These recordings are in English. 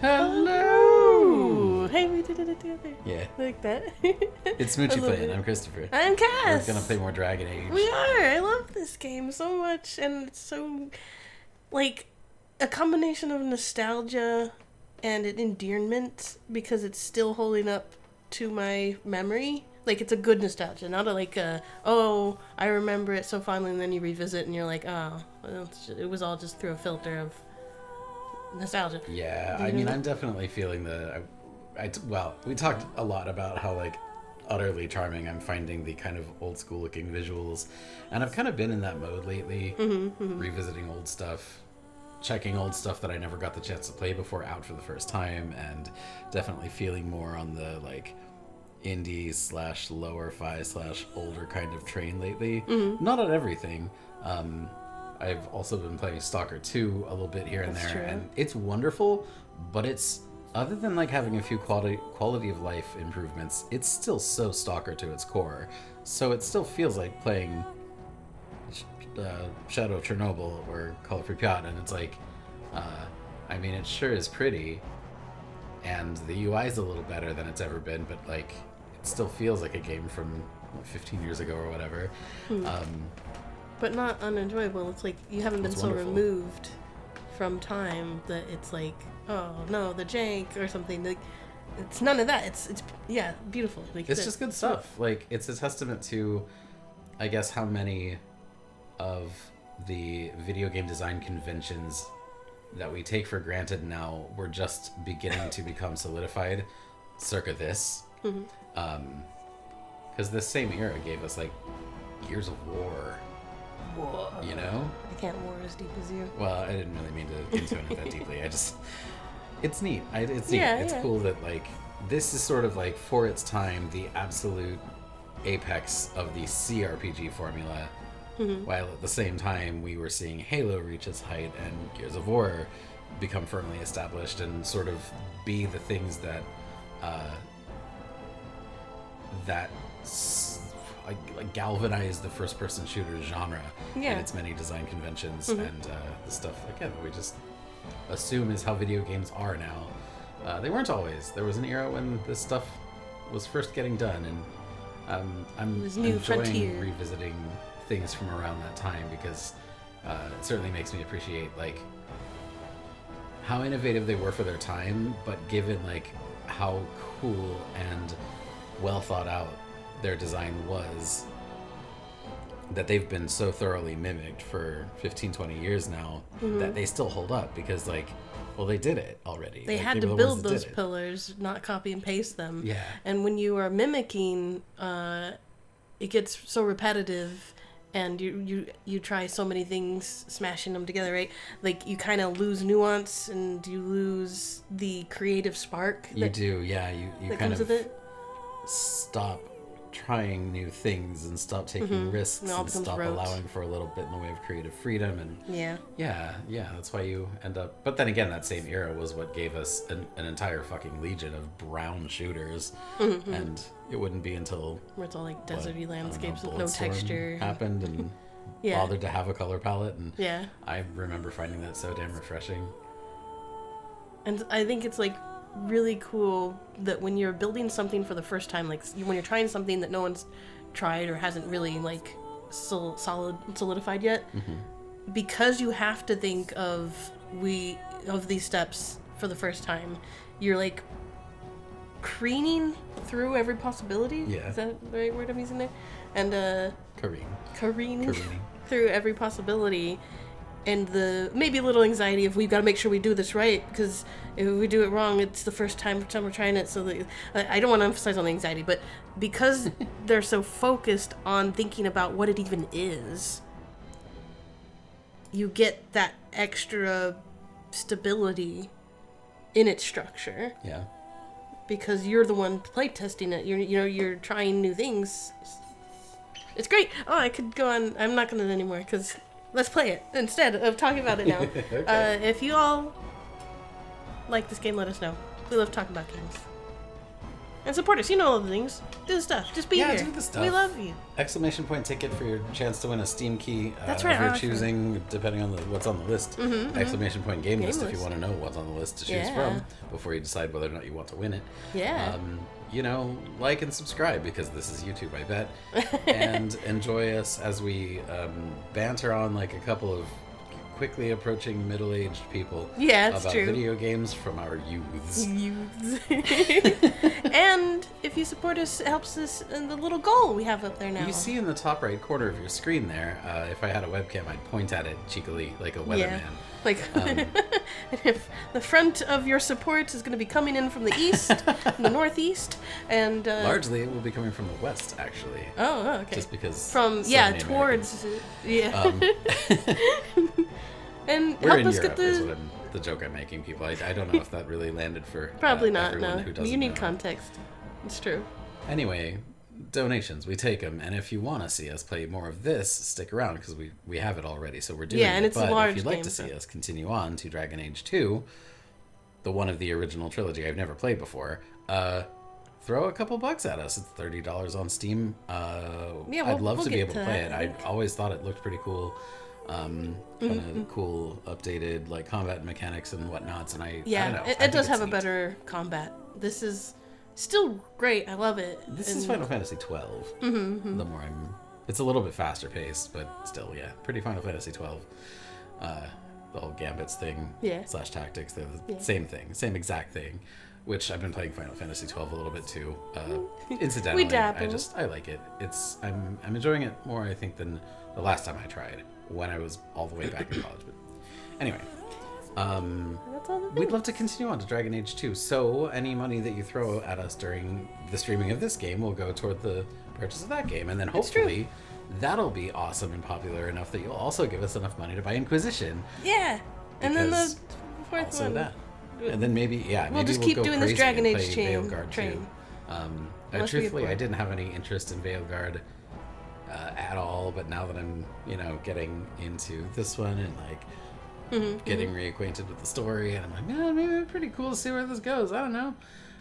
Hello! Hey, we did it together. Yeah. Like that. It's Smoochie playing. I'm Christopher. I'm Cass. We're gonna play more Dragon Age. We are. I love this game so much, and it's so, like, a combination of nostalgia and an endearment because it's still holding up to my memory. Like, it's a good nostalgia, not a, like, oh, I remember it so fondly, and then you revisit and you're like, oh, well, it was all just through a filter of nostalgia. Yeah, I mean, I'm definitely feeling well, we talked a lot about how, like, utterly charming I'm finding the kind of old school looking visuals, and I've kind of been in that mode lately, revisiting old stuff, checking old stuff that I never got the chance to play before out for the first time, and definitely feeling more on the, like, indie / lower fi / older kind of train lately. Not on everything. I've also been playing Stalker 2 a little bit here and there, and it's wonderful, but it's, other than like having a few quality of life improvements, it's still so Stalker to its core. So it still feels like playing Shadow of Chernobyl or Call of Pripyat, and it's like, I mean, it sure is pretty, and the UI is a little better than it's ever been, but like, it still feels like a game from 15 years ago or whatever. But not unenjoyable. It's like you haven't been so removed from time that it's like, oh no, the jank or something. Like, it's none of that. It's yeah, beautiful. Like, it's just good stuff. Like, it's a testament to, I guess, how many of the video game design conventions that we take for granted now were just beginning to become solidified circa this. Because this same era gave us, like, Gears of War. Whoa. You know? I can't war as deep as you. Well, I didn't really mean to get into it that deeply. It's neat. It's neat. Yeah, it's cool that, like, this is sort of, like, for its time, the absolute apex of the CRPG formula. While at the same time, we were seeing Halo reach its height and Gears of War become firmly established and sort of be the things that like galvanize the first-person shooter genre in its many design conventions and the stuff, again, that we just assume is how video games are now. They weren't always. There was an era when this stuff was first getting done, and I'm enjoying revisiting things from around that time because it certainly makes me appreciate, like, how innovative they were for their time, but given, like, how cool and well thought out their design was, that they've been so thoroughly mimicked for 15-20 years now that they still hold up because, like, well, they did it already. They had to build those pillars, not copy and paste them. Yeah. And when you are mimicking, it gets so repetitive, and you try so many things, smashing them together, right? Like, you kind of lose nuance, and you lose the creative spark. You do, yeah. You kind of stop trying new things and stop taking risks and stop allowing for a little bit in the way of creative freedom, and yeah, that's why you end up. But then again, that same era was what gave us an entire fucking legion of brown shooters, and it wouldn't be until where it's all like deserty landscapes with no texture happened and bothered to have a color palette, and I remember finding that so damn refreshing. And I think it's like really cool that when you're building something for the first time, like when you're trying something that no one's tried or hasn't really like solidified yet, because you have to think of these steps for the first time, you're like careening through every possibility. Is that the right word I'm using there? And careening through every possibility. And the maybe a little anxiety of we've got to make sure we do this right, because if we do it wrong, it's the first time we're trying it. So I don't want to emphasize on the anxiety, but because they're so focused on thinking about what it even is, you get that extra stability in its structure. Yeah. Because you're the one play testing it. You're trying new things. It's great. Oh, I could go on. I'm not going to anymore because. Let's play it instead of talking about it now. Okay. If you all like this game, let us know. We love talking about games. And support us. You know all the things. Do the stuff. Just be here. Do the stuff. We love you. Exclamation point ticket for your chance to win a Steam key. That's right. If you're choosing, depending on what's on the list. Exclamation point game list if you want to know what's on the list to choose from before you decide whether or not you want to win it. Yeah. Like and subscribe because this is YouTube, I bet. And enjoy us as we banter on like a couple of quickly approaching middle-aged people about true. Video games from our youths. And if you support us, it helps us in the little goal we have up there now. You see in the top right corner of your screen there, if I had a webcam, I'd point at it cheekily like a weatherman. Like, if the front of your support is going to be coming in from the east, the northeast, and... largely it will be coming from the west, actually. Oh, okay. Just because... From, towards... and we're help in us Europe, get is what the joke I'm making, people. I don't know if that really landed for Probably not, everyone no. who doesn't You need know. context. It's true. Anyway... donations, we take them, and if you want to see us play more of this, stick around because we have it already, so we're doing it. And it's but a large if you'd like game, to see us continue on to Dragon Age 2, the one of the original trilogy I've never played before, throw a couple bucks at us. It's $30 on Steam. I'd love to be able to play it. I always thought it looked pretty cool. Kind of cool updated like combat mechanics and whatnots, and I don't know. It does have a better combat. This is still great. I love it. This is Final Fantasy 12. The more it's a little bit faster paced, but still, pretty Final Fantasy 12. The whole Gambits thing, / tactics, they're the same thing, same exact thing. Which I've been playing Final Fantasy 12 a little bit too. Incidentally, we dabble. I like it. I'm enjoying it more, I think, than the last time I tried when I was all the way back in college. But anyway. We'd love to continue on to Dragon Age 2, so any money that you throw at us during the streaming of this game will go toward the purchase of that game, and then hopefully that'll be awesome and popular enough that you'll also give us enough money to buy Inquisition. Yeah, and then the fourth also one. That. And then maybe we'll just keep doing this Dragon Age train. Truthfully, I didn't have any interest in Veilguard at all, but now that I'm, getting into this one and like getting reacquainted with the story, and I'm like, man, maybe it'd be pretty cool to see where this goes. I don't know.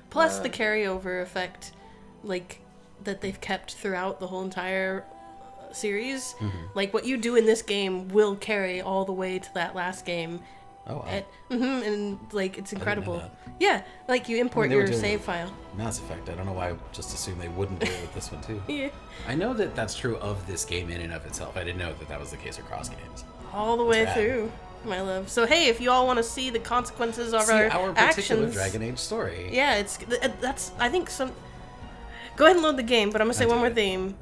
Plus the carryover effect, like, that they've kept throughout the whole entire series. Like, what you do in this game will carry all the way to that last game. Oh, wow. And, like, it's incredible. Yeah, like, you import your save file. Mass Effect. I don't know why I just assumed they wouldn't do it with this one, too. Yeah. I know that that's true of this game in and of itself. I didn't know that was the case across games. All the way through. My love. So hey, if you all want to see the consequences of our particular actions, Dragon Age story. Yeah, that's I think some. Go ahead and load the game, but I'm gonna say one more thing.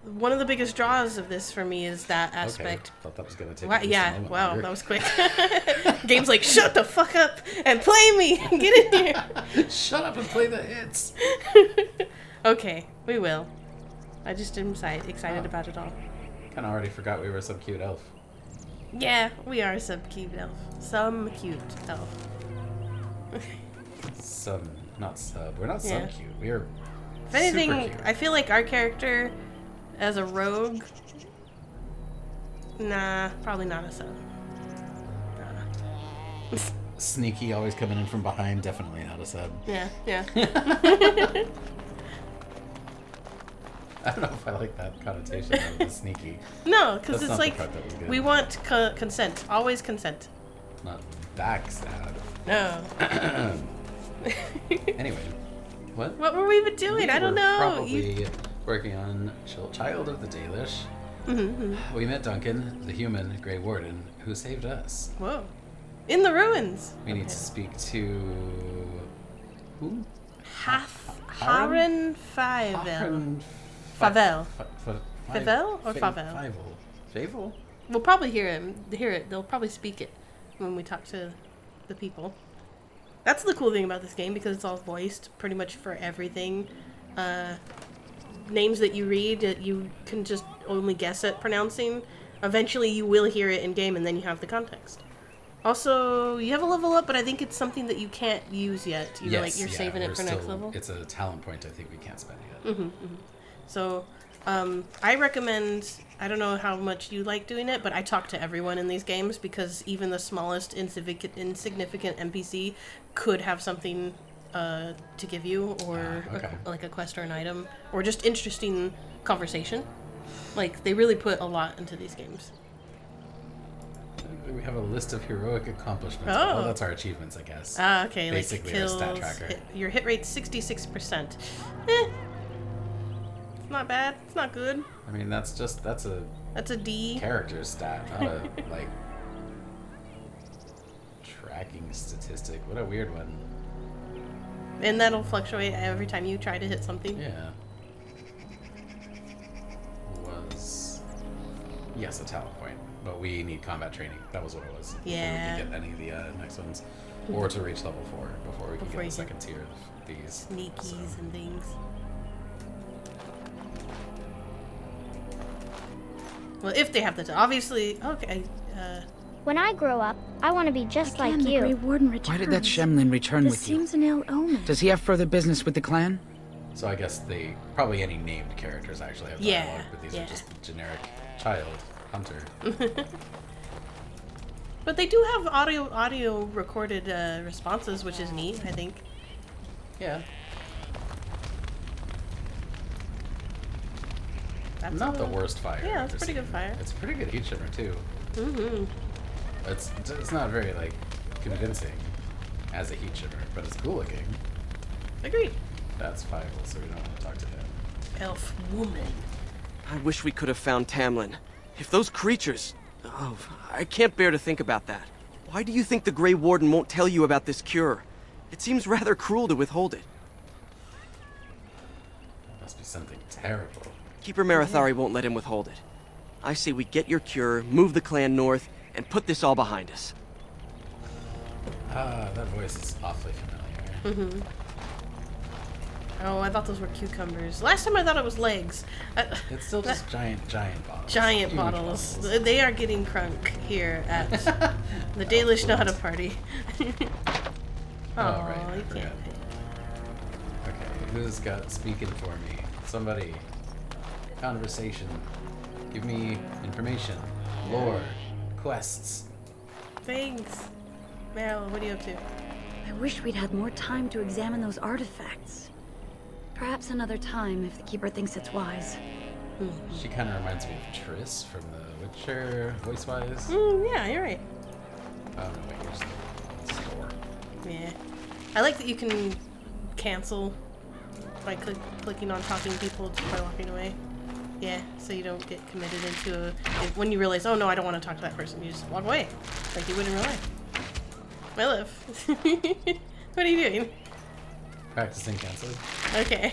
One of the biggest draws of this for me is that aspect. Okay. Thought that was gonna take. Wow, that was quick. Game's like, shut the fuck up and play me. Get in here. Shut up and play the hits. Okay, we will. I just am excited about it all. Kind of already forgot we were some cute elf. Yeah, we are some cute elf. Some cute elf. Not sub. We're not sub cute. We are. If anything, super cute. I feel like our character as a rogue. Nah, probably not a sub. Sneaky, always coming in from behind. Definitely not a sub. Yeah. I don't know if I like that connotation of the sneaky. No, because it's not like the part that was good. we want consent. Always consent. Not backstab. No. Anyway, what? What were we even doing? I don't know. Probably working on Child of the Dalish. We met Duncan, the human Grey Warden, who saved us. Whoa. In the ruins. We need to speak to who? Harren Favel. Favel. Favel or Favel? Favel? We'll probably hear it. They'll probably speak it when we talk to the people. That's the cool thing about this game, because it's all voiced pretty much for everything. Names that you read that you can just only guess at pronouncing. Eventually you will hear it in game, and then you have the context. Also, you have a level up, but I think it's something that you can't use yet. You're saving it for next level. It's a talent point I think we can't spend yet. So, I recommend, I don't know how much you like doing it, but I talk to everyone in these games, because even the smallest insignificant NPC could have something to give you, or okay. like a quest or an item, or just interesting conversation. Like, they really put a lot into these games. We have a list of heroic accomplishments. Oh, that's our achievements, I guess. Ah, okay. Basically, like kills, our stat tracker. Your hit rate's 66%. It's not bad. It's not good. I mean, that's a D. Character stat, not a like tracking statistic. What a weird one. And that'll fluctuate every time you try to hit something. Yeah. Yes, a talent point, but we need combat training. That was what it was. Yeah. Before we can get any of the next ones, or to reach level 4 before we can get the second tier of these. Sneakies and things. Well, if they have the obviously, okay. When I grow up, I want to be just like the you. Grey Warden returns. Why did that Shemlin return This with you? seems an ill omen. Does he have further business with the clan? So I guess probably any named characters actually have dialogue, but these are just generic child hunter. But they do have audio recorded responses, which is neat, I think. Yeah. That's not the worst fire. Yeah, that's pretty good fire. It's a pretty good heat shimmer too. Mm-hmm. It's not very like convincing as a heat shimmer, but it's cool looking. Agreed. That's Fievel, so we don't want to talk to him. Elf woman. I wish we could have found Tamlin. If those creatures... Oh, I can't bear to think about that. Why do you think the Grey Warden won't tell you about this cure? It seems rather cruel to withhold it. It must be something terrible. Keeper Marathari won't let him withhold it. I say we get your cure, move the clan north, and put this all behind us. Ah, that voice is awfully familiar. Mm-hmm. Oh, I thought those were cucumbers. Last time I thought it was legs. It's still just giant bottles. Giant Huge bottles. They are getting crunk here at the Dalish Nada party. Oh, right. I you forgot. can't. Okay, who's got speaking for me? Somebody. Conversation. Give me information. Lore. Quests. Thanks. Meryl, what are you up to? I wish we'd had more time to examine those artifacts. Perhaps another time if the Keeper thinks it's wise. She kind of reminds me of Triss from The Witcher, voice-wise. Yeah, you're right. Oh, no, wait, here's the store. Yeah. I like that you can cancel by clicking on talking to people just by walking away. Yeah, so you don't get committed into when you realize, oh no, I don't want to talk to that person, you just walk away. Like you would in real life. My love. What are you doing? Practicing canceling. Okay.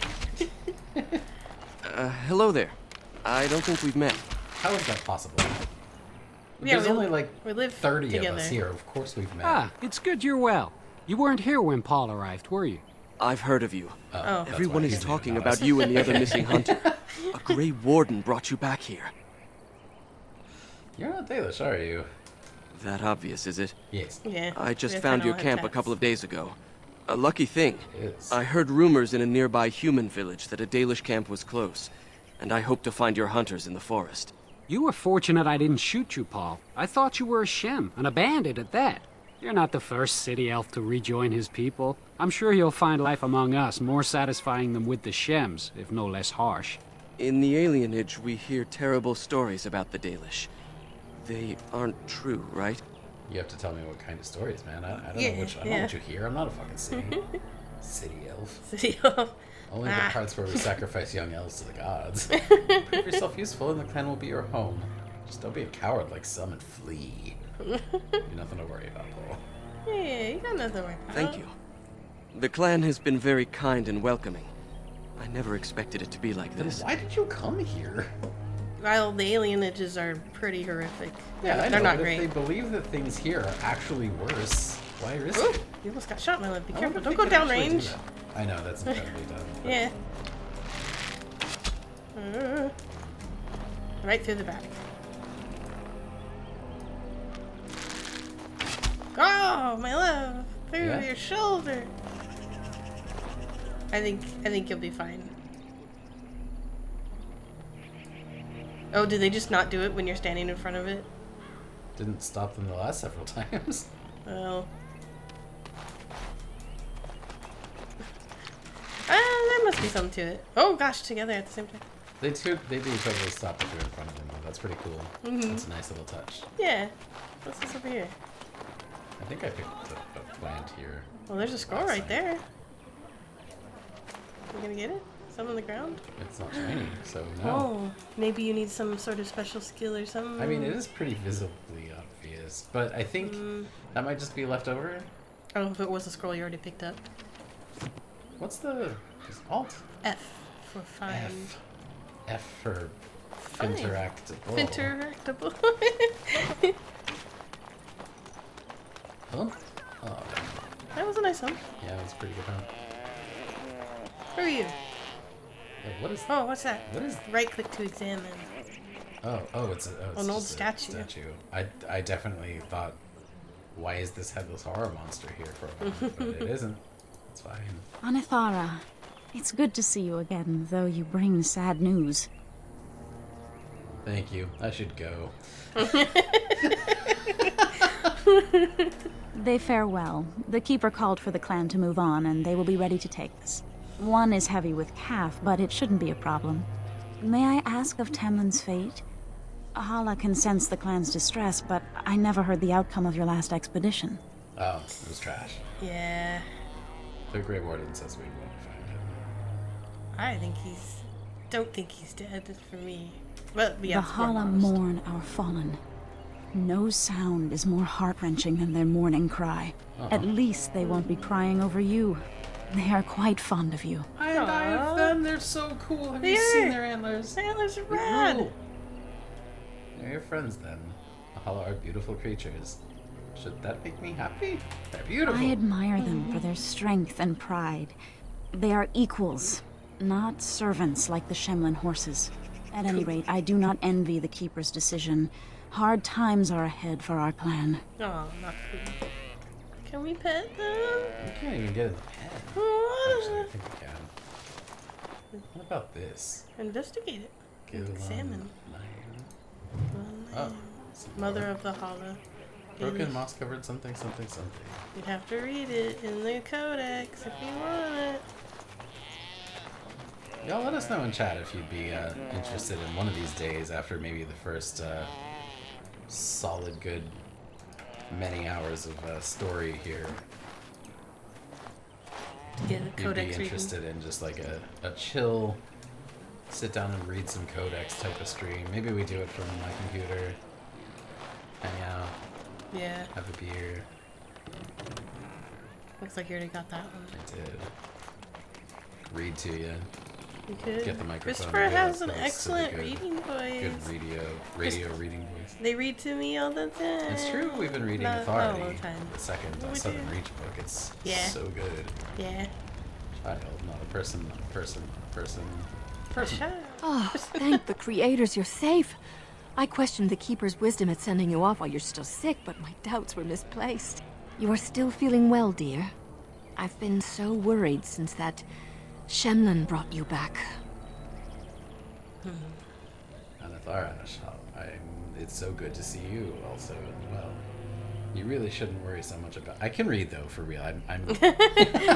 Hello there. I don't think we've met. How is that possible? Yeah, There's only like we live 30 together. of us here. Of course we've met. Ah, it's good you're well. You weren't here when Paul arrived, were you? I've heard of you. Oh. Everyone is talking about you and the other missing hunter. A Grey Warden brought you back here. You're not Dalish, are you? That obvious, is it? Yes. Yeah. I just we found kinda your all have camp a tats. couple of days ago. A lucky thing. It is. I heard rumors in a nearby human village that a Dalish camp was close, and I hope to find your hunters in the forest. You were fortunate I didn't shoot you, Paul. I thought you were a Shem, and a bandit at that. You're not the first city elf to rejoin his people. I'm sure you'll find life among us more satisfying than with the Shems, if no less harsh. In the alienage, we hear terrible stories about the Dalish. They aren't true, right? You have to tell me what kind of stories, man. I don't Yeah, know which. I don't know what you hear. I'm not a fucking city elf. City elf. Only the parts where we sacrifice young elves to the gods. Prove yourself useful, and the clan will be your home. Just don't be a coward like some and flee. Nothing to worry about, Paul. Yeah, you got nothing to worry about. Thank you. The clan has been very kind and welcoming. I never expected it to be like Then this. why did you come here? Well, the alienages are pretty horrific. Yeah, I They're know, not but great. if they believe that things here are actually worse, why risk Ooh, it? you almost got shot, my love. Be I careful. wonder if Don't they go can actually do downrange. that. I know, that's incredibly dumb. but- Yeah. Right through the back. Oh, my love! Through Yeah? your shoulder. I think you'll be fine. Oh, did they just not do it when you're standing in front of it? Didn't stop them the last several times. Oh. must be something to it. Oh gosh, together at the same time. They do totally stop if you're in front of them, though. That's pretty cool. That's a nice little touch. Yeah. What's this over here? I think I picked a plant here. Well, there's a scroll right there. You gonna get it? Some on the ground? It's not shiny, so no. Oh, maybe you need some sort of special skill or something. I mean, it is pretty visibly obvious, but I think that might just be left over. Oh, if it was a scroll you already picked up. What's the Alt? F for fine. F for Fine. interactable. Interactable. Oh, oh, That was a nice one. yeah, that's a pretty good one. Who are you? What is? Oh, what's that? What is? Right click to examine. It's An old just a statue. I definitely thought, why is this headless horror monster here for a moment? But it isn't. It's fine. Anithara, it's good to see you again, though you bring sad news. Thank you. I should go. They fare well. The Keeper called for the clan to move on, and they will be ready to take us. One is heavy with calf, but it shouldn't be a problem. May I ask of Tamlin's fate? Hala can sense the clan's distress, but I never heard the outcome of your last expedition. Oh, it was trash. Yeah. The Grey Warden says we won't find him. Don't think he's dead for me. But yeah, The Hala mourn our fallen. No sound is more heart-wrenching than their mourning cry. At least they won't be crying over you. They are quite fond of you. I of them. They're so cool. Have you seen their antlers? The antlers are rad. Cool. They're your friends then. The Hala are beautiful creatures. Should that make me happy? They're beautiful. I admire them for their strength and pride. They are equals, not servants like the Shemlin horses. At any rate, I do not envy the Keeper's decision. Hard times are ahead for our clan. Oh, not cool. Can we pet them? You can't even get in the pen. Actually, I think we can. What about this? Investigate it. Examine. Oh, Mother of the Hala. broken moss-covered something. You'd have to read it in the codex if you want it. Y'all let us know in chat if you'd be interested in one of these days after maybe the first solid good many hours of story here. Get a You'd codex be interested in just like a chill, sit down and read some codex type of stream. Maybe we do it from my computer, hang out, Yeah. have a beer. Looks like you already got that one. I did. Read to you. You could. Get the microphone. Christopher and has get an us excellent good, reading voice. Good radio reading voice. They read to me all the time. It's true. We've been reading Not Authority, all the time. the second We Southern do. Reach book. It's Yeah. so good. Yeah. Child, not a person, not a person, not a person. Sure. Oh, thank the creators you're safe. I questioned the Keeper's wisdom at sending you off while you're still sick, but my doubts were misplaced. You are still feeling well, dear. I've been so worried since that Shemlin brought you back. Anathara, it's so good to see you also as well. You really shouldn't worry so much about. I can read though, for real. I'm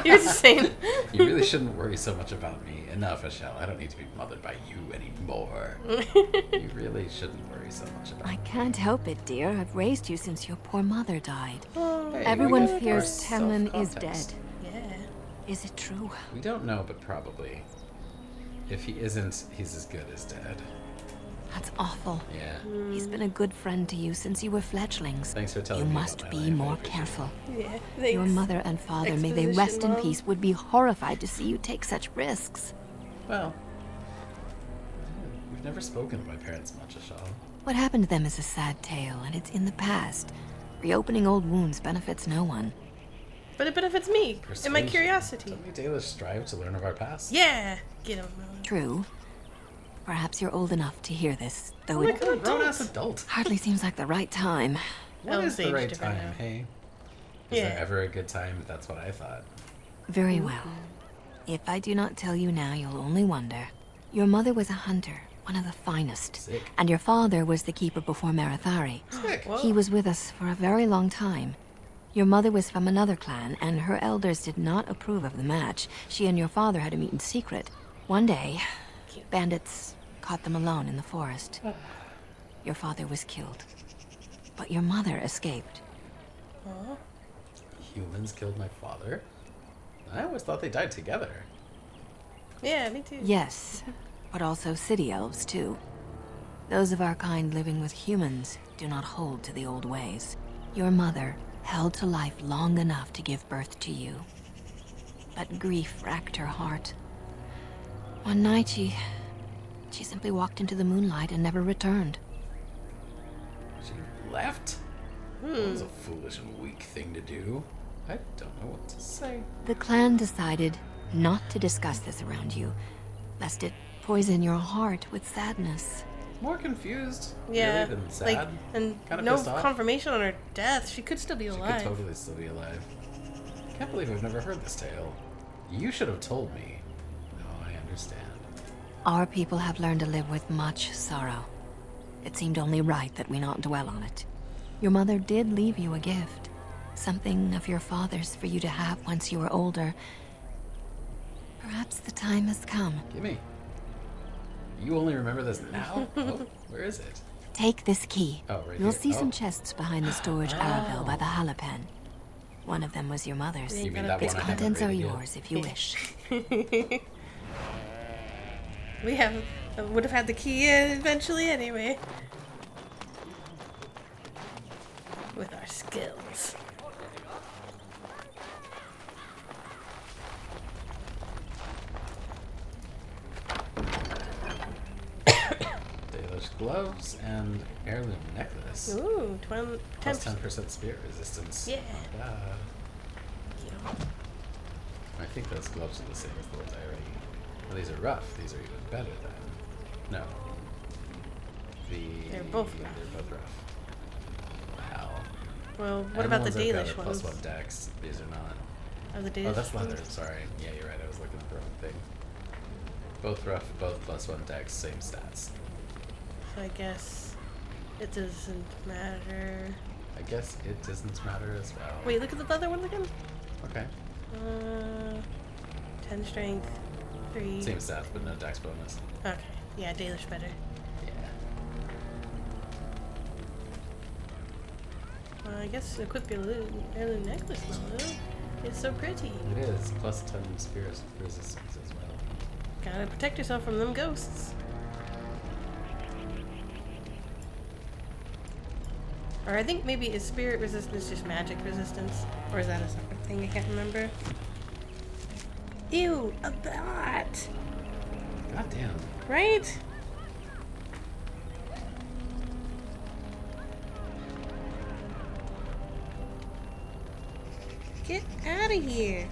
You're the same. You really shouldn't worry so much about me. Enough, Ashel. I don't need to be mothered by you anymore. You really shouldn't worry so much about I me. can't help it, dear. I've raised you since your poor mother died. Hey, Everyone we got fears our Tamlin is self-context. dead. Yeah. Is it true? We don't know, but probably. If he isn't, he's as good as dead. That's awful. Yeah. He's been a good friend to you since you were fledglings. Thanks for telling You me must about my be life. I more appreciate it. careful. Yeah. Thanks. Your mother and father, may they Exposition, rest in Mom. peace, would be horrified to see you take such risks. Well, we've never spoken to my parents much, Ashal. What happened to them is a sad tale, and it's in the past. Reopening old wounds benefits no one. But it benefits me and my Persuasion. curiosity. Don't we Dalish strive to learn of our past? Yeah. Get him. True. Perhaps you're old enough to hear this, though my it God. Grown-ass adult. hardly seems like the right time. What is the Elves right age different time, now. hey? Is Yeah. there ever a good time? That's what I thought. Very well. If I do not tell you now, you'll only wonder. Your mother was a hunter, one of the finest. Sick. And your father was the keeper before Marathari. Sick. He was with us for a very long time. Your mother was from another clan, and her elders did not approve of the match. She and your father had to meet in secret. One day, bandits caught them alone in the forest. Your father was killed, but your mother escaped. Aw. Humans killed my father? I always thought they died together. Yeah, me too. Yes, but also city elves, too. Those of our kind living with humans do not hold to the old ways. Your mother held to life long enough to give birth to you. But grief racked her heart. One night, she simply walked into the moonlight and never returned. She left? That was a foolish and weak thing to do. I don't know what to say. The clan decided not to discuss this around you, lest it poison your heart with sadness. More confused, Yeah, really, than sad. like, and Kinda no pissed off. confirmation on her death. She could still be She alive. could totally still be alive. Can't believe I've never heard this tale. You should have told me. No, I understand. Our people have learned to live with much sorrow. It seemed only right that we not dwell on it. Your mother did leave you a gift. Something of your father's for you to have once you are older. Perhaps the time has come. Gimme. You only remember this now? Oh, where is it? Take this key. Oh, right You'll here. see some Oh. chests behind the storage Arabelle by the Halapen. One of them was your mother's. You mean that Its one I haven't contents are rated yet? yours if you wish. We would have had the key eventually anyway. With our skills. Dalish gloves and heirloom necklace. Ooh, Plus 10% spirit resistance. Yeah. Not bad. I think those gloves are the same as the ones I already. Well, these are rough. These are even better than. No. They're both rough. They're both rough. Wow. Well, And what about the ones I've got Dalish are ones? +1 dex. These are not. Are the Dalish Oh, that's leather. ones? Sorry. Yeah, you're right. I was looking at the wrong thing. Both rough, both +1 dex, same stats. So I guess it doesn't matter. I guess it doesn't matter as well. Wait, look at the other ones again. Okay. 10 strength, 3. Same stats, but no dex bonus. Okay, yeah, Dalish better. Yeah. I guess equip your heirloom necklace though. It's so pretty. It is. Plus 10 spirit resistance as well. Gotta protect yourself from them ghosts. Or I think maybe is spirit resistance just magic resistance? Or is that a separate thing? I can't remember. Ew, a bat! God damn. Right? Get out of here.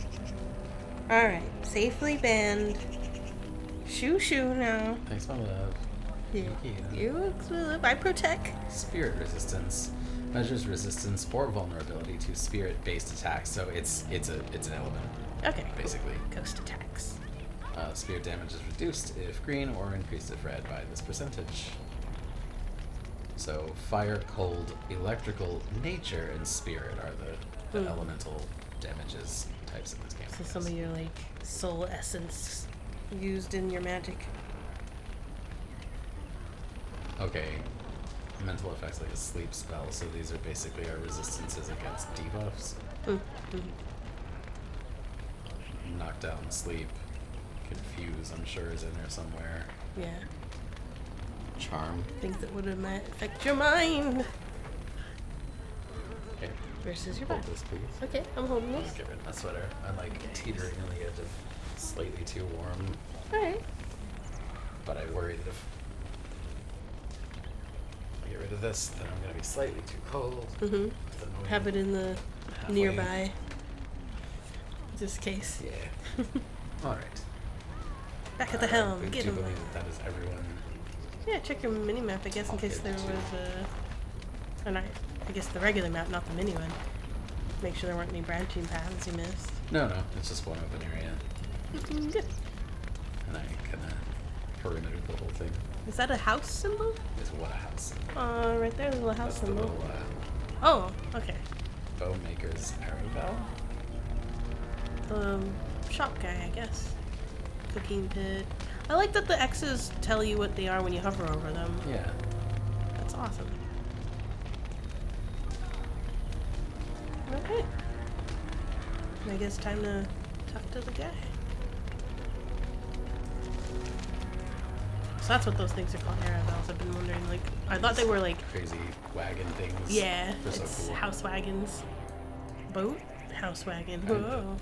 Alright, safely banned. Shoo shoo now. Thanks, my love. Yeah. Thank you. You I protect. Spirit resistance measures resistance or vulnerability to spirit-based attacks. So it's an element, Okay. basically. Ghost attacks. Spirit damage is reduced if green or increased if red by this percentage. So fire, cold, electrical, nature, and spirit are the elemental damages types in this game. So some of your like soul essence used in your magic. Okay. Mental effects like a sleep spell, so these are basically our resistances against debuffs. Knockdown, sleep, confuse, I'm sure is in there somewhere. Yeah. Charm. Things that would affect your mind Okay. versus your Hold body. this, please. Okay, I'm holding I'll this. get rid of my sweater. I'm like teetering on the edge of slightly too warm, Alright. but I worry that if I get rid of this, then I'm gonna be slightly too cold. Mm-hmm. It's annoying. Have it in the Halfway. nearby. Just case. Yeah. Alright. Back at the helm. I Get do him. believe that is everyone. Yeah, check your mini map, I guess, in case there was a. And I guess the regular map, not the mini one. Make sure there weren't any branching paths you missed. No, it's just one open area. Good. And I kind of perimetered the whole thing. Is that a house symbol? Is what a house. Right there, the little house That's the symbol. little Oh, okay. Bowmaker's Aravel? The shop guy, I guess. Cooking pit. I like that the X's tell you what they are when you hover over them. Yeah. That's awesome. Okay. I guess time to talk to the guy. So that's what those things are called, Aravels. I've been wondering, like, I thought they were like crazy wagon things. Yeah, They're it's so cool. house wagons. Boat? House wagon. Whoa.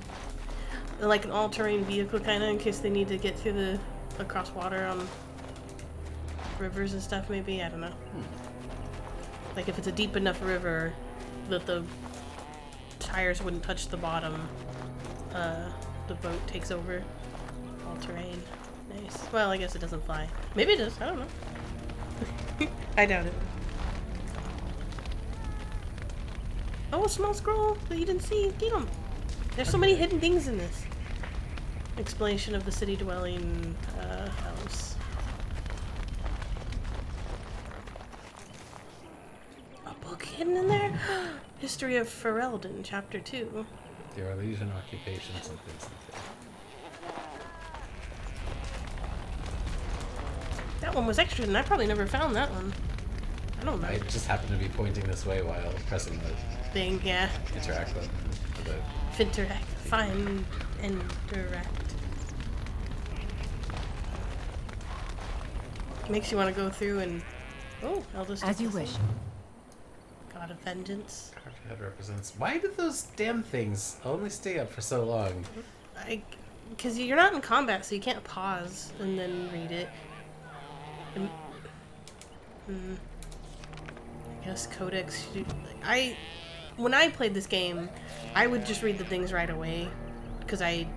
They're like an all-terrain vehicle, kind of, in case they need to get through across water on rivers and stuff, maybe? I don't know. Like, if it's a deep enough river that the tires wouldn't touch the bottom, the boat takes over. All-terrain. Nice. Well, I guess it doesn't fly. Maybe it does. I don't know. I doubt it. Oh, a small scroll that you didn't see. Damn. There's so many hidden things in this. Explanation of the city dwelling house. A book hidden in there? History of Ferelden, Chapter 2. The Orlesian occupations and things like that. That one was extra, and I probably never found that one. I don't know. I just happened to be pointing this way while pressing the Thing, yeah. interact button for the Finteract. Find and direct. Makes you want to go through and... Oh, I'll just... As you wish. God of Vengeance. Card represents. Why did those damn things only stay up for so long? Because you're not in combat, so you can't pause and then read it. I guess Codex. When I played this game, I would just read the things right away because I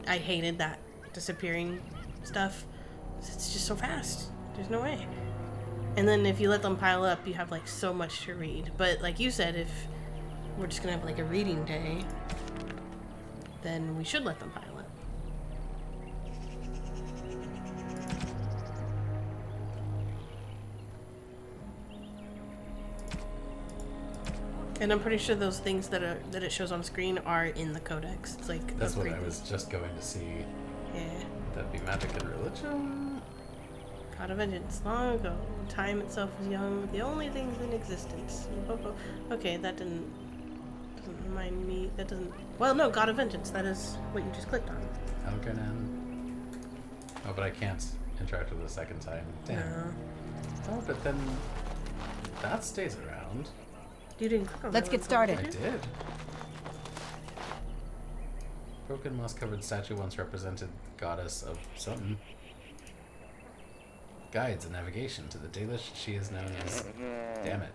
hated that disappearing stuff. It's just so fast. There's no way. And then if you let them pile up, you have like so much to read. But like you said, if we're just gonna have like a reading day, then we should let them pile up. And I'm pretty sure those things that it shows on screen are in the codex. It's like that's what I was just going to see. Yeah. That'd be magic and religion. God of Vengeance. Long ago, time itself was young, the only things in existence. Okay, that doesn't remind me. That doesn't. Well, no, God of Vengeance. That is what you just clicked on. Algernon. Oh, but I can't interact with it a second time. Damn. No. Oh, but then that stays around. You didn't click on Let's get started. I did. Broken moss-covered statue once represented goddess of something. Guides and navigation to the Dalish. She is known as, damn it,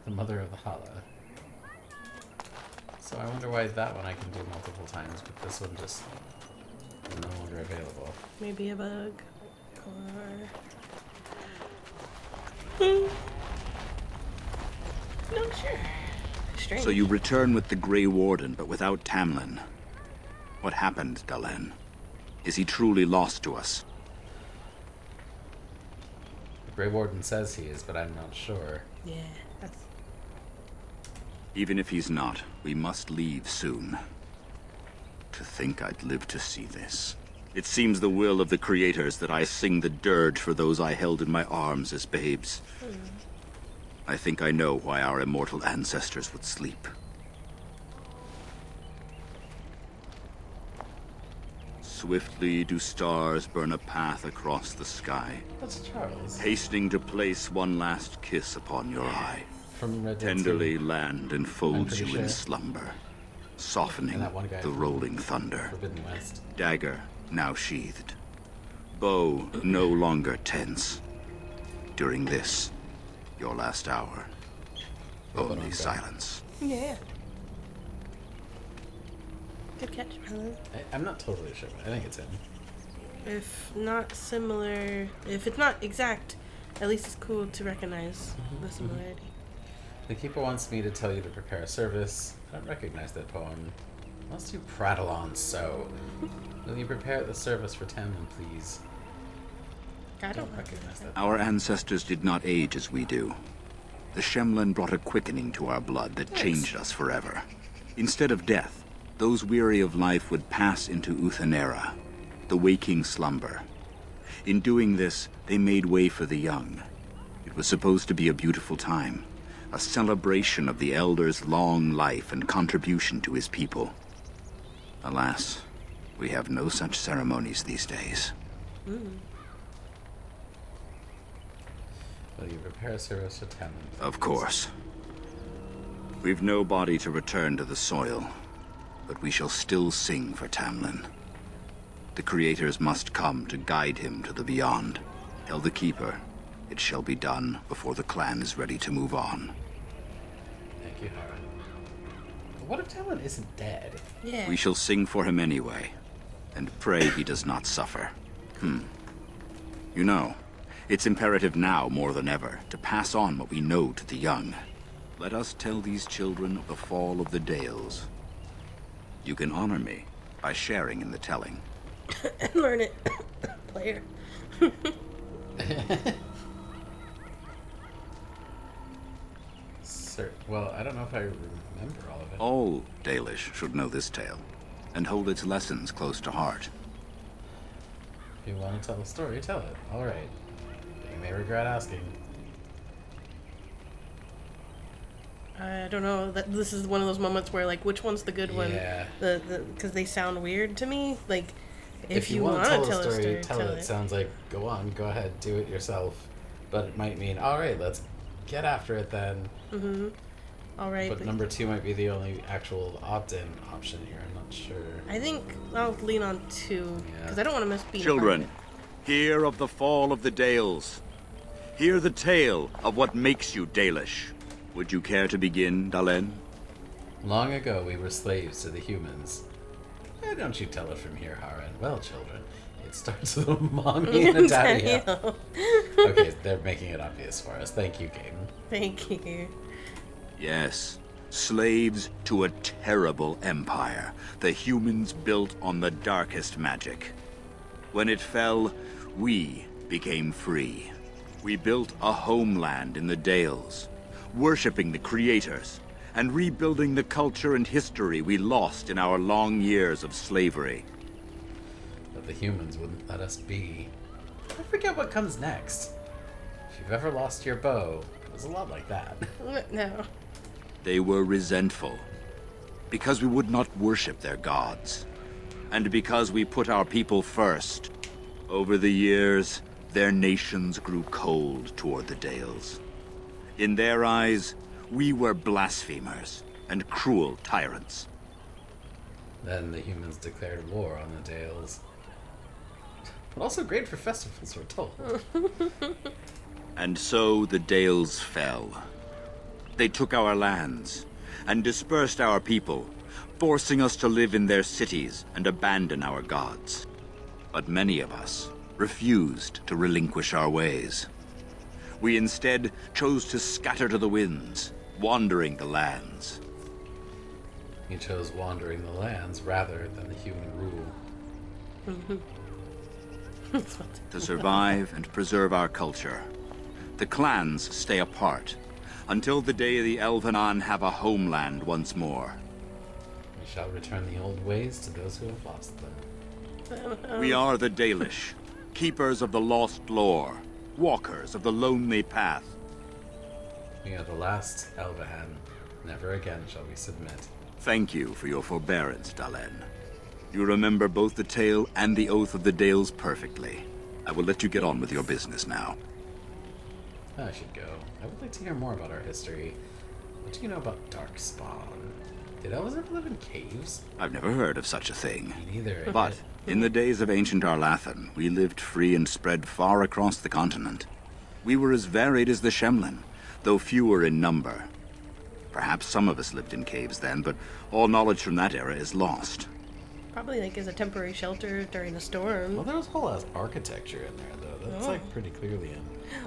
the mother of the Hala. So I wonder why that one I can do multiple times, but this one just is no longer available. Maybe a bug, or no, sure. Strange. So you return with the Grey Warden, but without Tamlin. What happened, Dalen? Is he truly lost to us? The Grey Warden says he is, but I'm not sure. Yeah, that's... Even if he's not, we must leave soon. To think I'd live to see this. It seems the will of the creators that I sing the dirge for those I held in my arms as babes. I think I know why our immortal ancestors would sleep. Swiftly do stars burn a path across the sky. That's Charles. Hastening to place one last kiss upon your eye. From Red Dead Tenderly 2. land enfolds you pretty in sure. slumber, softening And that one guy the from rolling thunder. Forbidden West. Dagger now sheathed. Bow no longer tense. During this, your last hour, only silence. Yeah. Good catch, Melon. I'm not totally sure, but I think it's him. If not similar, if it's not exact, at least it's cool to recognize the similarity. The Keeper wants me to tell you to prepare a service. I don't recognize that poem. Must you prattle on so? Will you prepare the service for Tamlin, please? I don't recognize that. Our ancestors did not age as we do. the Shemlin brought a quickening to our blood that changed us forever. Instead of death, those weary of life would pass into Uthanera, the waking slumber. In doing this, they made way for the young. It was supposed to be a beautiful time, a celebration of the Elder's long life and contribution to his people. Alas, we have no such ceremonies these days. Will you prepare service to Taint? Of course. We've no body to return to the soil, but we shall still sing for Tamlin. The creators must come to guide him to the beyond. Tell the Keeper, it shall be done before the clan is ready to move on. Thank you, Hara. But what if Tamlin isn't dead? Yeah. We shall sing for him anyway, and pray he does not suffer. You know, it's imperative now more than ever to pass on what we know to the young. Let us tell these children of the fall of the Dales. You can honor me by sharing in the telling. And learn it, player. Sir, well, I don't know if I remember all of it. All Dalish should know this tale, and hold its lessons close to heart. If you want to tell a story, tell it. All right. You may regret asking. I don't know. That this is one of those moments where, like, which one's the good one? Yeah. Because they sound weird to me. Like, if you want to tell a story, tell it. Sounds like, go on, go ahead, do it yourself. But it might mean, all right, let's get after it then. Mm-hmm. All right. But number 2 might be the only actual opt-in option here. I'm not sure. I think I'll lean on 2 because I don't want to miss being Children, part hear of the fall of the Dales. Hear the tale of what makes you Dalish. Would you care to begin, Dalen? Long ago, we were slaves to the humans. Why don't you tell it from here, Haran? Well, children, it starts with a mommy and a daddy. Daniel. Okay, they're making it obvious for us. Thank you, Caden. Thank you. Yes, slaves to a terrible empire the humans built on the darkest magic. When it fell, we became free. We built a homeland in the Dales, worshipping the creators, and rebuilding the culture and history we lost in our long years of slavery. But the humans wouldn't let us be. I forget what comes next. If you've ever lost your bow, it was a lot like that. No. They were resentful, because we would not worship their gods, and because we put our people first. Over the years, their nations grew cold toward the Dales. In their eyes, we were blasphemers and cruel tyrants. Then the humans declared war on the Dales. But also great for festivals, we're told. And so the Dales fell. They took our lands and dispersed our people, forcing us to live in their cities and abandon our gods. But many of us refused to relinquish our ways. We instead chose to scatter to the winds, wandering the lands. You chose wandering the lands rather than the human rule. To survive and preserve our culture, the clans stay apart until the day the Elvenon have a homeland once more. We shall return the old ways to those who have lost them. We are the Dalish, keepers of the lost lore, walkers of the lonely path. We are the last Elvahan. Never again shall we submit. Thank you for your forbearance, Dalen. You remember both the tale and the oath of the Dales perfectly. I will let you get on with your business now. I should go. I would like to hear more about our history. What do you know about Darkspawn? Did elves ever live in caves? I've never heard of such a thing. Me neither. But in the days of ancient Arlathan, we lived free and spread far across the continent. We were as varied as the Shemlin, though fewer in number. Perhaps some of us lived in caves then, but all knowledge from that era is lost. Probably like as a temporary shelter during a storm. Well, there was whole architecture in there, though. That's like pretty clearly in.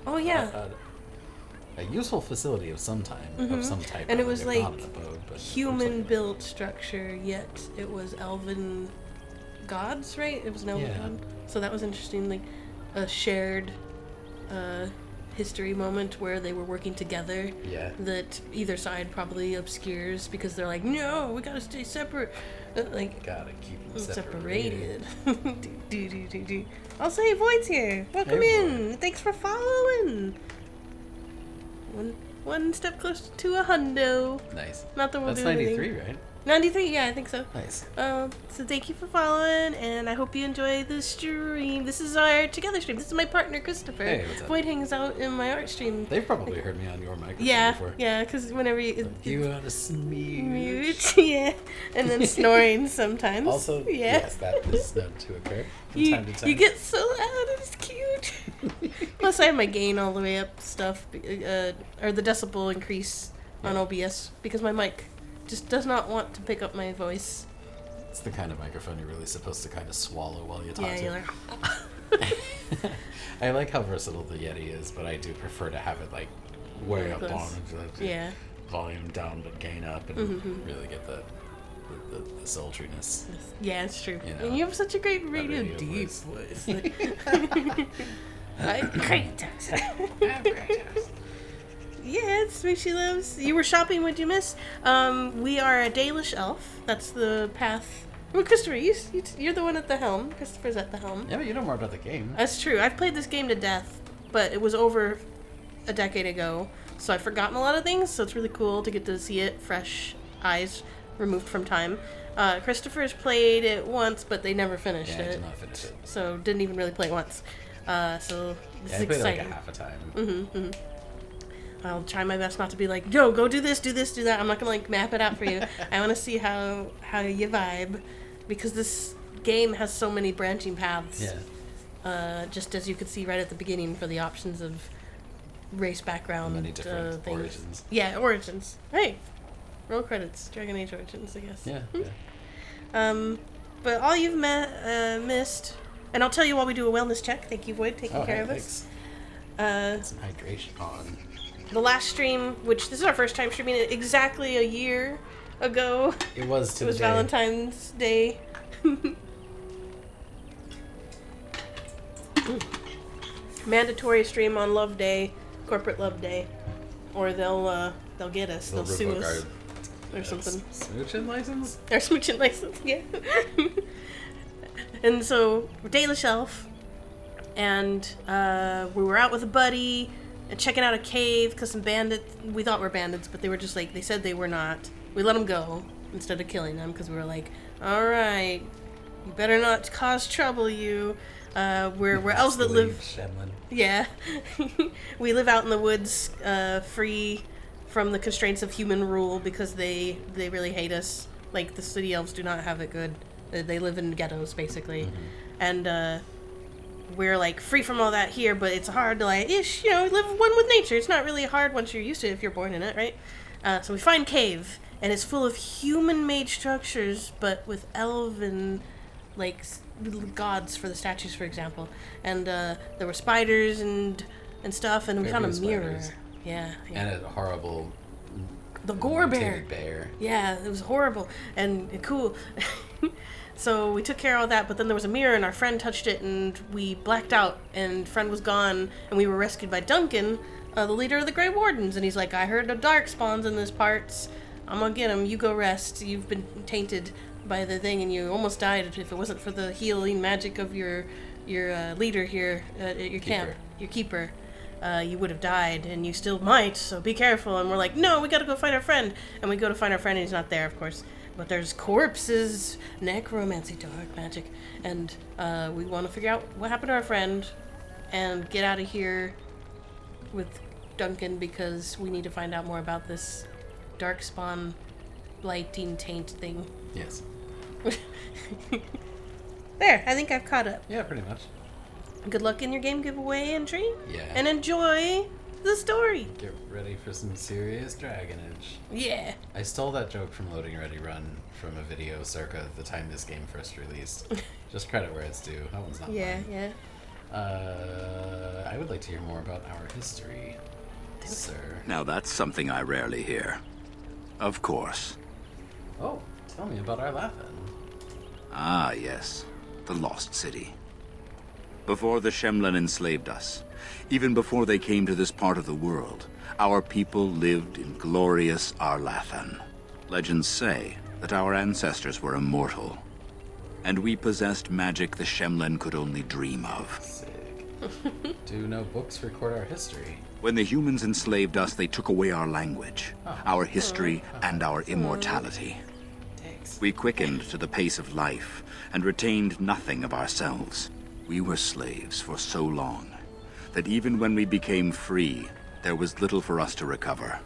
Oh yeah. A useful facility of some type. And it was like not in abode, but human-built structure, yet it was elven gods, right? It was an elven god. So that was interesting, like a shared history moment where they were working together. Yeah. That either side probably obscures because they're like, no, we gotta stay separate. Like, gotta keep them separated. do. I'll say Void's here. Welcome in. Thanks for following. One step closer to a hundo. Nice. Not that we'll That's do anything. 93, right? 93, yeah, I think so. Nice. So thank you for following, and I hope you enjoy the stream. This is our together stream. This is my partner, Christopher. Hey, what's up? Void hangs out in my art stream. They've probably heard me on your microphone before. Yeah, because whenever you want to smooch. yeah, and then snoring sometimes. Also, yeah. yes, that is known to occur from time to time. You get so loud, it's cute. Plus, I have my gain all the way up stuff, or the decibel increase on OBS, because my mic just does not want to pick up my voice. It's the kind of microphone you're really supposed to kind of swallow while you talk to. You're like... I like how versatile the Yeti is, but I do prefer to have it like way up on, yeah, volume down but gain up, and really get the sultriness. Yeah, it's true. You know, and you have such a great radio deep voice. Yeah, it's Smoochy Loves. You were shopping, what'd you miss? We are a Dalish elf. That's the path. Well, Christopher, you're the one at the helm. Christopher's at the helm. Yeah, but you know more about the game. That's true. I've played this game to death, but it was over a decade ago, so I've forgotten a lot of things, so it's really cool to get to see it fresh, eyes removed from time. Christopher's played it once, but they never finished it. I did not finish it. So didn't even really play it once. So this is I played exciting. like a half a time. I'll try my best not to be like, yo, go do this, do that. I'm not gonna like map it out for you. I want to see how you vibe, because this game has so many branching paths. Yeah. Just as you could see right at the beginning for the options of race background, many different things. origins. Yeah, origins. Right. Roll credits. Dragon Age Origins, I guess. Yeah. But all you've missed, and I'll tell you while we do a wellness check. Thank you, Void, taking care of us. Some hydration on. The last stream, which this is our first time streaming it exactly a year ago. It was It was Valentine's Day. Mandatory stream on Love Day, Corporate Love Day, or they'll get us. They'll sue us or something. Smooching license? Our smooching license, yeah. And so we're Dalish Elf, and we were out with a buddy and checking out a cave because some bandits. We thought were bandits, but they were just like, they said they were not. We let them go instead of killing them because we were like, all right, you better not cause trouble, you. We're elves that live. Shenlin. Yeah, we live out in the woods, free from the constraints of human rule because they really hate us. Like the city elves do not have it good. They live in ghettos basically, and we're like free from all that here. But it's hard to like live one with nature. It's not really hard once you're used to it if you're born in it, right? So we find cave, and it's full of human-made structures, but with elven like little gods for the statues, for example. And there were spiders and stuff, and we found a mirror. Yeah. And a horrible the gore bear. bear. Yeah, it was horrible and cool. So we took care of all that, but then there was a mirror, and our friend touched it, and we blacked out, and friend was gone, and we were rescued by Duncan, the leader of the Grey Wardens, and he's like, I heard the dark spawns in this parts. I'm gonna get him. You go rest. You've been tainted by the thing, and you almost died if it wasn't for the healing magic of your leader here at your camp, your keeper. You would have died, and you still might, so be careful. And we're like, no, we gotta go find our friend. And we go to find our friend, and he's not there, of course. But there's corpses, necromancy, dark magic, and we want to figure out what happened to our friend and get out of here with Duncan because we need to find out more about this darkspawn blighting taint thing. Yes. There, I think I've caught up. Yeah, pretty much. Good luck in your game giveaway entry. Yeah. And enjoy the story. Get ready for some serious dragonage. Yeah. I stole that joke from Loading Ready Run from a video circa the time this game first released. Just credit where it's due. That one's not mine. Yeah. I would like to hear more about our history, sir. Now that's something I rarely hear. Of course. Oh, tell me about our Laugh-In. Ah, yes. The Lost City. Before the Shemlen enslaved us, even before they came to this part of the world, our people lived in glorious Arlathan. Legends say that our ancestors were immortal, and we possessed magic the Shemlen could only dream of. Sick. Do no books record our history? When the humans enslaved us, they took away our language, our history, and our immortality. Thanks. We quickened to the pace of life and retained nothing of ourselves. We were slaves for so long that even when we became free, there was little for us to recover.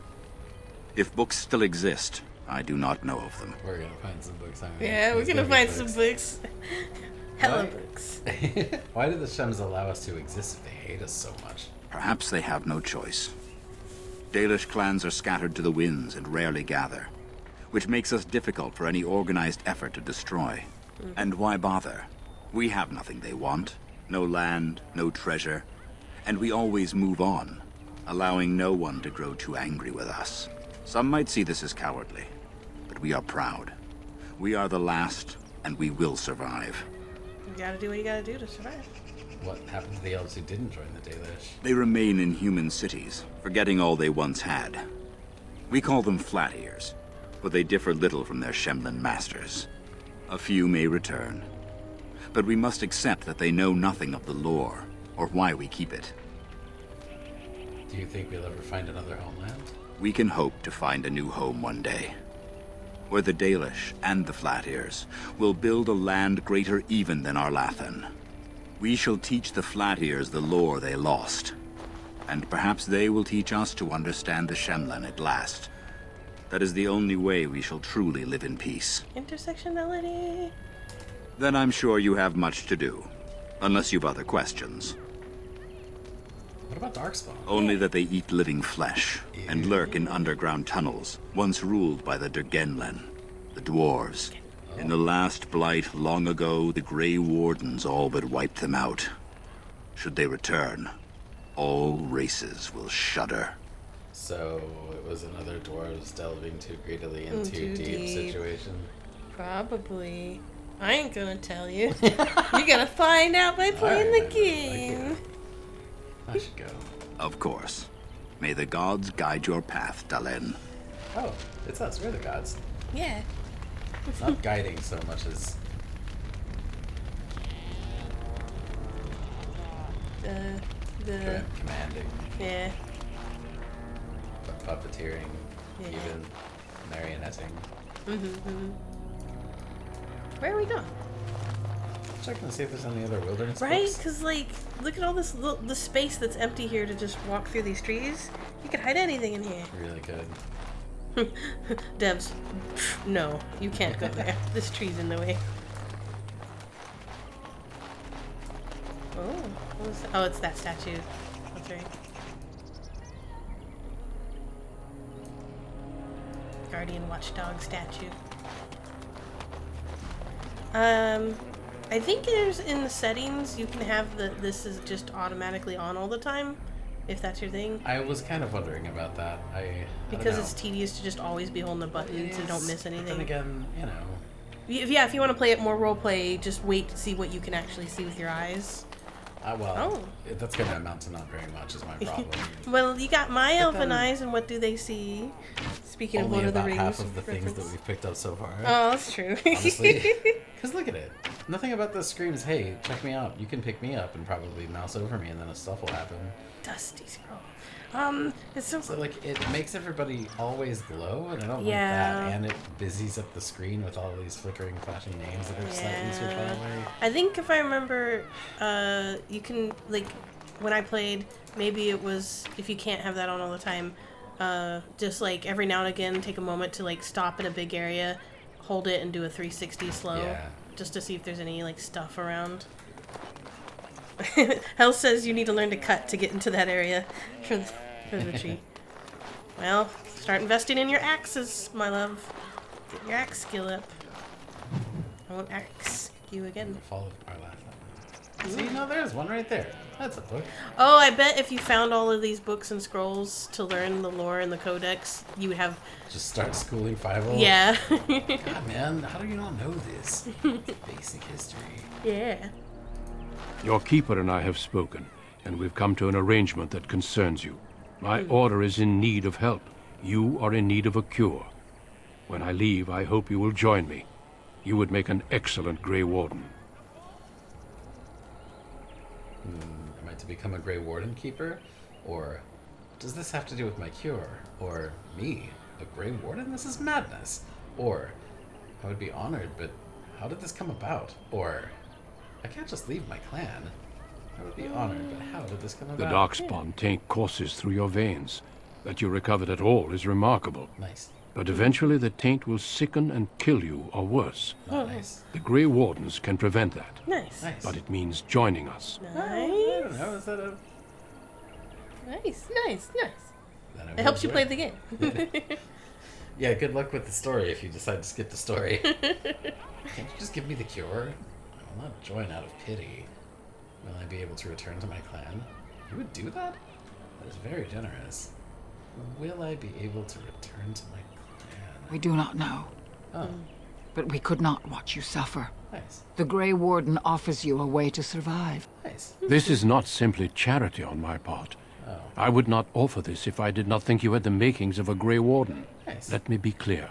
If books still exist, I do not know of them. We're gonna find some books, aren't we? Yeah, we're gonna find some books. Hella Why? books. Why do the Shems allow us to exist if they hate us so much? Perhaps they have no choice. Dalish clans are scattered to the winds and rarely gather, which makes us difficult for any organized effort to destroy. And why bother? We have nothing they want. No land, no treasure. And we always move on, allowing no one to grow too angry with us. Some might see this as cowardly, but we are proud. We are the last, and we will survive. You gotta do what you gotta do to survive. What happened to the elves who didn't join the Dalish? They remain in human cities, forgetting all they once had. We call them Flat Ears, but they differ little from their Shemlen masters. A few may return, but we must accept that they know nothing of the lore, or why we keep it. Do you think we'll ever find another homeland? We can hope to find a new home one day, where the Dalish and the Flat Ears will build a land greater even than Arlathan. We shall teach the Flat Ears the lore they lost, and perhaps they will teach us to understand the Shemlen at last. That is the only way we shall truly live in peace. Intersectionality. Then I'm sure you have much to do, unless you've other questions. What about Darkspawn? Only that they eat living flesh and lurk in underground tunnels, once ruled by the Dergenlen, the dwarves. In the last blight long ago, the Grey Wardens all but wiped them out. Should they return, all races will shudder. So it was another dwarves delving too greedily into Too deep deep. situation. Probably. I ain't gonna tell you. You gotta find out by playing the game. I should go. Of course. May the gods guide your path, Dalen. Oh, it's us. We're the gods. Yeah. Not guiding so much as The commanding, yeah. puppeteering, Yeah. even marionetting. Where are we going? Checking to see if there's any other wilderness Right? books. Because, like, look at all this the space that's empty here to just walk through these trees. You could hide anything in here. Really good. Devs, no, you can't go there. This tree's in the way. Oh, what was that? Oh, it's that statue. That's right. Guardian Watchdog statue. I think there's in the settings you can have this is just automatically on all the time, if that's your thing. I was kind of wondering about that. I Because don't know. it's tedious to just always be holding the button so you don't miss But anything. then again, you know. Yeah, if you want to play it more roleplay, just wait to see what you can actually see with your eyes. That's going to amount to not very much is my problem. Well, you got my But elven then- eyes, and what do they see? Speaking of Only Lord of the about Rings. half of the things that reference. we've picked up so far. Oh, that's true. Honestly. Because look at it. Nothing about this screams, hey, check me out. You can pick me up and probably mouse over me and then stuff will happen. Dusty Scroll. It's so like, it makes everybody always glow, and I don't Yeah. like that. And it busies up the screen with all these flickering, flashing names that are slightly too far away. I think if I remember, you can, like, when I played, maybe it was, if you can't have that on all the time, just, like, every now and again, take a moment to, like, stop in a big area, hold it, and do a 360 slow. Yeah. Just to see if there's any, like, stuff around. Hell says you need to learn to cut to get into that area for the tree. Well, start investing in your axes, my love. Get your axe skill up. I won't axe you again. The Fall of Arlathan. See, no, there's one right there. That's a book. Oh, I bet if you found all of these books and scrolls to learn the lore and the codex, you would have... Just start schooling 5-0. Yeah. God, man, how do you not know this? Basic history. Yeah. Your keeper and I have spoken, and we've come to an arrangement that concerns you. My order is in need of help. You are in need of a cure. When I leave, I hope you will join me. You would make an excellent Grey Warden. Am I to become a Grey Warden keeper? Or does this have to do with my cure? Or me, a Grey Warden? This is madness. Or I would be honored, but how did this come about? Or I can't just leave my clan. I would be honored, but how did this come about? The darkspawn taint courses through your veins. That you recovered at all is remarkable. Nice. But eventually the taint will sicken and kill you, or worse. Nice. The Grey Wardens can prevent that. Nice. But it means joining us. Nice. I don't know, is that a... Nice. It helps you play the game. Yeah, good luck with the story if you decide to skip the story. Can't you just give me the cure? I will not join out of pity. Will I be able to return to my clan? You would do that? That is very generous. Will I be able to return to my clan? We do not know. Oh. But we could not watch you suffer. Nice. The Grey Warden offers you a way to survive. Nice. This is not simply charity on my part. Oh. I would not offer this if I did not think you had the makings of a Grey Warden. Nice. Let me be clear.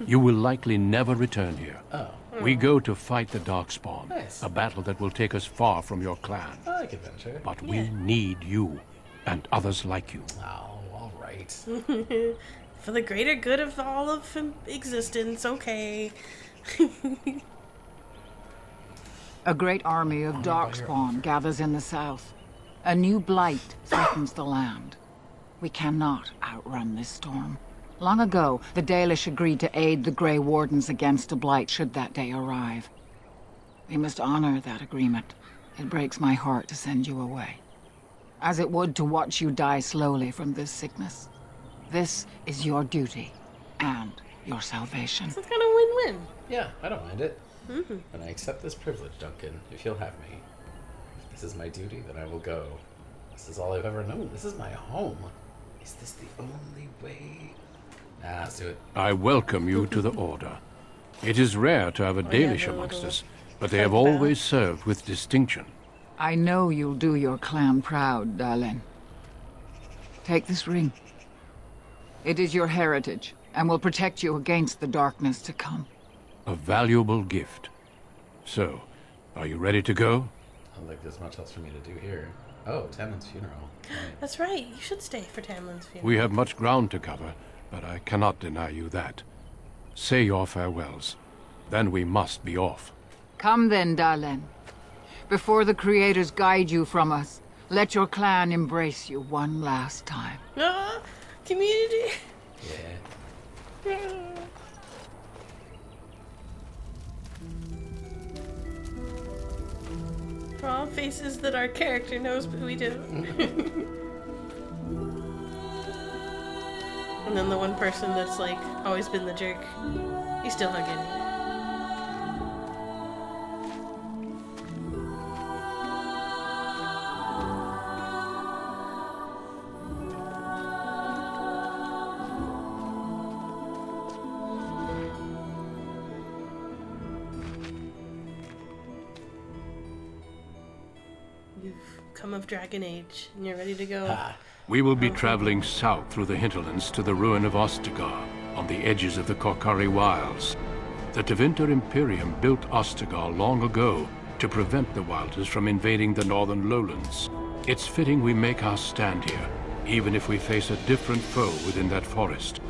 You will likely never return here. Oh. We go to fight the Darkspawn, Nice. a battle that will take us far from your clan. I like adventure. But we need you, and others like you. Oh, all right. For the greater good of all of existence, okay. A great army of Darkspawn gathers in the south. A new blight threatens the land. We cannot outrun this storm. Long ago, the Dalish agreed to aid the Grey Wardens against a blight should that day arrive. We must honor that agreement. It breaks my heart to send you away, as it would to watch you die slowly from this sickness. This is your duty and your salvation. So it's kind of win-win. Yeah, I don't mind it. And I accept this privilege, Duncan, if you'll have me. If this is my duty, then I will go. This is all I've ever known. This is my home. Is this the only way? Nah, let's do it. I welcome you to the Order. It is rare to have a Dalish amongst us, but they have always served with distinction. I know you'll do your clan proud, Darlene. Take this ring. It is your heritage, and will protect you against the darkness to come. A valuable gift. So, are you ready to go? I don't think there's much else for me to do here. Oh, Tamlin's funeral. Right. That's right. You should stay for Tamlin's funeral. We have much ground to cover, but I cannot deny you that. Say your farewells. Then we must be off. Come then, Darlene. Before the Creators guide you from us, let your clan embrace you one last time. Community. Yeah. All faces that our character knows, but we do. And then the one person that's like always been the jerk, he's still hugging. You've come of Dragon Age, and you're ready to go. We will be traveling south through the hinterlands to the ruin of Ostagar, on the edges of the Korkari Wilds. The Tevinter Imperium built Ostagar long ago to prevent the Wilders from invading the northern lowlands. It's fitting we make our stand here, even if we face a different foe within that forest.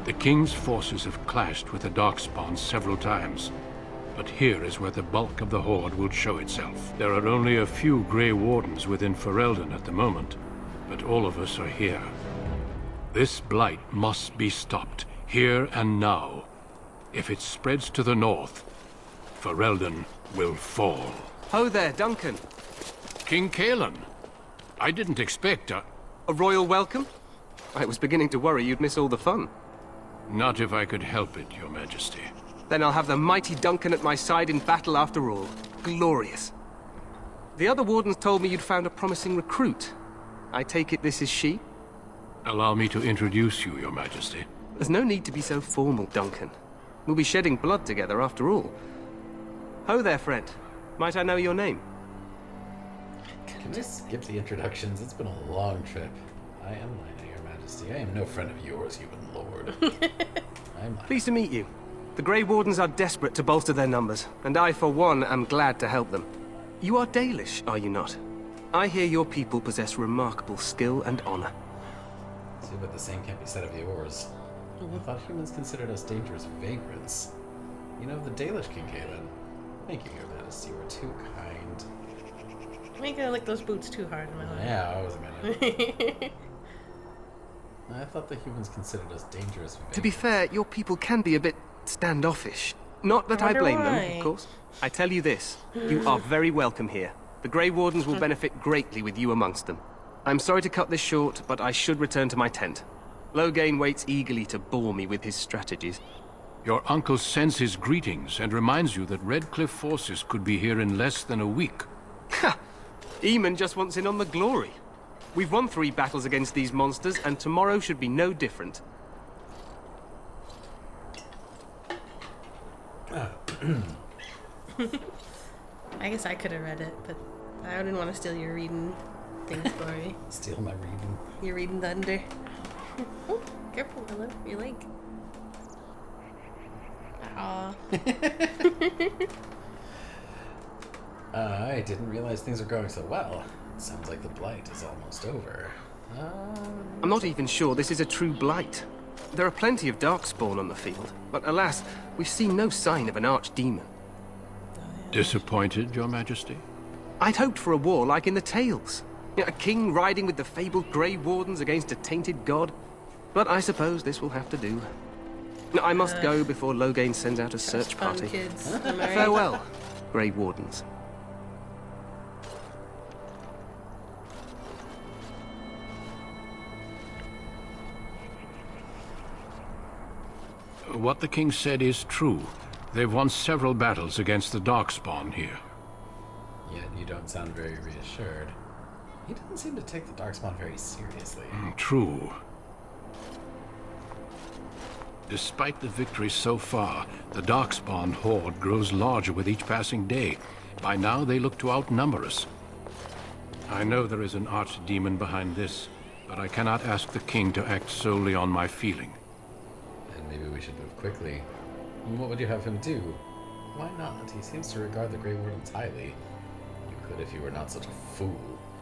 The King's forces have clashed with the Darkspawn several times, but here is where the bulk of the Horde will show itself. There are only a few Grey Wardens within Ferelden at the moment, but all of us are here. This blight must be stopped, here and now. If it spreads to the north, Ferelden will fall. Ho there, Duncan. King Kalen. I didn't expect a royal welcome? I was beginning to worry you'd miss all the fun. Not if I could help it, Your Majesty. Then I'll have the mighty Duncan at my side in battle after all. Glorious. The other wardens told me you'd found a promising recruit. I take it this is she? Allow me to introduce you, Your Majesty. There's no need to be so formal, Duncan. We'll be shedding blood together after all. Ho there, friend. Might I know your name? Can we skip the introductions? It's been a long trip. I am Lina, Your Majesty. I am no friend of yours, human lord. I'm Pleased to meet you. The Grey Wardens are desperate to bolster their numbers, and I, for one, am glad to help them. You are Dalish, are you not? I hear your people possess remarkable skill and honor. See, but the same can't be said of yours. I thought humans considered us dangerous vagrants. You know, the Dalish King Galen. Thank you, Your Majesty. You were too kind. I ain't gonna lick those boots too hard in my life. Yeah, I wasn't gonna. I thought the humans considered us dangerous vagrants. To be fair, your people can be a bit standoffish. Not that I blame them, of course. I tell you this, you are very welcome here. The Grey Wardens will benefit greatly with you amongst them. I'm sorry to cut this short, but I should return to my tent. Loghain waits eagerly to bore me with his strategies. Your uncle sends his greetings and reminds you that Redcliffe forces could be here in less than a week. Ha! Eamon just wants in on the glory. We've won 3 battles against these monsters, and tomorrow should be no different. I guess I could have read it, but I didn't want to steal your reading thing, Corey. Steal my reading? Your reading thunder. Oh, careful, hello, your leg. Aw. I didn't realize things were going so well. It sounds like the blight is almost over. I'm not even sure this is a true blight. There are plenty of darkspawn on the field, but alas, we've seen no sign of an archdemon. Disappointed, Your Majesty? I'd hoped for a war like in the tales. A king riding with the fabled Grey Wardens against a tainted god. But I suppose this will have to do. I must go before Loghain sends out a search party. Kids. Am I right? Farewell, Grey Wardens. What the king said is true. They've won several battles against the Darkspawn here. Yet you don't sound very reassured. He doesn't seem to take the Darkspawn very seriously. True. Despite the victory so far, the Darkspawn horde grows larger with each passing day. By now, they look to outnumber us. I know there is an archdemon behind this, but I cannot ask the king to act solely on my feeling. And maybe we should move quickly. What would you have him do? Why not? He seems to regard the Grey Wardens highly. You could if you were not such a fool.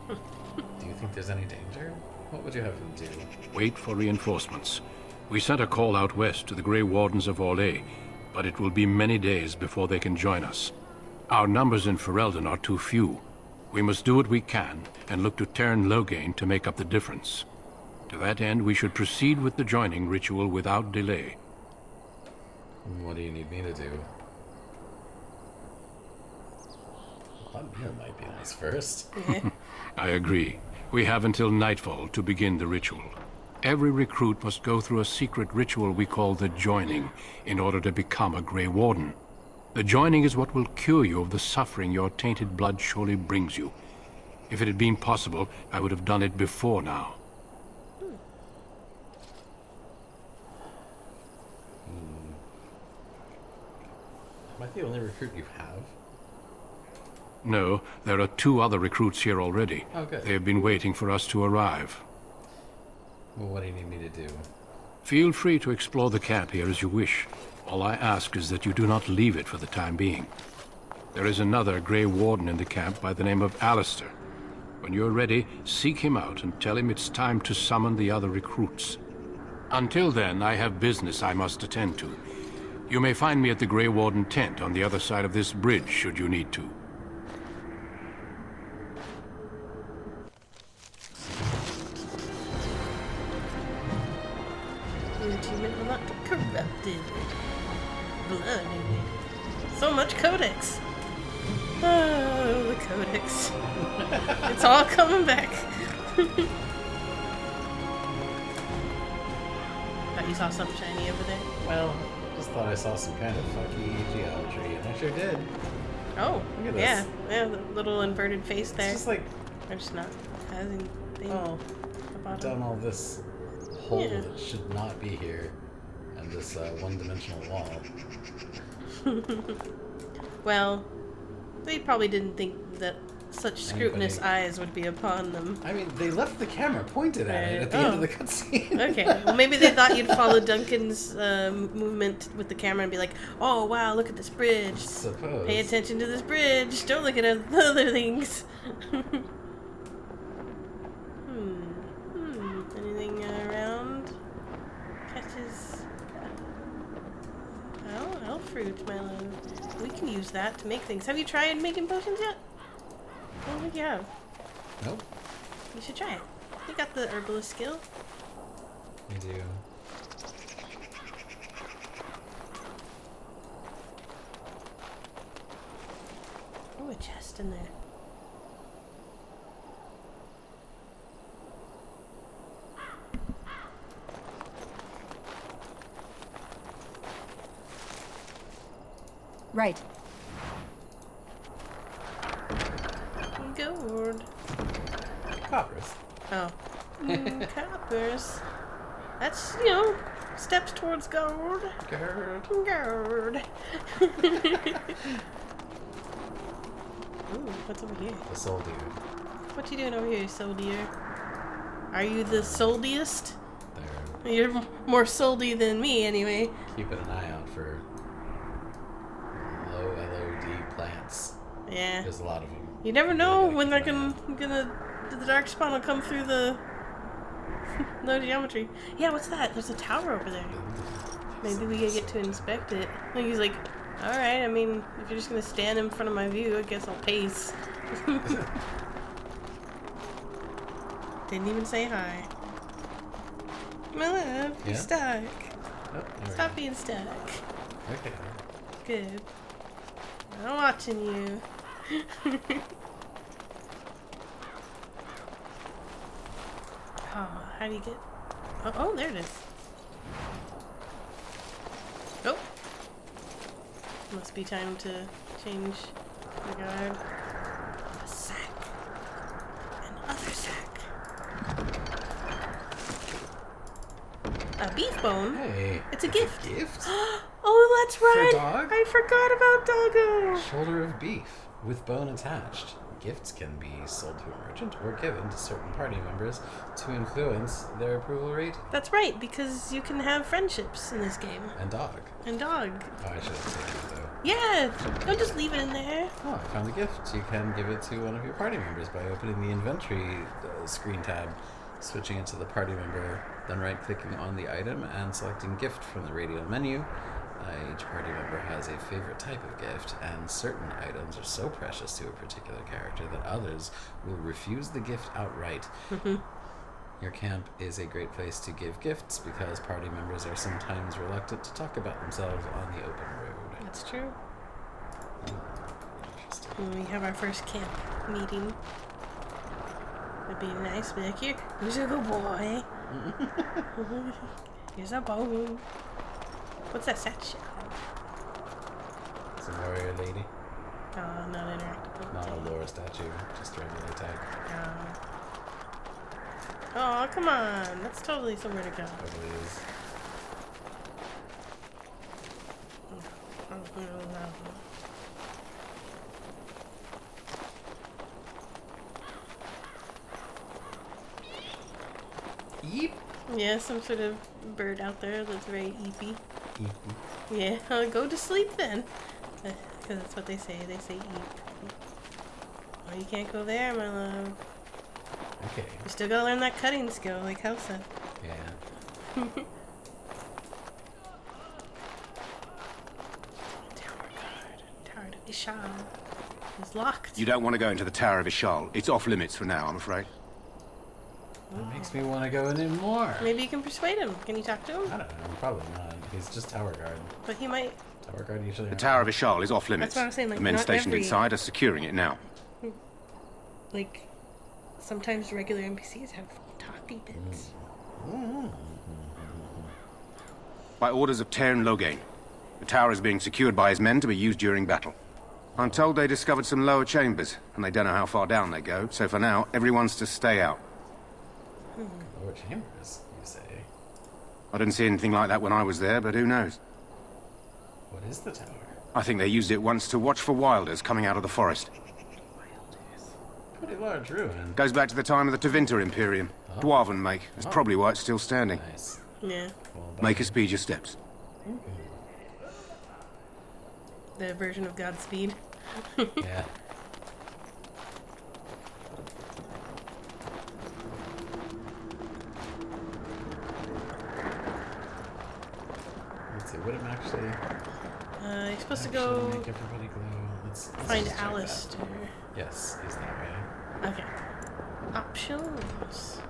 Do you think there's any danger? What would you have him do? Wait for reinforcements. We sent a call out west to the Grey Wardens of Orlais, but it will be many days before they can join us. Our numbers in Ferelden are too few. We must do what we can, and look to Tairn Loghain to make up the difference. To that end, we should proceed with the joining ritual without delay. What do you need me to do? Here might be nice first. I agree. We have until nightfall to begin the ritual. Every recruit must go through a secret ritual we call the Joining in order to become a Grey Warden. The Joining is what will cure you of the suffering your tainted blood surely brings you. If it had been possible, I would have done it before now. Am I the only recruit you have? No, there are 2 other recruits here already. Oh, good. They have been waiting for us to arrive. Well, what do you need me to do? Feel free to explore the camp here as you wish. All I ask is that you do not leave it for the time being. There is another Grey Warden in the camp by the name of Alistair. When you're ready, seek him out and tell him it's time to summon the other recruits. Until then, I have business I must attend to. You may find me at the Grey Warden tent on the other side of this bridge, should you need to. Achievement will not be corrupted. Blood. So much codex. Oh, the codex. It's all coming back. Thought you saw something shiny over there? Well, just thought I saw some kind of funky geometry, and I sure did. Oh, look at this. Yeah, the little inverted face there. It's just like... Or just not having thing. Oh, done all this hole Yeah. that should not be here, and this one-dimensional wall. Well, they probably didn't think that such scrutinous eyes would be upon them. I mean, they left the camera pointed at it at the end of the cutscene. Okay, well maybe they thought you'd follow Duncan's movement with the camera and be like, oh wow, look at this bridge. Suppose. Pay attention to this bridge. Don't look at other things. Anything around? Catches... Oh, elf fruit, my love. We can use that to make things. Have you tried making potions yet? I don't think you have. Nope. You should try it. You got the herbalist skill. I do. Oh, a chest in there. Right. Gourd. Coppers. Oh. Coppers. That's, you know, steps towards gold. Gourd. Ooh, what's over here? The soul deer. What you doing over here, soul deer? Are you the soldiest? There. You're more soldy than me, anyway. Keeping an eye out for low LOD plants. Yeah. There's a lot of them. You never know when they're gonna the dark spawn will come through the low geometry. Yeah, what's that? There's a tower over there. Maybe we get to inspect it. Like he's like, all right. I mean, if you're just gonna stand in front of my view, I guess I'll pace. Didn't even say hi. My love, you're stuck. Oh, Stop being stuck. Okay. Good. I'm watching you. Oh, how do you get... Oh, there it is. Oh! Must be time to change the guard. A sack. Another sack. A beef bone? Hey. It's a gift. Gift? Oh, that's right! For dog? I forgot about Doggo! Shoulder of beef with bone attached. Gifts can be sold to a merchant or given to certain party members to influence their approval rate. That's right, because you can have friendships in this game. And dog. And dog. Oh, I should have taken it though. Yeah! Don't just leave it in there. Oh, I found a gift. You can give it to one of your party members by opening the inventory screen tab, switching it to the party member, then right-clicking on the item and selecting gift from the radial menu. Each party member has a favorite type of gift, and certain items are so precious to a particular character that others will refuse the gift outright. Your camp is a great place to give gifts because party members are sometimes reluctant to talk about themselves on the open road. That's true. When we have our first camp meeting, it'd be nice to be like, here, here's a good boy. Here's a bone. What's that statue? It's a warrior lady. Oh, not interactive. Not a lore statue, just a regular tag. Oh, come on. That's totally somewhere to go. Totally is. Eep. Yeah, some sort of bird out there that's very eepy. Eep. Yeah, go to sleep then. Because that's what they say. They say eep. Oh, you can't go there, my love. Okay. You still gotta learn that cutting skill, like Hal said. Yeah. Tower of Ishal is locked. You don't want to go into the Tower of Ishal. It's off limits for now, I'm afraid. That makes me want to go in more. Maybe you can persuade him. Can you talk to him? I don't know. Probably not. He's just tower guard. But he might. Tower guard usually. The Tower of Ishal is off limits. That's what I'm saying, like, the men not stationed every- inside are securing it now. Like, sometimes regular NPCs have talky bits. By orders of Taint Loghain, the tower is being secured by his men to be used during battle. I'm told they discovered some lower chambers, and they don't know how far down they go, so for now, everyone's to stay out. Lower chambers, you say? I didn't see anything like that when I was there, but who knows? What is the tower? I think they used it once to watch for wilders coming out of the forest. Pretty large ruin. Goes back to the time of the Tavinter Imperium. Oh. Dwarven make. That's probably why it's still standing. Nice. Yeah. Make her speed your steps. The version of Godspeed. Yeah. Let's see, would it actually... You're supposed to actually go make everybody glow? Let's find just check that. Alistair. Yes, he's that way. Okay. Options.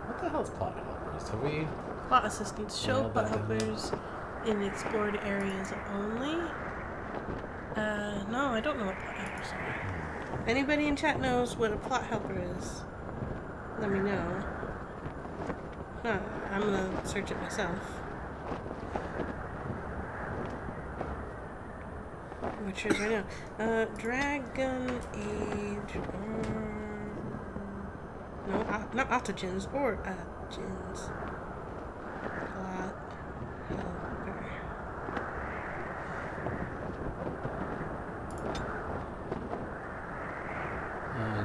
What the hell's plot helpers? Have we... Plot assistants show nailed plot that down? helpers in explored areas only. No, I don't know what plot helpers are. Anybody in chat knows what a plot helper is? Let me know. Huh, I'm gonna search it myself. Which is right now. Dragon Age. No, not autogens or gens. Plot helper.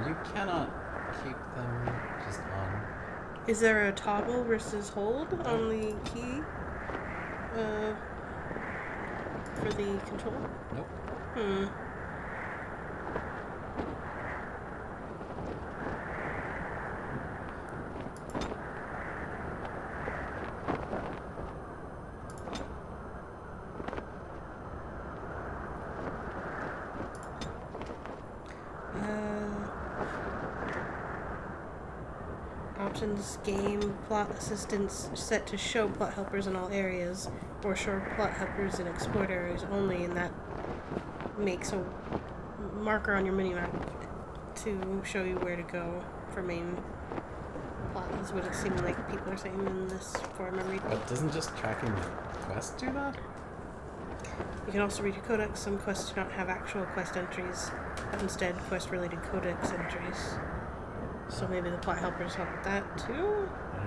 You cannot keep them just on. Is there a toggle versus hold on the key? For the control? Nope. Hmm. Options, game, plot assistance set to show plot helpers in all areas, or show plot helpers in explored areas only, and that makes a marker on your minimap to show you where to go for main plot, is what it seemed like people are saying in this forum I'm reading. But doesn't just tracking the quest do that? You can also read your codex. Some quests do not have actual quest entries, but instead quest-related codex entries. So maybe the plot helpers help with that too? I don't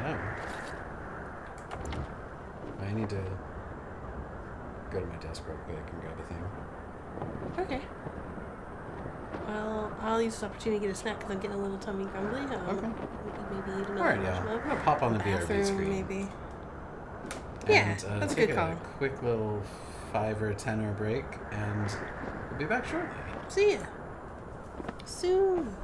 know. I need to go to my desk real quick and grab a thing. Okay. Well, I'll use this opportunity to get a snack because I'm getting a little tummy grumbly. Okay. Maybe eat another Alright, yeah. marshmallow. I'm gonna pop on the BRB Bathroom, screen. maybe. And, Yeah, that's a take good call. a quick little 5 or 10 hour break, and we'll be back shortly. See ya. Soon.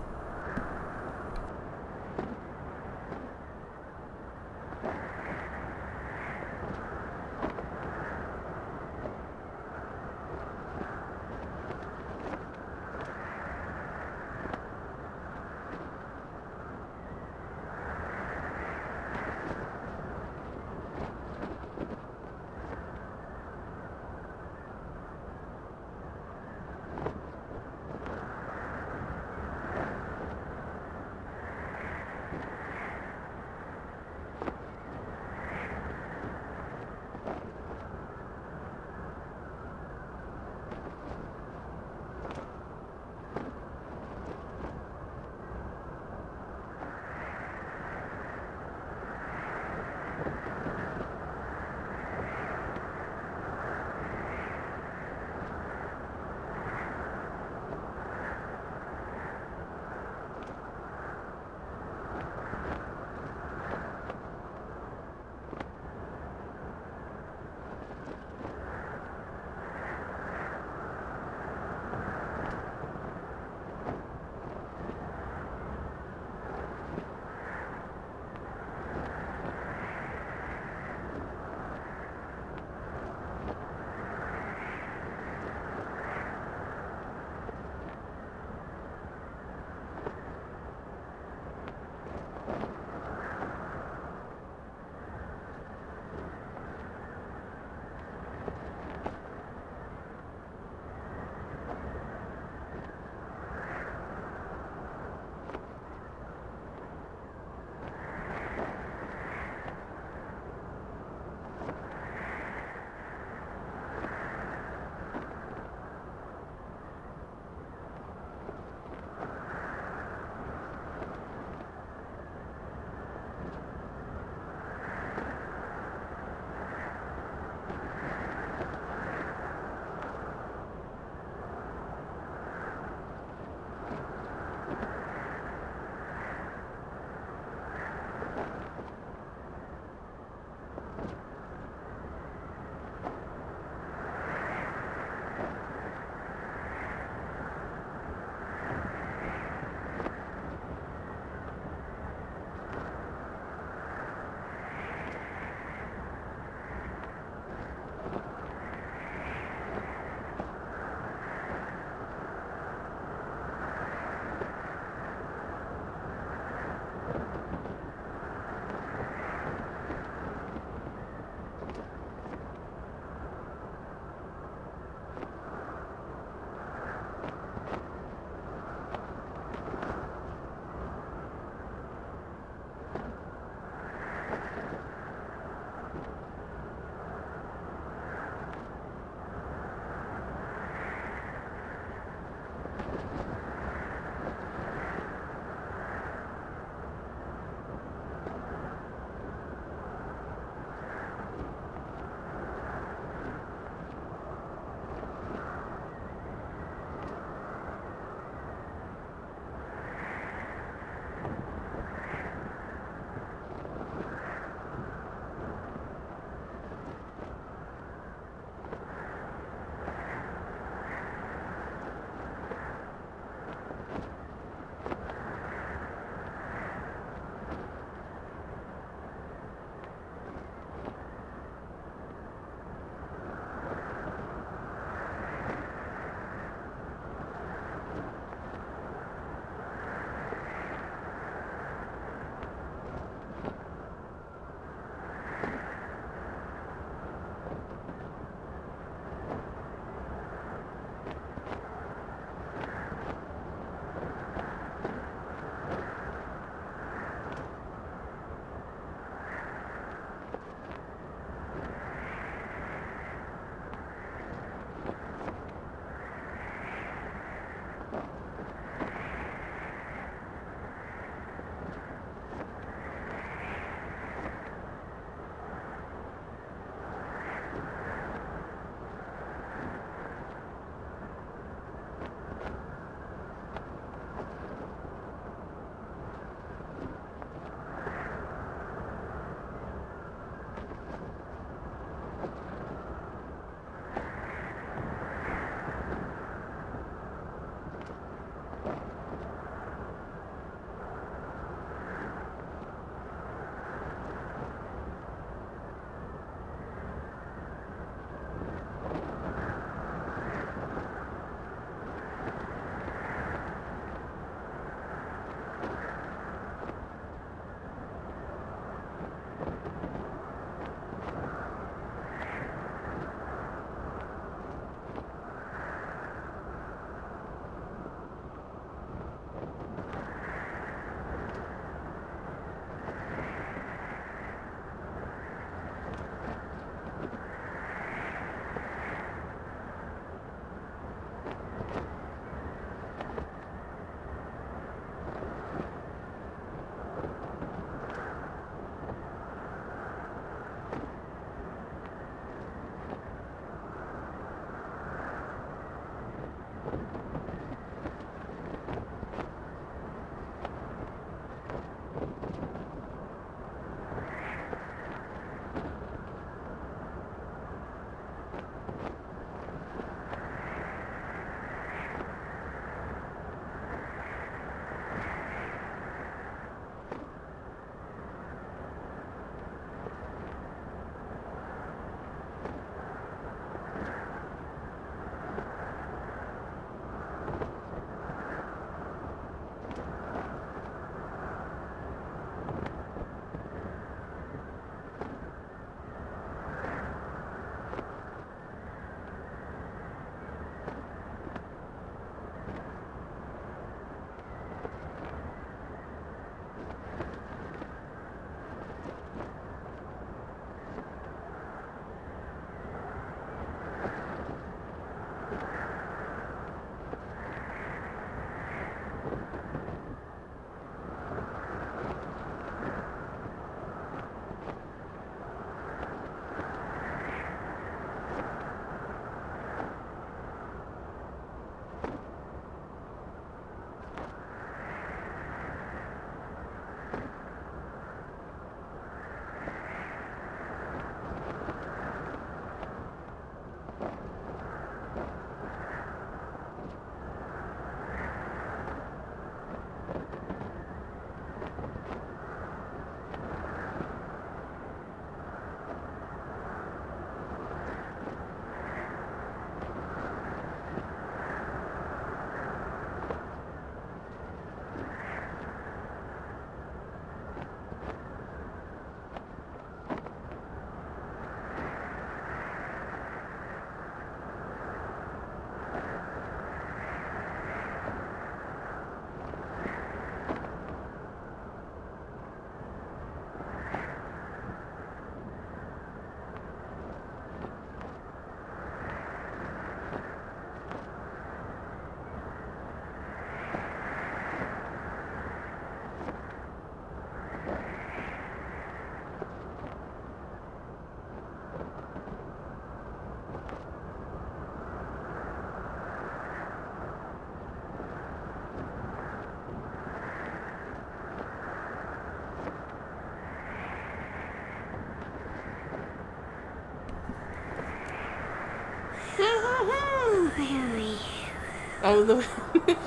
Oh, the...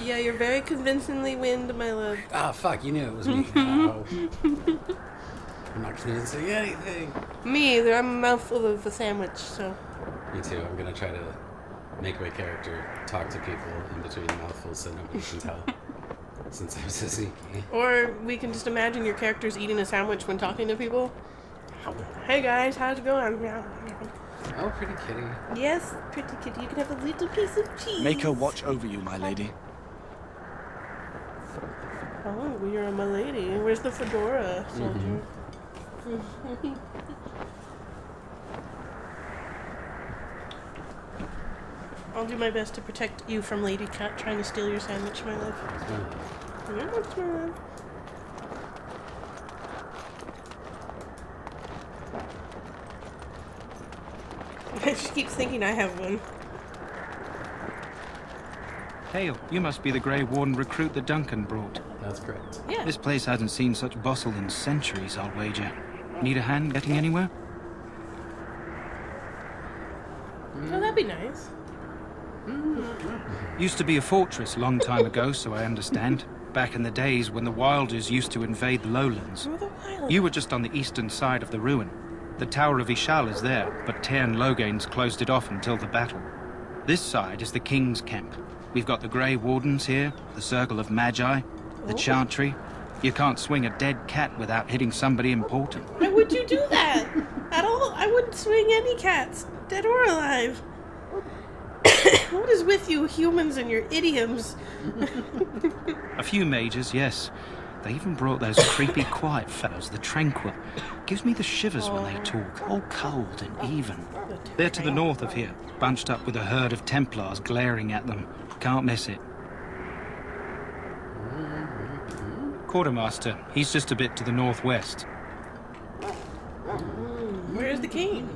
Yeah, you're very convincingly wind, my love. Ah, fuck, you knew it was me. Oh. I'm not convincing anything. Me either. I'm a mouthful of a sandwich, so... Me too. I'm gonna try to make my character talk to people in between mouthfuls so nobody can tell. Since I'm so sneaky. Or we can just imagine your character's eating a sandwich when talking to people. Hey guys, how's it going? Oh, pretty kitty. Yes, pretty kitty. You can have a little piece of cheese. Make her watch over you, my lady. Oh, you're a milady. Where's the fedora, soldier? I'll do my best to protect you from Lady Cat trying to steal your sandwich, my love. Yeah, that's my love. She keeps thinking I have one. Hail, you must be the Grey Warden recruit that Duncan brought. That's correct. Yeah. This place hasn't seen such bustle in centuries, I'll wager. Need a hand getting anywhere? Oh, that'd be nice. Used to be a fortress a long time ago, so I understand. Back in the days when the Wilders used to invade the lowlands. You were just on the eastern side of the ruin. The Tower of Ishal is there, but Taint Logain's closed it off until the battle. This side is the King's camp. We've got the Grey Wardens here, the Circle of Magi, the Chantry. You can't swing a dead cat without hitting somebody important. Why would you do that? At all? I wouldn't swing any cats, dead or alive. What is with you humans and your idioms? A few mages, yes. They even brought those creepy quiet fellows, the Tranquil. Gives me the shivers when they talk, all cold and even. They're to the north of here, bunched up with a herd of Templars glaring at them. Can't miss it. Quartermaster, he's just a bit to the northwest. Where's the king?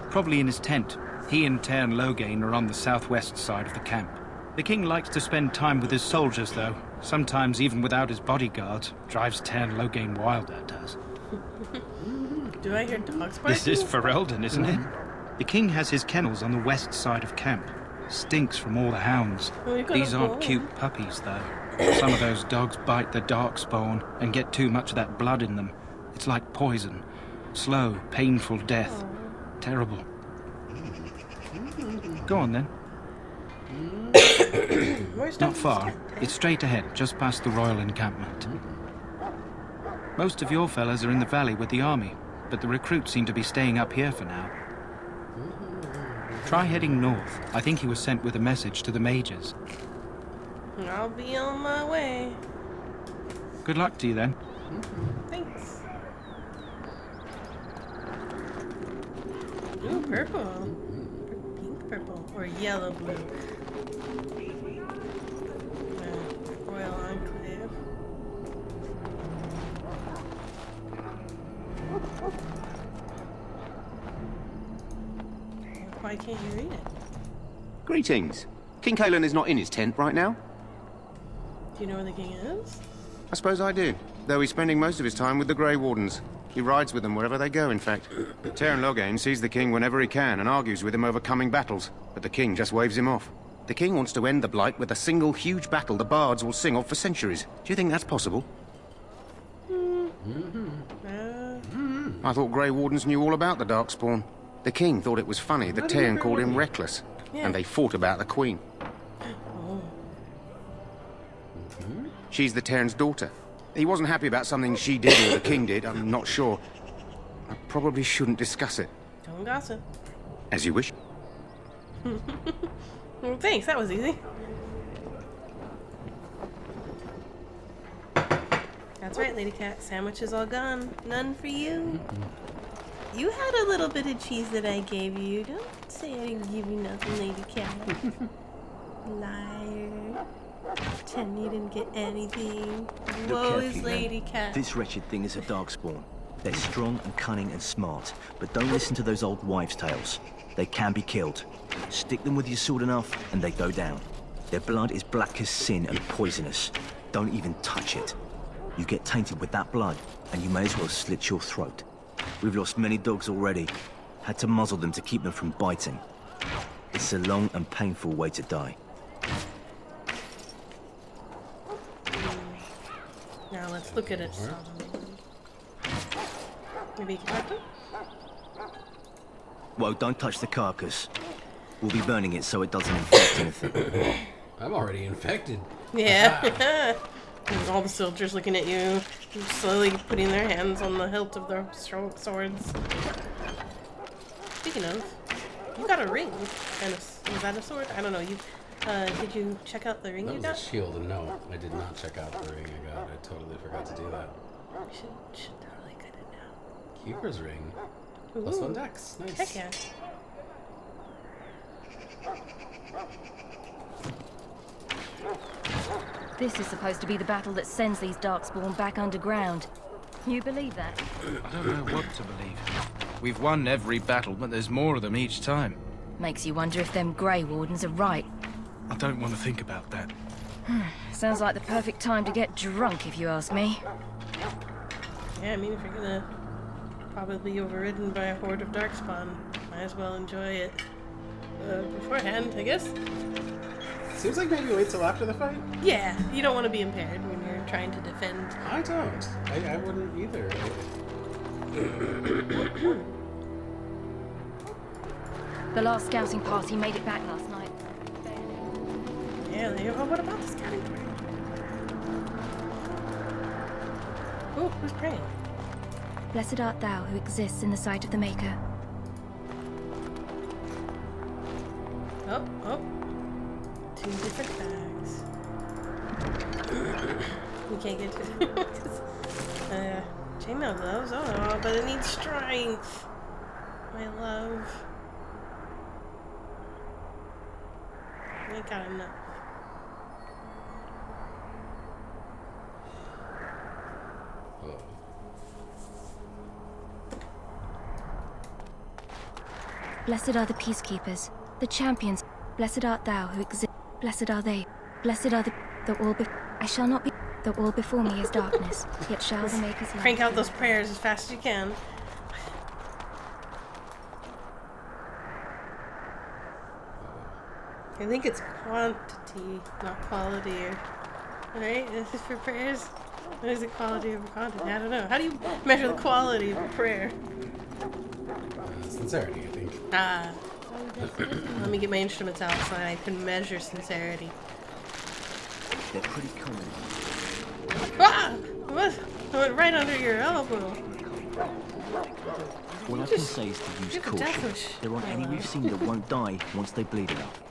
Probably in his tent. He and Taint Logain are on the southwest side of the camp. The king likes to spend time with his soldiers, though. Sometimes even without his bodyguards. Drives Taint Logain wild, that does. Do I hear dogs barking? This is Ferelden, isn't it? The king has his kennels on the west side of camp. Stinks from all the hounds. Well, These aren't cute puppies, though. Some of those dogs bite the darkspawn and get too much of that blood in them. It's like poison. Slow, painful death. Terrible. Go on, then. Not far. It's straight ahead, just past the royal encampment. Most of your fellas are in the valley with the army, but the recruits seem to be staying up here for now. Try heading north. I think he was sent with a message to the mages. I'll be on my way. Good luck to you, then. Thanks. Ooh, purple. Pink purple. Or yellow blue. Royal Enclave. Why can't you read it? Greetings. King Kalen is not in his tent right now. Do you know where the king is? I suppose I do, though he's spending most of his time with the Grey Wardens. He rides with them wherever they go, in fact. Taint Logain sees the king whenever he can and argues with him over coming battles, but the king just waves him off. The king wants to end the Blight with a single huge battle the bards will sing of for centuries. Do you think that's possible? I thought Grey Wardens knew all about the Darkspawn. The king thought it was funny that Taint called him reckless, and they fought about the queen. She's the Taint's daughter. He wasn't happy about something she did or the king did, I'm not sure. I probably shouldn't discuss it. Don't gossip. As you wish. Well, thanks, that was easy. That's right, Lady Cat. Sandwich is all gone. None for you. You had a little bit of cheese that I gave you. Don't say I didn't give you nothing, Lady Cat. Liar. Pretend you didn't get anything. Woe is Lady Cat. This wretched thing is a darkspawn. They're strong and cunning and smart, but don't listen to those old wives' tales. They can be killed. Stick them with your sword enough, and they go down. Their blood is black as sin and poisonous. Don't even touch it. You get tainted with that blood, and you may as well slit your throat. We've lost many dogs already. Had to muzzle them to keep them from biting. It's a long and painful way to die. Now let's look at it. Maybe you can touch it? Well, don't touch the carcass. We'll be burning it so it doesn't infect anything. I'm already infected. Yeah. There's all the soldiers looking at you, slowly putting their hands on the hilt of their swords. Speaking of, you got a ring. And was that a sword? I don't know. Did you check out the ring you got? That was a shield, and no, I did not check out the ring I got. I totally forgot to do that. Should totally get it now. Keeper's ring. Ooh. +1 dex. Nice. Heck yeah. This is supposed to be the battle that sends these Darkspawn back underground. You believe that? I don't know what to believe. We've won every battle, but there's more of them each time. Makes you wonder if them Grey Wardens are right. I don't want to think about that. Sounds like the perfect time to get drunk, if you ask me. Yeah, I mean, if you're gonna probably be overridden by a horde of Darkspawn, might as well enjoy it beforehand, I guess. Seems like maybe wait till after the fight? Yeah, you don't want to be impaired when you're trying to defend. I don't. I wouldn't either. The last scouting party made it back last night. Yeah, what about the scouting party? Oh, who's praying? Blessed art thou who exists in the sight of the Maker. Oh. 2 different bags. We can't get to it. Chainmail gloves? Oh, but it needs strength. My love. I ain't got enough. Blessed are the peacekeepers, the champions. Blessed art thou who exists. Blessed are they. Blessed are the all I shall not be. The all before me is darkness, yet shall the Maker's light. Crank out those prayers as fast as you can. I think it's quantity, not quality. Right? This is for prayers. Or is it quality over quantity? I don't know. How do you measure the quality of a prayer? Sincerity, I think. Let me get my instruments out so I can measure sincerity. They're pretty common. Ah! What? I went right under your elbow. All I can say is to use caution. There aren't any we've seen that won't die once they bleed enough.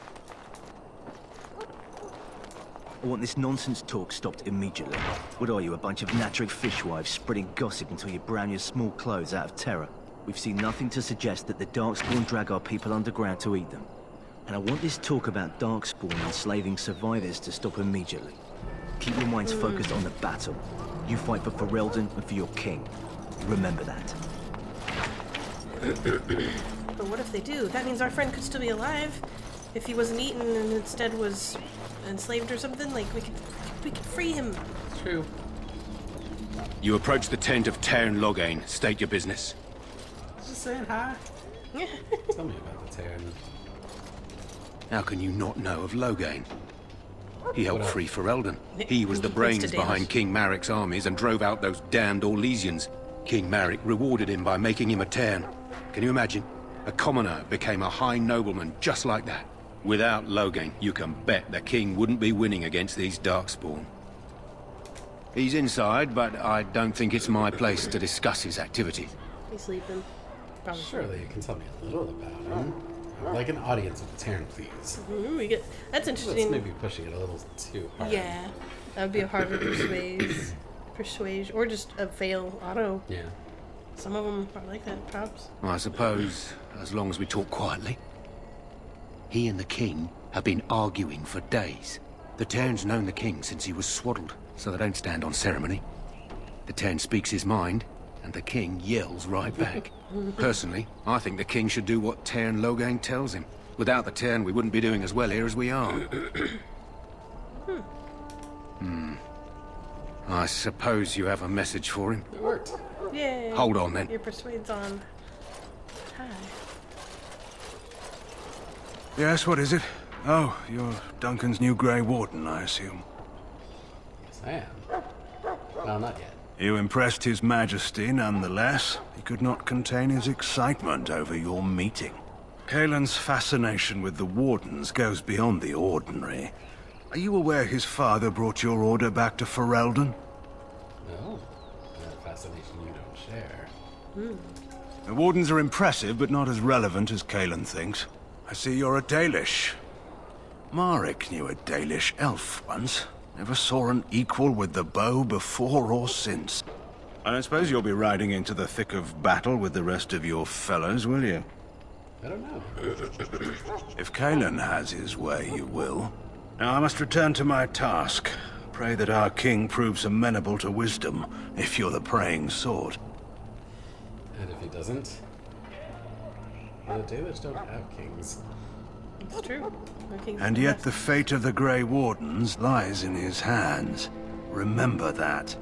I want this nonsense talk stopped immediately. What are you, a bunch of Natric fishwives spreading gossip until you brown your small clothes out of terror? We've seen nothing to suggest that the Darkspawn drag our people underground to eat them. And I want this talk about Darkspawn enslaving survivors to stop immediately. Keep your minds focused on the battle. You fight for Ferelden and for your king. Remember that. But what if they do? That means our friend could still be alive. If he wasn't eaten and instead was enslaved or something, like we could free him. True. You approach the tent of Taint Loghain. State your business. Just saying hi. Tell me about the Taint. How can you not know of Loghain? He helped free Ferelden. He was the brains behind King Maric's armies and drove out those damned Orlesians. King Maric rewarded him by making him a Taint. Can you imagine? A commoner became a high nobleman just like that. Without Loghain, you can bet the king wouldn't be winning against these Darkspawn. He's inside, but I don't think it's my place to discuss his activities. He's sleeping. Probably. Surely you can tell me a little about him. I'd like an audience of the Taint, please. That's interesting. That's maybe pushing it a little too hard. Yeah, that would be a harder persuasion, or just a fail auto. Yeah. Some of them are like that, props. I suppose, as long as we talk quietly. He and the king have been arguing for days. The Taint's known the king since he was swaddled, so they don't stand on ceremony. The Taint speaks his mind, and the king yells right back. Personally, I think the king should do what Taint Loghain tells him. Without the Taint, we wouldn't be doing as well here as we are. I suppose you have a message for him? It worked. Yay. Hold on, then. Your persuade's on. Hi. Yes, what is it? Oh, you're Duncan's new Grey Warden, I assume. Yes, I am. Well, not yet. You impressed His Majesty, nonetheless. He could not contain his excitement over your meeting. Kaelin's fascination with the Wardens goes beyond the ordinary. Are you aware his father brought your order back to Ferelden? No. A fascination you don't share. The Wardens are impressive, but not as relevant as Kaelin thinks. I see you're a Dalish. Marek knew a Dalish elf once. Never saw an equal with the bow before or since. I don't suppose you'll be riding into the thick of battle with the rest of your fellows, will you? I don't know. If Kaelin has his way, you will. Now I must return to my task. Pray that our king proves amenable to wisdom, if you're the praying sort. And if he doesn't? The Dalish don't have kings. It's true. And yet the fate of the Grey Wardens lies in his hands. Remember that.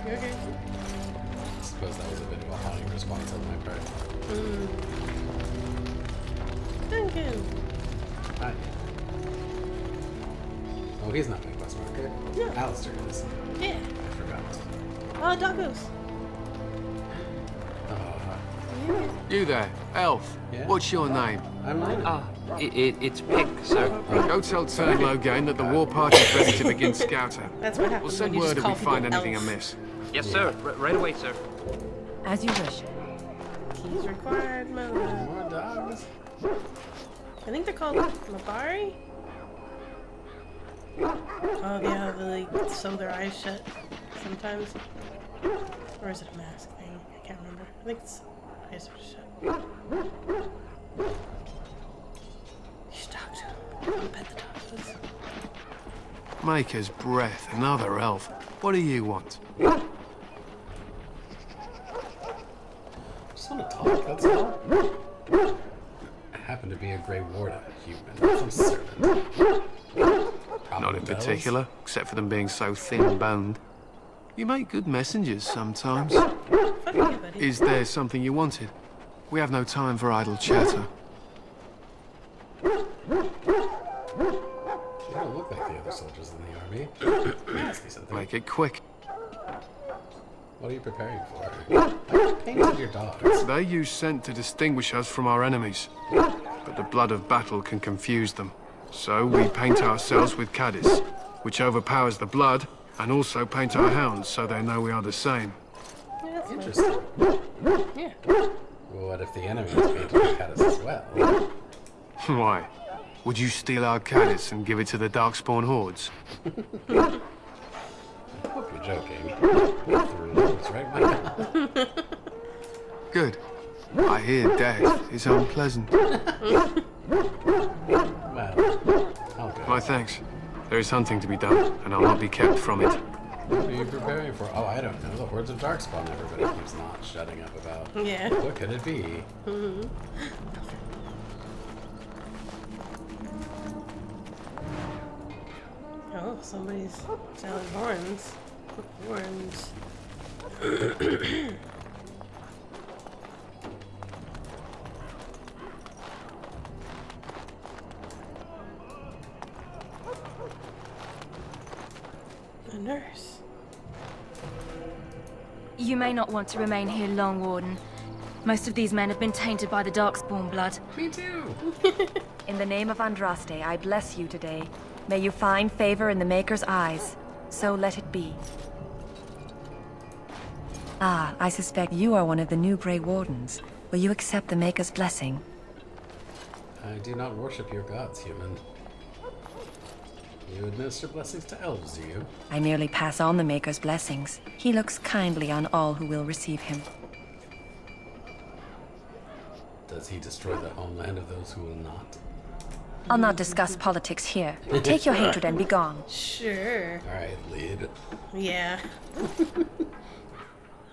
Okay. I suppose that was a bit of a haughty response on my part. Duncan! Not yet. Oh, he's not my quest marker. No. Alistair is. Yeah. I forgot. Oh, doggos. You there, elf. Yeah? What's your name? I'm Lina. It's Pig, sir. Go tell Taint Logain that the war party's ready to begin scouting. That's what happens We'll send when you word just if call we find people anything elf. amiss. Yes, sir. Right away, sir. As you wish. Keys required, mother. More dogs. I think they're called Mabari? Oh, yeah, they like sew their eyes shut sometimes. Or is it a mask thing? I can't remember. I think it's eyes are shut. You should talk to him. You pet the dogs. Maker's breath, another elf. What do you want? Just want to talk, that's all. I happen to be a Grey Warden, human, some servant. Not in particular, except for them being so thin-boned. You make good messengers sometimes. Is there something you wanted? We have no time for idle chatter. You don't look like the other soldiers in the army. Ask you something. Make it quick. What are you preparing for? I painted your dogs. They use scent to distinguish us from our enemies. But the blood of battle can confuse them. So we paint ourselves with Caddis, which overpowers the blood, and also paint our hounds so they know we are the same. Yeah, that's interesting. Yeah. Well, what if the enemy is painted with Caddis as well? Why? Would you steal our Caddis and give it to the Darkspawn hordes? I hope you're joking. Through those, right, Mike? Good. I hear death is unpleasant. Well, I'll go. My thanks. There is hunting to be done, and I'll not be kept from it. What are you preparing for? Oh, I don't know. The hordes of Darkspawn everybody keeps not shutting up about. Yeah. What could it be? Oh, somebody's selling horns. Horns. A nurse. You may not want to remain here long, Warden. Most of these men have been tainted by the Darkspawn blood. Me too. In the name of Andraste, I bless you today. May you find favor in the Maker's eyes. So let it be. Ah, I suspect you are one of the new Grey Wardens. Will you accept the Maker's blessing? I do not worship your gods, human. You administer blessings to elves, do you? I merely pass on the Maker's blessings. He looks kindly on all who will receive him. Does he destroy the homeland of those who will not? I'll not discuss politics here. Take your hatred and be gone. Sure. Alright, lead. Yeah.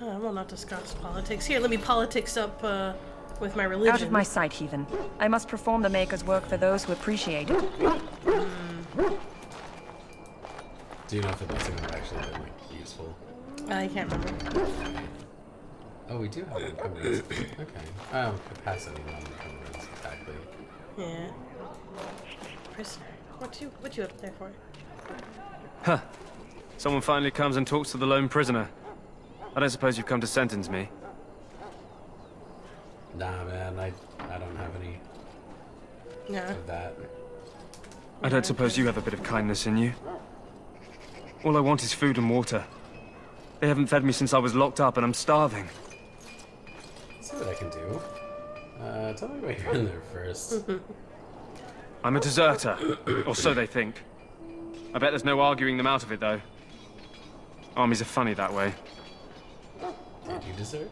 I will not discuss politics. Here, let me politics up with my religion. Out of my sight, heathen. I must perform the Maker's work for those who appreciate it. Do you know if the blessings are actually been, like, useful? I can't remember. Oh, we do have encumbrance. Okay. Oh, capacity, not encumbrance, exactly. Yeah. Prisoner. What you up there for? Huh. Someone finally comes and talks to the lone prisoner. I don't suppose you've come to sentence me. Nah, man, I don't have any of that. I don't suppose you have a bit of kindness in you. All I want is food and water. They haven't fed me since I was locked up and I'm starving. Let's see what I can do. Tell me why you're in there first. I'm a deserter, or so they think. I bet there's no arguing them out of it, though. Armies are funny that way. Did you desert?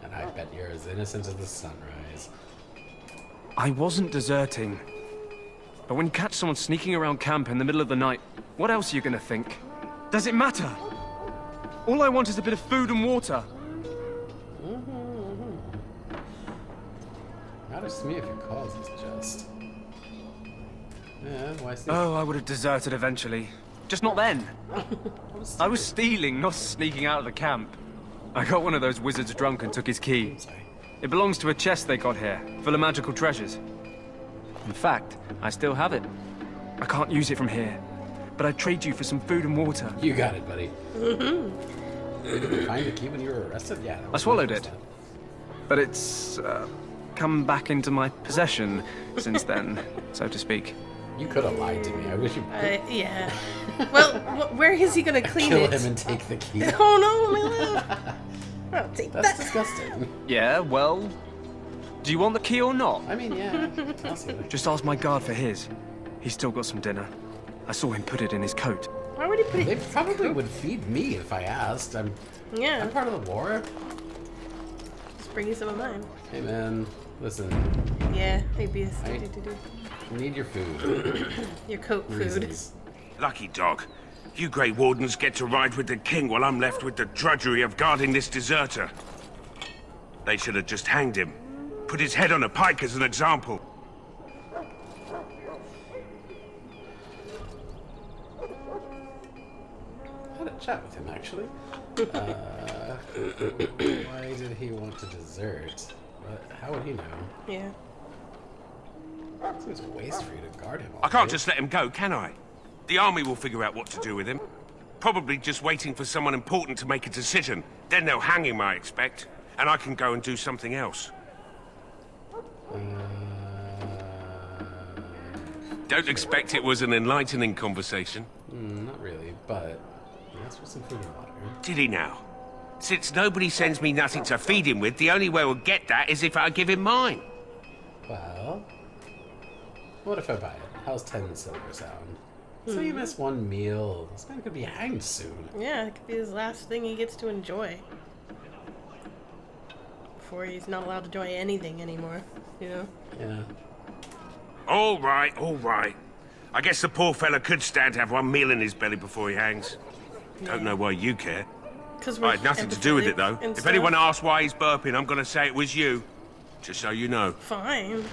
And I bet you're as innocent as the sunrise. I wasn't deserting. But when you catch someone sneaking around camp in the middle of the night, what else are you gonna think? Does it matter? All I want is a bit of food and water. Matters to me if your cause is just. Yeah, why steal? Oh, I would have deserted eventually. Just not then. I was stealing, not sneaking out of the camp. I got one of those wizards drunk and took his key. It belongs to a chest they got here, full of magical treasures. In fact, I still have it. I can't use it from here, but I'd trade you for some food and water. You got it, buddy. Did you find the key when you were arrested? Yeah. I swallowed it. But it's come back into my possession since then, so to speak. You could have lied to me. I wish you. Yeah. Well, where is he gonna clean Kill it? him and take the key. Oh no, my love. I'll take That's that. disgusting. Yeah, well, do you want the key or not? I mean, yeah. I'll see it. Just ask my guard for his. He's still got some dinner. I saw him put it in his coat. Why would he put it? They probably would feed me if I asked. I'm part of the war. Just bring you some of mine. Hey man, listen. Yeah, maybe I need your food. Your coat food. Reasons. Lucky dog. You Grey Wardens get to ride with the king while I'm left with the drudgery of guarding this deserter. They should have just hanged him. Put his head on a pike as an example. I had a chat with him, actually. Why did he want to desert? How would he know? Yeah. Seems a waste for you to guard him all I can't day. just let him go, can I? The army will figure out what to do with him. Probably just waiting for someone important to make a decision. Then they'll hang him, I expect. And I can go and do something else. Don't expect it was an enlightening conversation. Not really, but he asked for some food and water. Did he now? Since nobody sends me nothing to feed him with, the only way we'll get that is if I give him mine. Well, what if I buy it? How's 10 silver sound? So you miss one meal. This man could be hanged soon. Yeah, it could be his last thing he gets to enjoy. Before he's not allowed to enjoy anything anymore, you know? Yeah. All right, all right. I guess the poor fella could stand to have one meal in his belly before he hangs. Don't know why you care. I had nothing to do with it, though. If anyone asks why he's burping, I'm going to say it was you. Just so you know. Fine.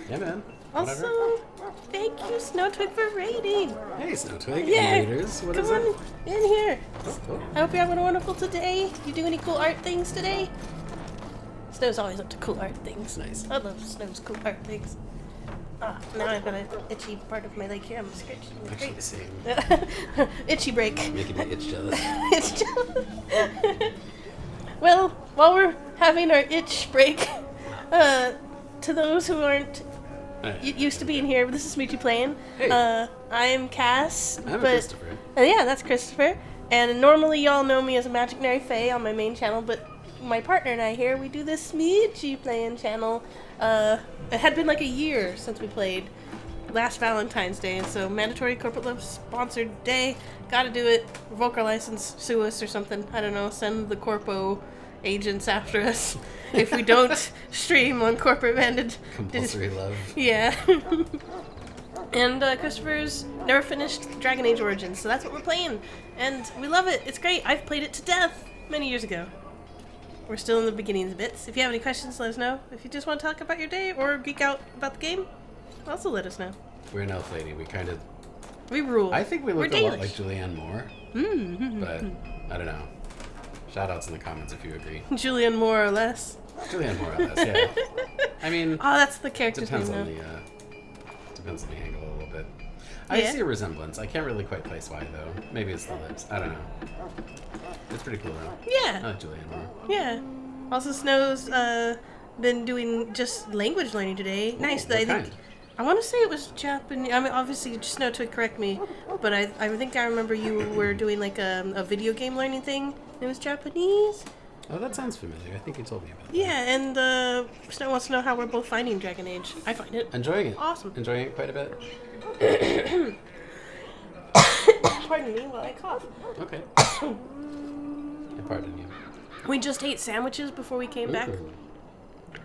Yeah, man. Also, thank you, Snowtwig, for raiding. Hey, Snowtwig. Yeah. Raiders. What Come is on it? in here. Oh. I hope you're having a wonderful today. You do any cool art things today? Snow's always up to cool art things. Nice. I love Snow's cool art things. Ah, now I've got an itchy part of my leg here. I'm scratching. Actually the same. Itchy break. Making me itch jealous. Itch jealous. Well, while we're having our itch break, to those who aren't used to being here, this is Smoochie playing. Hey. I'm Cass. I'm Christopher. Yeah, that's Christopher. And normally y'all know me as a Magic Nary Fae on my main channel, but my partner and I here, we do this Smoochie playing channel. It had been like a year since we played last Valentine's Day, and so mandatory corporate love sponsored day. Gotta do it. Revoke our license, sue us or something. I don't know. Send the corpo agents after us if we don't stream on corporate banded. Compulsory love. Yeah. And Christopher's never finished Dragon Age Origins, so that's what we're playing. And we love it. It's great. I've played it to death many years ago. We're still in the beginnings bits. If you have any questions, let us know. If you just want to talk about your day or geek out about the game, also let us know. We're an elf lady. We rule. I think we look We're a lot Dalish. like Julianne Moore. But I don't know. Shoutouts in the comments if you agree. Julian, more or less. Julian, more or less, yeah. I mean... Oh, that's the character's depends name on now. Depends on the angle a little bit. I see a resemblance. I can't really quite place why, though. Maybe it's the lips. I don't know. It's pretty cool, though. Yeah. I like Julian more. Yeah. Also, Snow's been doing just language learning today. Nice. What kind? I want to say it was Japanese. I mean, obviously, Snow to correct me, but I think I remember you were doing like a video game learning thing. It was Japanese. Oh, that sounds familiar. I think you told me about that. Yeah, and Snow wants to know how we're both finding Dragon Age. I find it enjoying it. Awesome. Enjoying it quite a bit. Pardon me while I cough. Okay. Pardon you. We just ate sandwiches before we came back,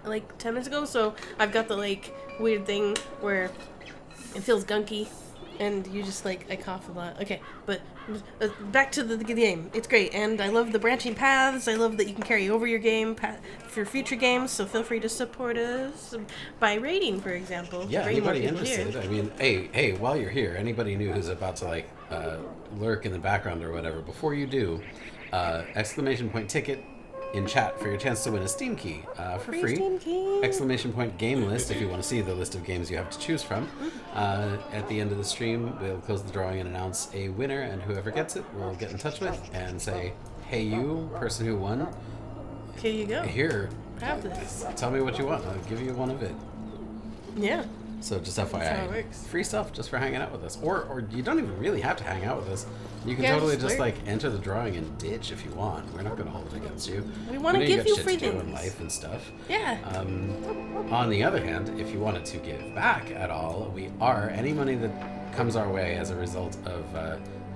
like 10 minutes ago. So I've got the like weird thing where it feels gunky, and you just like I cough a lot. Okay, but back to the game. It's great, and I love the branching paths. I love that you can carry over your game for future games. So feel free to support us by rating, for example. Yeah, anybody interested? I mean, hey, while you're here, anybody new who's about to like lurk in the background or whatever, before you do, exclamation point ticket in chat for your chance to win a Steam key for free. Steam key. Exclamation point game list if you want to see the list of games you have to choose from. At the end of the stream, we'll close the drawing and announce a winner, and whoever gets it, we'll get in touch with and say, hey, you, person who won, here you go. Here, have this. Tell me what you want. I'll give you one of it. Yeah. So just FYI, That's how it works. Free stuff just for hanging out with us. Or you don't even really have to hang out with us. You can Yeah, totally just just lurk. like enter the drawing and ditch if you want. We're not going to hold it against you. We want to know give got you shit free to do in things. life and stuff. Yeah. On the other hand, if you wanted to give back at all, we are. Any money that comes our way as a result of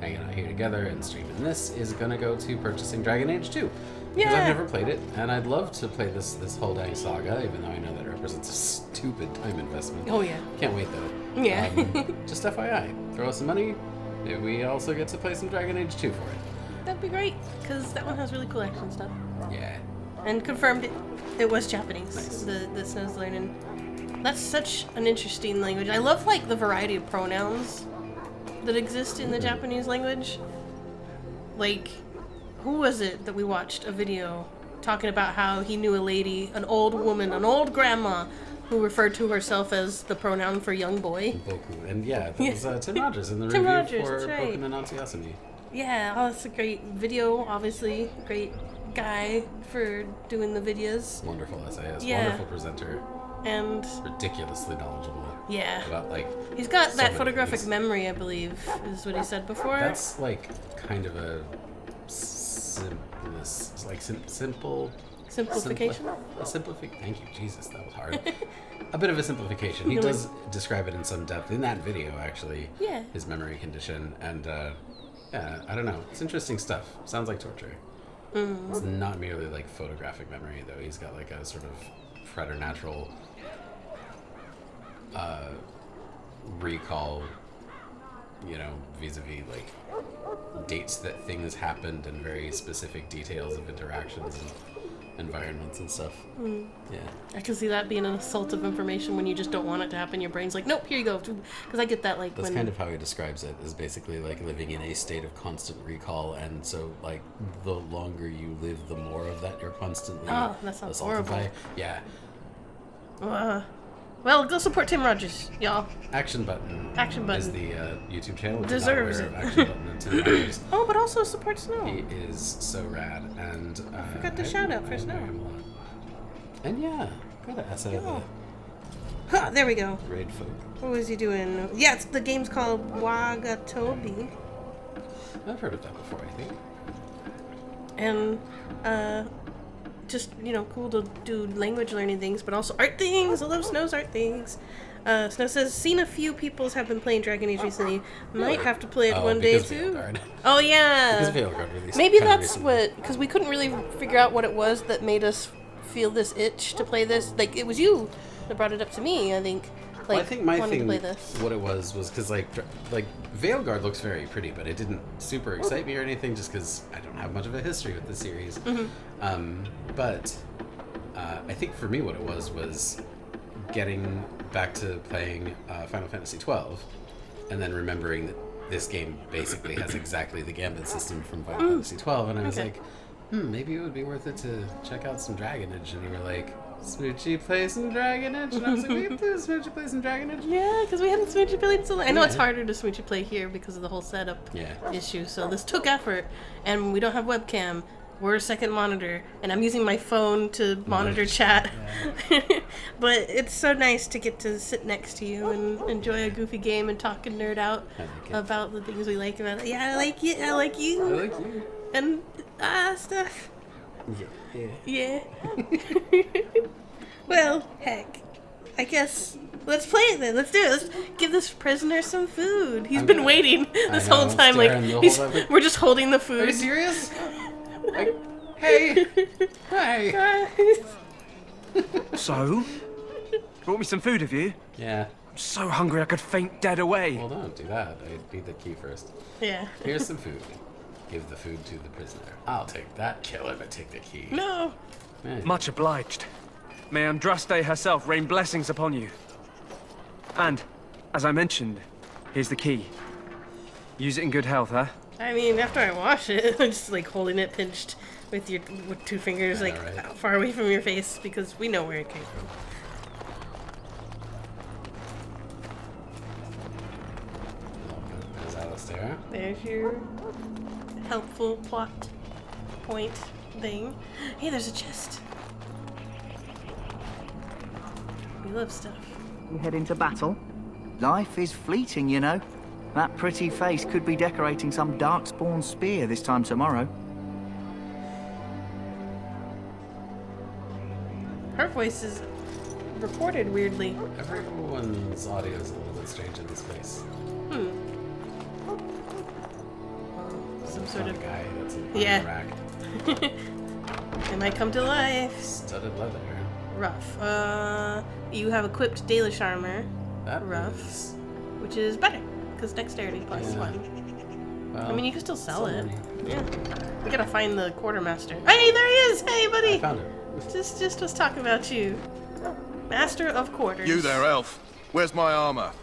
hanging out here together and streaming this is going to go to purchasing Dragon Age 2. Because Yeah. I've never played it, and I'd love to play this whole dang saga, even though I know that it represents a stupid time investment. Oh, yeah. Can't wait, though. Yeah. Just FYI, throw us some money. We also get to play some Dragon Age 2 for it. That'd be great, because that one has really cool action stuff. Yeah. And confirmed it was Japanese. Nice. The Snow's learning. That's such an interesting language. I love like the variety of pronouns that exist in the Japanese language. Like, who was it that we watched a video talking about how he knew a lady, an old woman, an old grandma, who referred to herself as the pronoun for young boy? Boku. And yeah, that was Tim Rogers in the Tim review Rogers, for that's right. Boku no Natsu Yasumi. Yeah, oh, that's a great video, obviously. Great guy for doing the videos. Wonderful essayist. Yeah. Wonderful presenter. And ridiculously knowledgeable. Yeah. About like he's got so that many photographic things. memory, I believe, is what he said before. That's like kind of a simple Simplification? Thank you, Jesus, that was hard. A bit of a simplification. He does describe it in some depth in that video, actually. Yeah. His memory condition, and yeah, I don't know. It's interesting stuff. Sounds like torture. It's not merely like photographic memory, though. He's got like a sort of preternatural recall, you know, vis-a-vis like dates that things happened and very specific details of interactions and environments and stuff. Yeah. I can see that being an assault of information when you just don't want it to happen. Your brain's like, nope, here you go. Because I get that like That's when... kind of how he describes it, is basically like living in a state of constant recall, and so like the longer you live, the more of that you're constantly Oh, that sounds assaulted horrible. by. Yeah. Well, go support Tim Rogers, y'all. Action Button. Action Button. Is the YouTube channel. If you're not Deserves aware of it. Action Button and Tim Rogers. Oh, but also support Snow. He is so rad, and Forgot to shout out for Snow. And yeah, gotta ask out of the Ha, there we go. raid folk. What was he doing? Yeah, the game's called Wagatobi. I've heard of that before, I think. And just, you know, cool to do language learning things, but also art things. I love Snow's art things. Snow says, seen a few peoples have been playing Dragon Age recently. Might have to play it one day too. Veilguard. Oh yeah. Because Veilguard released Maybe kinda that's recently. what, because we couldn't really figure out what it was that made us feel this itch to play this. Like, it was you that brought it up to me, I think. Like, Well, I think my wanting thing, to play this. what it was because like Veilguard looks very pretty, but it didn't super excite me or anything, just because I don't have much of a history with the series. But I think for me, what it was getting back to playing Final Fantasy XII, and then remembering that this game basically has exactly the Gambit system from Final Fantasy XII, and I was like, maybe it would be worth it to check out some Dragonage. And you were like, Smoochy, play some Dragonage. And I was like, we can do Smoochy, play some Dragonage. Yeah, because we hadn't Smoochy played so long. I know it's harder to Smoochy play here because of the whole setup issue. So this took effort, and we don't have webcam. We're a second monitor, and I'm using my phone to monitor chat. But it's so nice to get to sit next to you and enjoy a goofy game and talk and nerd out about the things we like about it. Yeah, I like it. I like you. I like you. And stuff. Yeah. Well, heck. I guess let's play it then. Let's do it. Let's give this prisoner some food. He's been waiting this whole time. Like we're just holding the food. Are you serious? Like, hey! Hi! So? Brought me some food, have you? Yeah. I'm so hungry I could faint dead away. Well, don't do that. I need the key first. Yeah. Here's some food. Give the food to the prisoner. I'll take that. Kill him and take the key. No! Man. Much obliged. May Andraste herself rain blessings upon you. And, as I mentioned, here's the key. Use it in good health, huh? I mean, after I wash it, I'm just like holding it pinched with two fingers, like far away from your face, because we know where it came from. Is Alistair? There's your helpful plot point thing. Hey, there's a chest. We love stuff. We head into battle. Life is fleeting, you know. That pretty face could be decorating some darkspawn spear this time tomorrow. Her voice is recorded weirdly. Everyone's audio is a little bit strange in this place. Some sort of guy that's in the rack. It might come to life. Studded leather. Rough. You have equipped Dalish armor. That rough, which is better because dexterity plus 1. Well, I mean, you can still sell it. Yeah. We gotta find the quartermaster. Hey, there he is! Hey, buddy! I found him. Just was talking about you. Master of quarters. You there, elf. Where's my armor?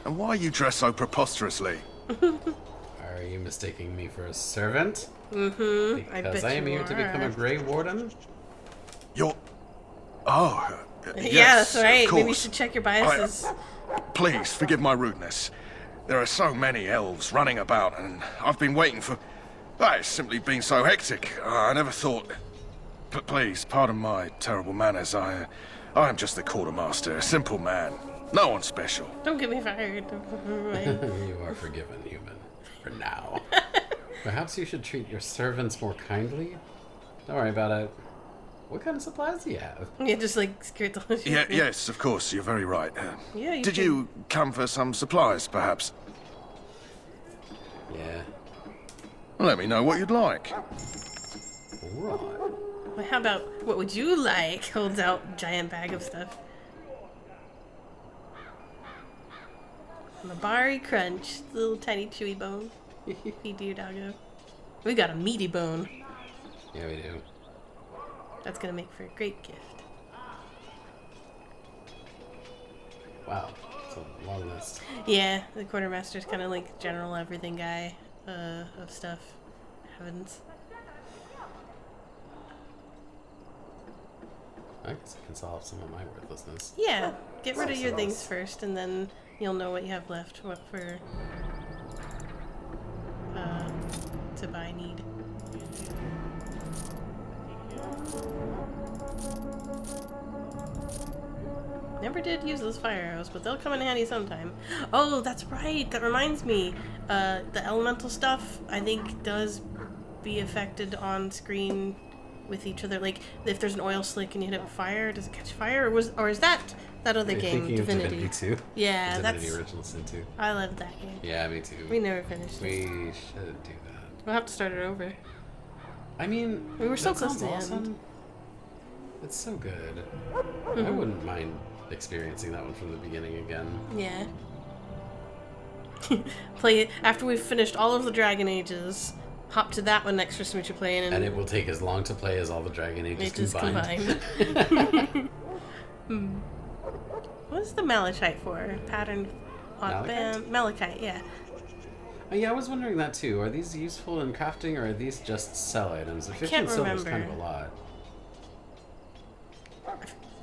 And why are you dressed so preposterously? Are you mistaking me for a servant? Mm-hmm. Because I am here to become a Grey Warden? You're... Oh, yes, yeah, that's right. of Maybe you course. should check your biases. Please, forgive my rudeness. There are so many elves running about, and I've been waiting for... It's simply been so hectic. I never thought... Please, pardon my terrible manners. I am just the quartermaster, a simple man. No one special. Don't get me fired. You are forgiven, human. For now. Perhaps you should treat your servants more kindly? Don't worry about it. What kind of supplies do you have? Yeah, just like scared the Yeah, yes, of course, you're very right. Yeah, Did you come for some supplies, perhaps? Yeah. Well, let me know what you'd like. Right. Well, how about, what would you like? Holds out a giant bag of stuff. Mabari Crunch. Little tiny chewy bone. Feed to your doggo. We got a meaty bone. Yeah, we do. That's gonna make for a great gift. Wow. It's a long list. Yeah, the quartermaster's kind of like general everything guy of stuff. Heavens. I guess I can solve some of my worthlessness. Yeah, get rid of your things first, and then you'll know what you have left. What for to buy need. Never did use those fire arrows, but they'll come in handy sometime. Oh, that's right. That reminds me. The elemental stuff, I think, does be affected on screen with each other. Like, if there's an oil slick and you hit it with fire, does it catch fire? Or is that other game, Divinity? Divinity 2. Yeah, Divinity that's... Original Sin 2. I loved that game. Yeah, me too. We never finished it. We should do that. We'll have to start it over. I mean... We were so that close to the sounds end. awesome. It's so good. I wouldn't mind experiencing that one from the beginning again. Yeah. Play it after we've finished all of the Dragon Ages. Hop to that one next for Smooch playing, And it will take as long to play as all the Dragon Ages combined. What is the malachite for? Pattern hot band malachite, yeah. Oh, yeah, I was wondering that too. Are these useful in crafting, or are these just sell items? The 15 silver is kind of a lot.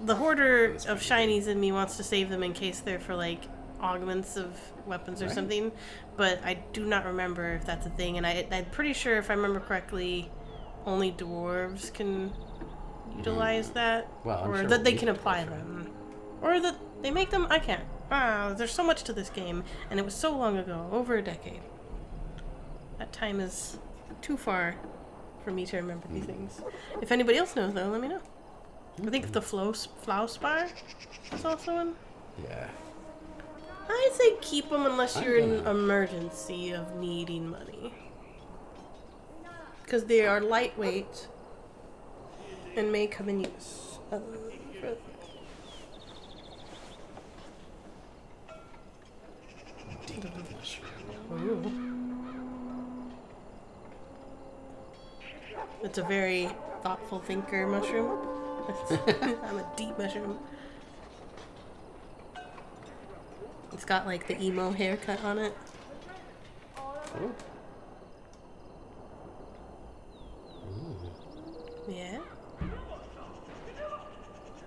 The hoarder of shinies in me wants to save them in case they're for like augments of weapons or something, but I do not remember if that's a thing. And I'm pretty sure, if I remember correctly, only dwarves can utilize that, or that they can apply them, or that they make them. I can't. Wow, there's so much to this game, and it was so long ago, over a decade. That time is too far for me to remember these things. If anybody else knows, though, let me know. I think the Flauspar is also one. Yeah. I'd say keep them unless you're in an emergency of needing money. Because they are lightweight and may come in use. Ooh. It's a very thoughtful thinker mushroom. I'm a deep mushroom. It's got like the emo haircut on it. Ooh. Yeah.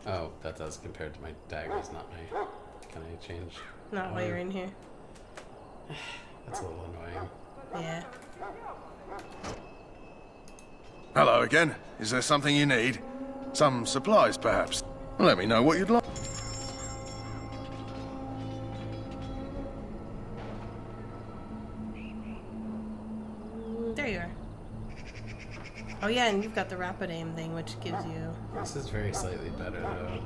Oh, that does compared to my daggers, not my... Can I change? Not while you're in here. That's a little annoying. Yeah. Hello again. Is there something you need? Some supplies, perhaps? Let me know what you'd like. There you are. Oh yeah, and you've got the rapid aim thing, which gives you... This is very slightly better, though.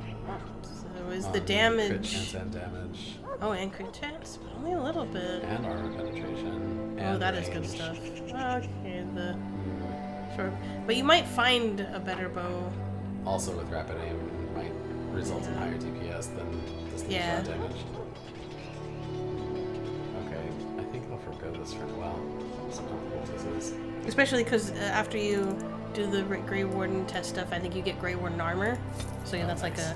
So is the damage... Crit chance and damage. Oh, and crit chance? But only a little bit. And armor penetration. Oh, and that range. is good stuff. Okay, the... Sure. But you might find a better bow. Also with rapid aim, might result in higher DPS than this thing's raw damage. Okay, I think I'll forgo this for a while. That's how comfortable this is. Especially because after you do the Grey Warden test stuff, I think you get Grey Warden armor. So yeah, that's like a...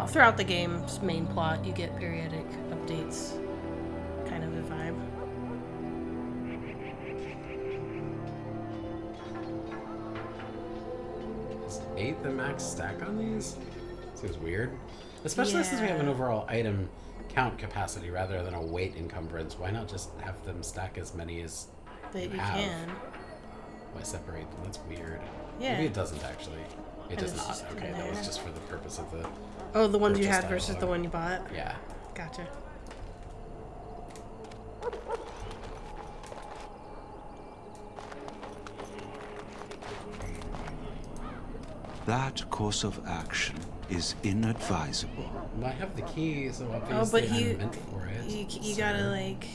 throughout the game's main plot, you get periodic updates. Kind of a vibe. Is 8 the max stack on these? Seems weird. Especially since we have an overall item count capacity rather than a weight encumbrance. Why not just have them stack as many as that you have? can. Why separate them? That's weird. Yeah. Maybe it doesn't actually. It And does it's not. just Okay, in that was there. just for the purpose of the... Oh, the ones you purchase had versus dialogue. the one you bought? Yeah. Gotcha. That course of action is inadvisable. Well, I have the key, so obviously Oh, but I'm meant for it. You gotta, like,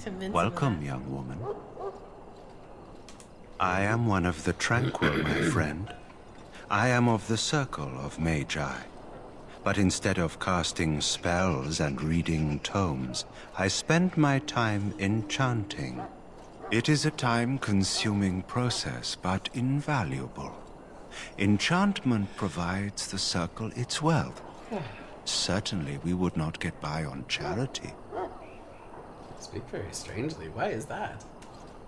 convince Welcome, young woman. I am one of the Tranquil, my friend. I am of the Circle of Magi. But instead of casting spells and reading tomes, I spend my time enchanting. It is a time-consuming process, but invaluable. Enchantment provides the Circle its wealth. Certainly we would not get by on charity. You speak very strangely. Why is that?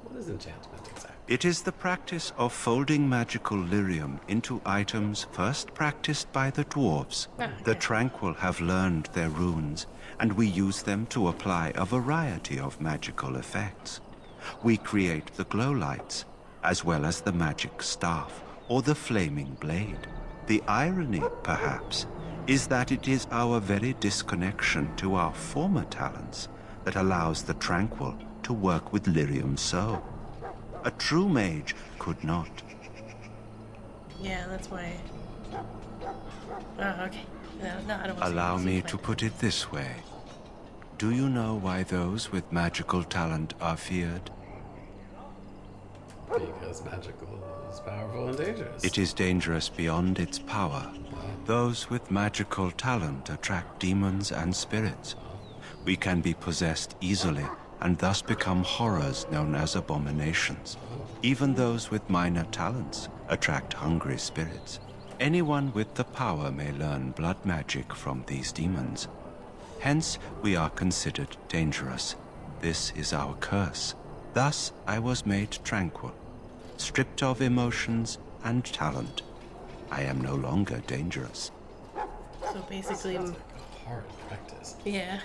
What is enchantment exactly? It is the practice of folding magical lyrium into items first practiced by the dwarves. The Tranquil have learned their runes, and we use them to apply a variety of magical effects. We create the glow lights, as well as the magic staff, or the flaming blade. The irony, perhaps, is that it is our very disconnection to our former talents that allows the Tranquil to work with lyrium so. A true mage could not. Yeah, that's why. Oh, okay. No, I don't want Allow me to put it this way. Do you know why those with magical talent are feared? Because magical is powerful and dangerous. It is dangerous beyond its power. Those with magical talent attract demons and spirits. We can be possessed easily and thus become horrors known as abominations. Even those with minor talents attract hungry spirits. Anyone with the power may learn blood magic from these demons. Hence, we are considered dangerous. This is our curse. Thus I was made tranquil, stripped of emotions and talent. I am no longer dangerous. So basically, Sounds like a hard practice. Yeah,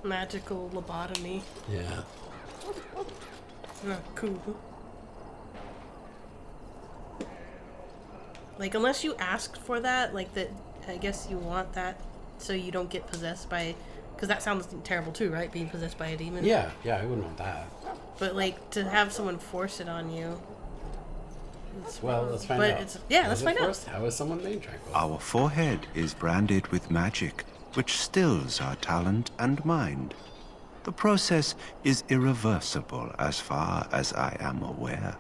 magical lobotomy. Yeah. Not cool. Like, unless you asked for that, like that, I guess you want that so you don't get possessed by, because that sounds terrible too, right? Being possessed by a demon. Yeah, I wouldn't want that. But like to have someone force it on you. Well, let's find out. Let's find out. How is someone made tranquil? Our forehead is branded with magic, which stills our talent and mind. The process is irreversible as far as I am aware.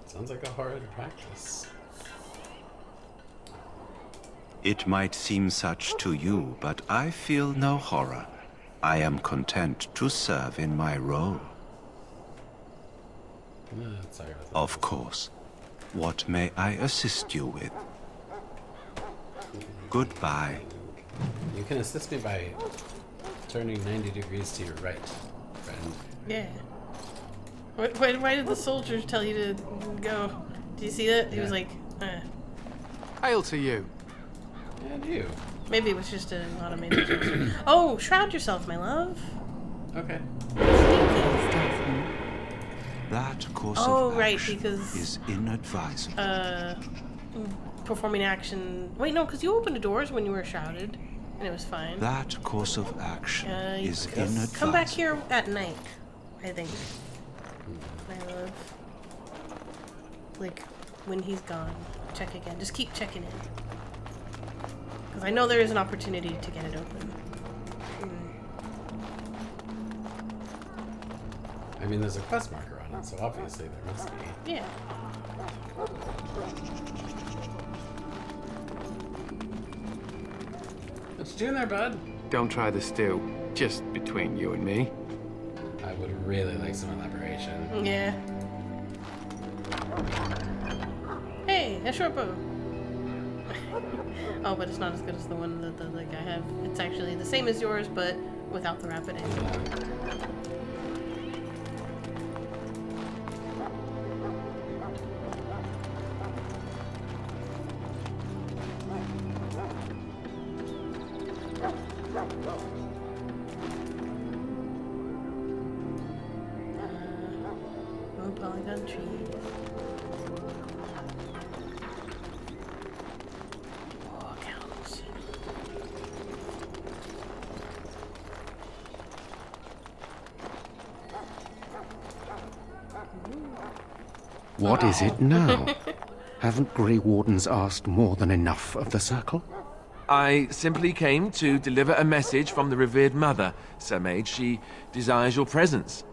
Sounds like a hard practice. It might seem such to you, but I feel no horror. I am content to serve in my role. Sorry about that. Of course. What may I assist you with? Goodbye. You can assist me by turning 90 degrees to your right, friend. Yeah. Why did the soldiers tell you to go? Did you see that? He was like, Hail to you. And you. Maybe it was just an automated gesture. Oh, shroud yourself, my love. Okay. That course of right, action because is inadvisable. Performing action. Wait, no, because you opened the doors when you were shrouded, and it was fine. That course of action is inadvisable. Come back here at night, I think. My love. Like, when he's gone, check again. Just keep checking in. Because I know there is an opportunity to get it open. I mean, there's a quest marker on it, so obviously there must be. Yeah. What you doing there, bud? Don't try the steal. Just between you and me. I would really like some elaboration. Yeah. Hey, a short bow. Oh, but it's not as good as the one that I have. It's actually the same as yours, but without the rapid aim. Polygon trees. What is it now? Haven't Grey Wardens asked more than enough of the Circle? I simply came to deliver a message from the revered mother, Sir Mage. She desires your presence.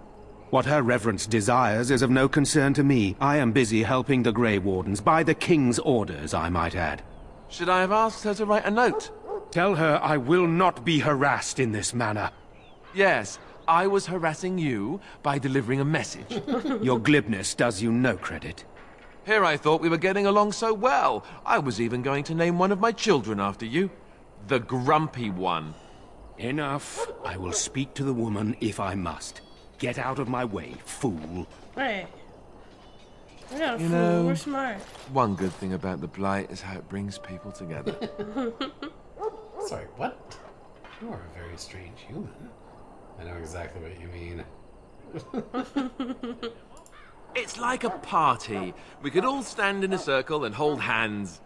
What her reverence desires is of no concern to me. I am busy helping the Grey Wardens, by the King's orders, I might add. Should I have asked her to write a note? Tell her I will not be harassed in this manner. Yes, I was harassing you by delivering a message. Your glibness does you no credit. Here I thought we were getting along so well. I was even going to name one of my children after you. The Grumpy One. Enough. I will speak to the woman if I must. Get out of my way, fool. Right. We're not a You fool, know, we're smart. One good thing about the Blight is how it brings people together. Sorry, what? You are a very strange human. I know exactly what you mean. It's like a party. We could all stand in a circle and hold hands.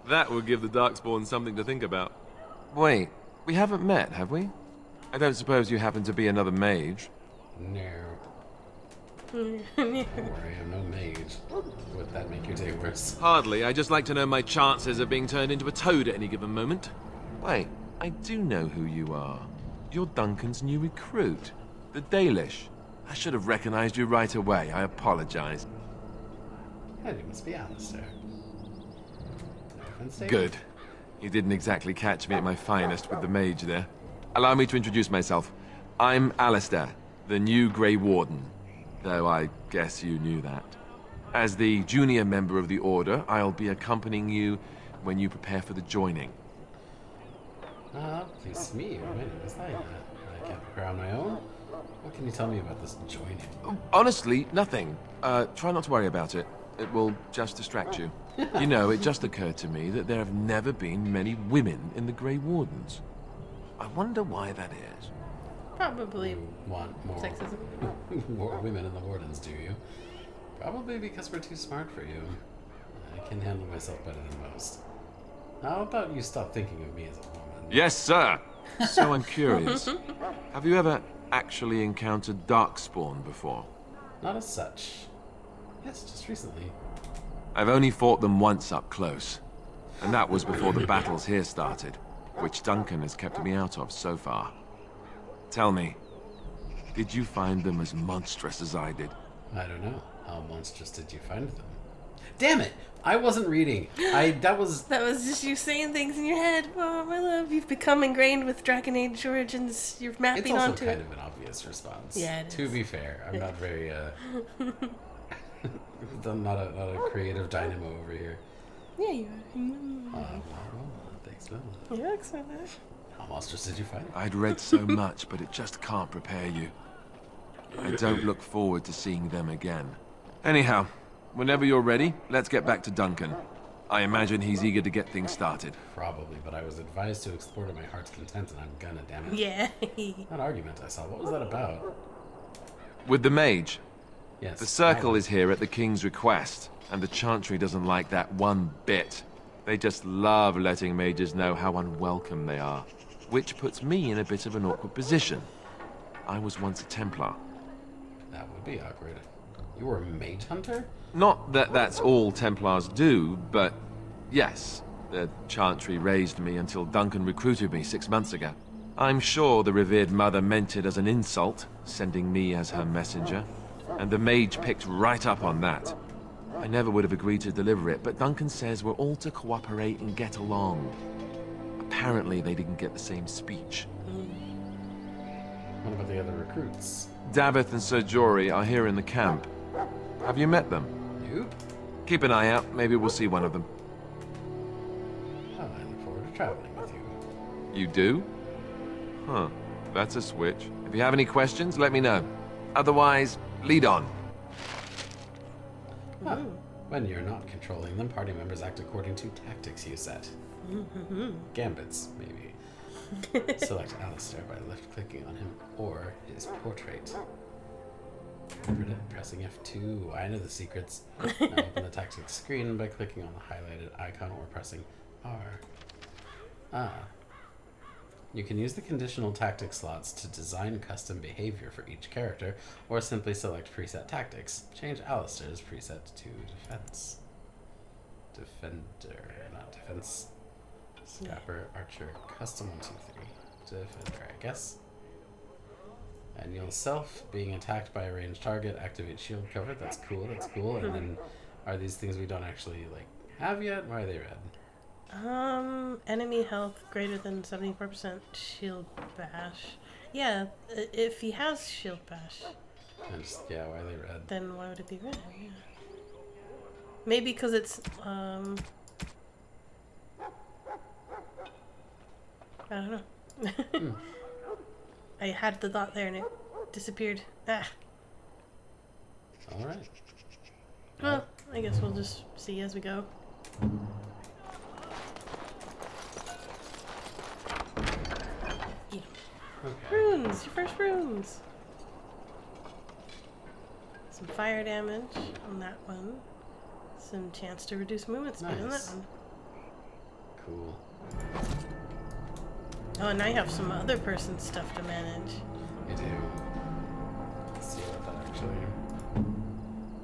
That would give the Darkspawn something to think about. Wait, we haven't met, have we? I don't suppose you happen to be another mage? No. Don't worry, I'm no mage. Would that make your day worse? Hardly. I just like to know my chances of being turned into a toad at any given moment. Wait, I do know who you are. You're Duncan's new recruit, the Dalish. I should have recognized you right away. I apologize. And you must be Alistair. Good. You didn't exactly catch me at my finest with the mage there. Allow me to introduce myself. I'm Alistair, the new Grey Warden. Though I guess you knew that. As the junior member of the Order, I'll be accompanying you when you prepare for the joining. Please meet you. When was that? can't prepare on my own? What can you tell me about this joining? Honestly, nothing. Try not to worry about it. It will just distract you. You know, it just occurred to me that there have never been many women in the Grey Wardens. I wonder why that is. Probably you want more sexism. More women in the Wardens, do you? Probably because we're too smart for you. I can handle myself better than most. How about you stop thinking of me as a woman? Yes, sir! So I'm curious. Have you ever actually encountered Darkspawn before? Not as such. Yes, just recently. I've only fought them once up close. And that was before the battles here started, which Duncan has kept me out of so far. Tell me, did you find them as monstrous as I did? I don't know. How monstrous did you find them? Damn it! I wasn't reading. That was just you saying things in your head. Oh, my love, you've become ingrained with Dragon Age Origins. You're mapping onto it. It's also kind of an obvious response. Yeah, it to is. be fair, I'm not very I'm not a creative dynamo over here. Yeah, you are. Well, thanks, Bill. You're excellent. How monstrous did you find it? I'd read so much, but it just can't prepare you. I don't look forward to seeing them again. Anyhow, whenever you're ready, let's get back to Duncan. I imagine he's eager to get things started. Probably, but I was advised to explore to my heart's content, and I'm gonna, damn it. Yeah. That argument I saw, what was that about? With the mage. Yes. The circle is here at the king's request, and the Chantry doesn't like that one bit. They just love letting mages know how unwelcome they are, which puts me in a bit of an awkward position. I was once a Templar. That would be awkward. You were a mage hunter? Not that that's all Templars do, but yes. The Chantry raised me until Duncan recruited me 6 months ago. I'm sure the revered mother meant it as an insult, sending me as her messenger, and the mage picked right up on that. I never would have agreed to deliver it, but Duncan says we're all to cooperate and get along. Apparently they didn't get the same speech. What about the other recruits? Davith and Sir Jory are here in the camp. Have you met them? Nope. Keep an eye out. Maybe we'll see one of them. Oh, I look forward to traveling with you. You do? Huh. That's a switch. If you have any questions, let me know. Otherwise, lead on. Huh. When you're not controlling them, party members act according to tactics you set. Gambits, maybe. Select Alistair by left-clicking on him or his portrait. Remember it, pressing F2. I know the secrets. Now open the tactics screen by clicking on the highlighted icon or pressing R. You can use the conditional tactic slots to design custom behavior for each character, or simply select preset tactics. Change Alistair's preset to defense. Defender, not defense. Scrapper, archer, custom 1, 2, 3. Defender, I guess. And you'll self, being attacked by a ranged target, activate shield cover. That's cool, that's cool. And then, are these things we don't actually, have yet? Why are they red? Enemy health greater than 74% shield bash. Yeah, if he has shield bash. Yeah, why are they red? Then why would it be red? Yeah. Maybe because it's, I don't know. I had the thought there and it disappeared. Alright. Well, I guess we'll just see as we go. Okay. Runes! Your first runes! Some fire damage on that one. Some chance to reduce movement speed on that one. Cool. Oh, and I have some other person's stuff to manage. You do. Let's see what that actually...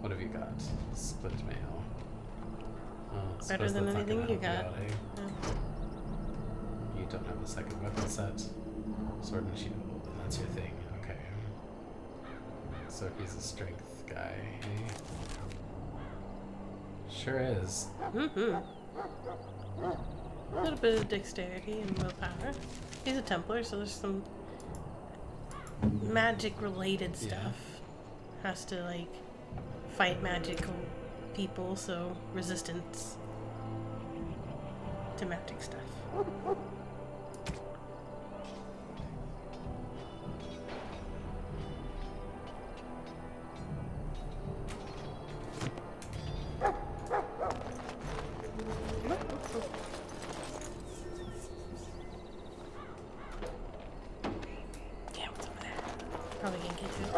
What have you got? Split mail. Oh, better than anything you got. Yeah. You don't have a second weapon set. Sword and shield, and that's your thing. Okay. So he's a strength guy. Sure is. A little bit of dexterity and willpower. He's a Templar, so there's some magic-related stuff. Has to, fight magical people, so resistance to magic stuff. Probably gonna get to it.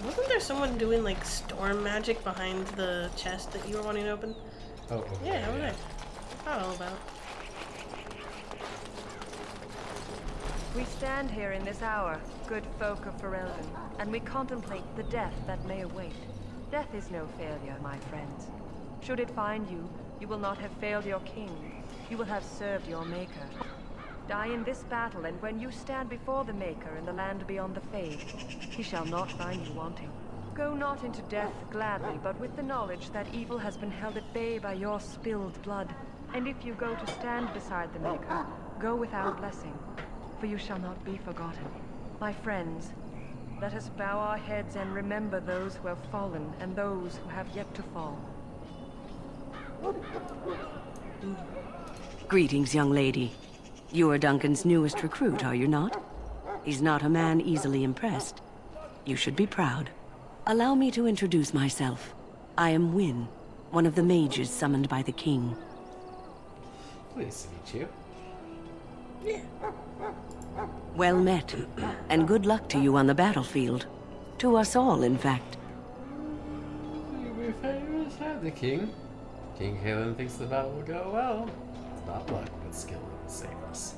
Wasn't there someone doing like storm magic behind the chest that you were wanting to open? Oh, over yeah, over there. What's that all about? We stand here in this hour, good folk of Ferelden, and we contemplate the death that may await. Death is no failure, my friends. Should it find you, you will not have failed your king. You will have served your maker. Die in this battle, and when you stand before the Maker in the land beyond the Fade, he shall not find you wanting. Go not into death gladly, but with the knowledge that evil has been held at bay by your spilled blood. And if you go to stand beside the Maker, go with our blessing, for you shall not be forgotten. My friends, let us bow our heads and remember those who have fallen and those who have yet to fall. Greetings, young lady. You are Duncan's newest recruit, are you not? He's not a man easily impressed. You should be proud. Allow me to introduce myself. I am Wynne, one of the mages summoned by the king. Pleased to meet you. Yeah. Well met, and good luck to you on the battlefield. To us all, in fact. You'll be famous, the king. King Kalen thinks the battle will go well. It's not luck, but skill that will save us.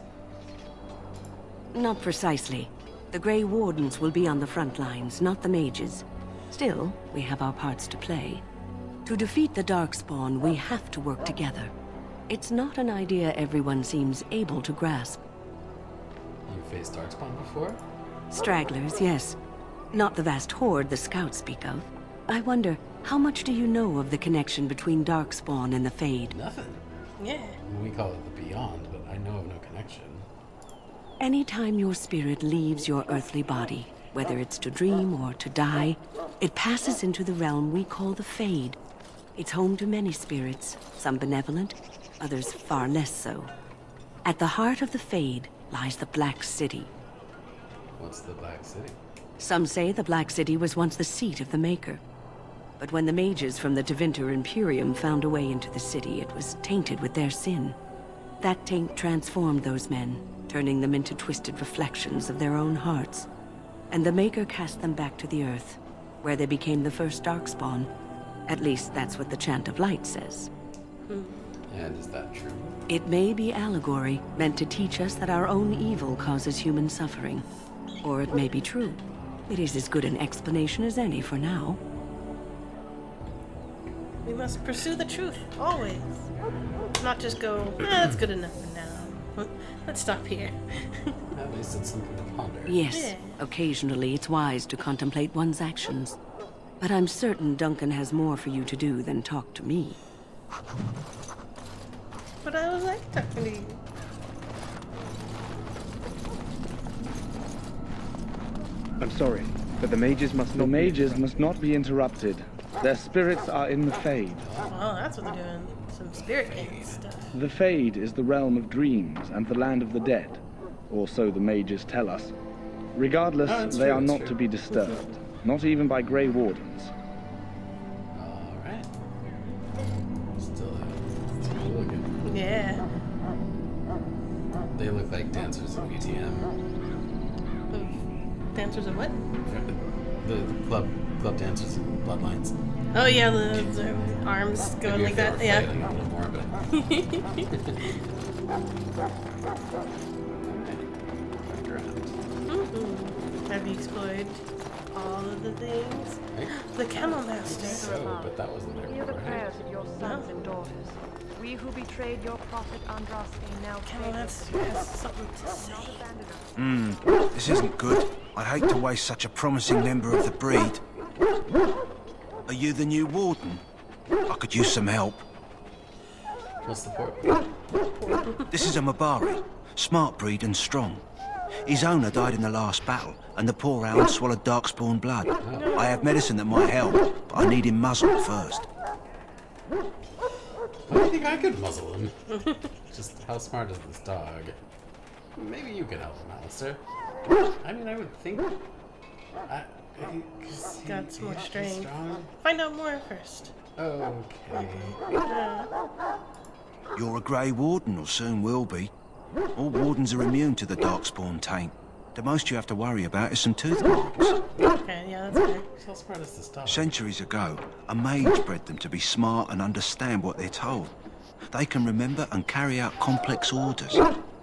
Not precisely. The Grey Wardens will be on the front lines, not the mages. Still, we have our parts to play. To defeat the Darkspawn, we have to work together. It's not an idea everyone seems able to grasp. You faced Darkspawn before? Stragglers, yes. Not the vast horde the scouts speak of. I wonder, how much do you know of the connection between Darkspawn and the Fade? Nothing. Yeah. We call it the Beyond, but I know of no connection. Anytime your spirit leaves your earthly body, whether it's to dream or to die, it passes into the realm we call the Fade. It's home to many spirits, some benevolent, others far less so. At the heart of the Fade lies the Black City. What's the Black City? Some say the Black City was once the seat of the Maker. But when the mages from the Tevinter Imperium found a way into the city, it was tainted with their sin. That taint transformed those men, turning them into twisted reflections of their own hearts. And the Maker cast them back to the Earth, where they became the first Darkspawn. At least that's what the Chant of Light says. And is that true? It may be allegory, meant to teach us that our own evil causes human suffering. Or it may be true. It is as good an explanation as any for now. We must pursue the truth, always. Not just go, that's good enough for now. Let's stop here. At least it's something to ponder. Yes, Yeah. occasionally it's wise to contemplate one's actions. But I'm certain Duncan has more for you to do than talk to me. But I was like talking to you. I'm sorry, but the mages must not be interrupted. Their spirits are in the Fade. Oh, that's what they're doing. Some spirit king stuff. The Fade is the realm of dreams and the land of the dead, or so the mages tell us. Regardless, they are not to be disturbed, not even by Grey Wardens. Alright. Still looking. Yeah. They look like dancers in VTM. Dancers of what? The club dancers in Bloodlines. Oh yeah, the arms going like that. Yeah. A little more, but... Have you explored all of the things? Right? The Camel Master. So, but that wasn't there Hear the before, right? prayers of your sons and daughters. We who betrayed your prophet Andraste now Camel Master has something to say. This isn't good. I'd hate to waste such a promising member of the breed. Are you the new warden? I could use some help. What's the port? This is a Mabari, smart breed and strong. His owner died in the last battle, and the poor hound swallowed Darkspawn blood. I have medicine that might help, but I need him muzzled first. Why do you think I could muzzle him? Just how smart is this dog? Maybe you can help him, Alistair. I mean, I would think... He's got some more strength. Find out more first. Okay. You're a Grey Warden, or soon will be. All Wardens are immune to the Darkspawn taint. The most you have to worry about is some tooth marks. Okay, yeah, that's fair. How smart is this dog? Centuries ago, a mage bred them to be smart and understand what they're told. They can remember and carry out complex orders.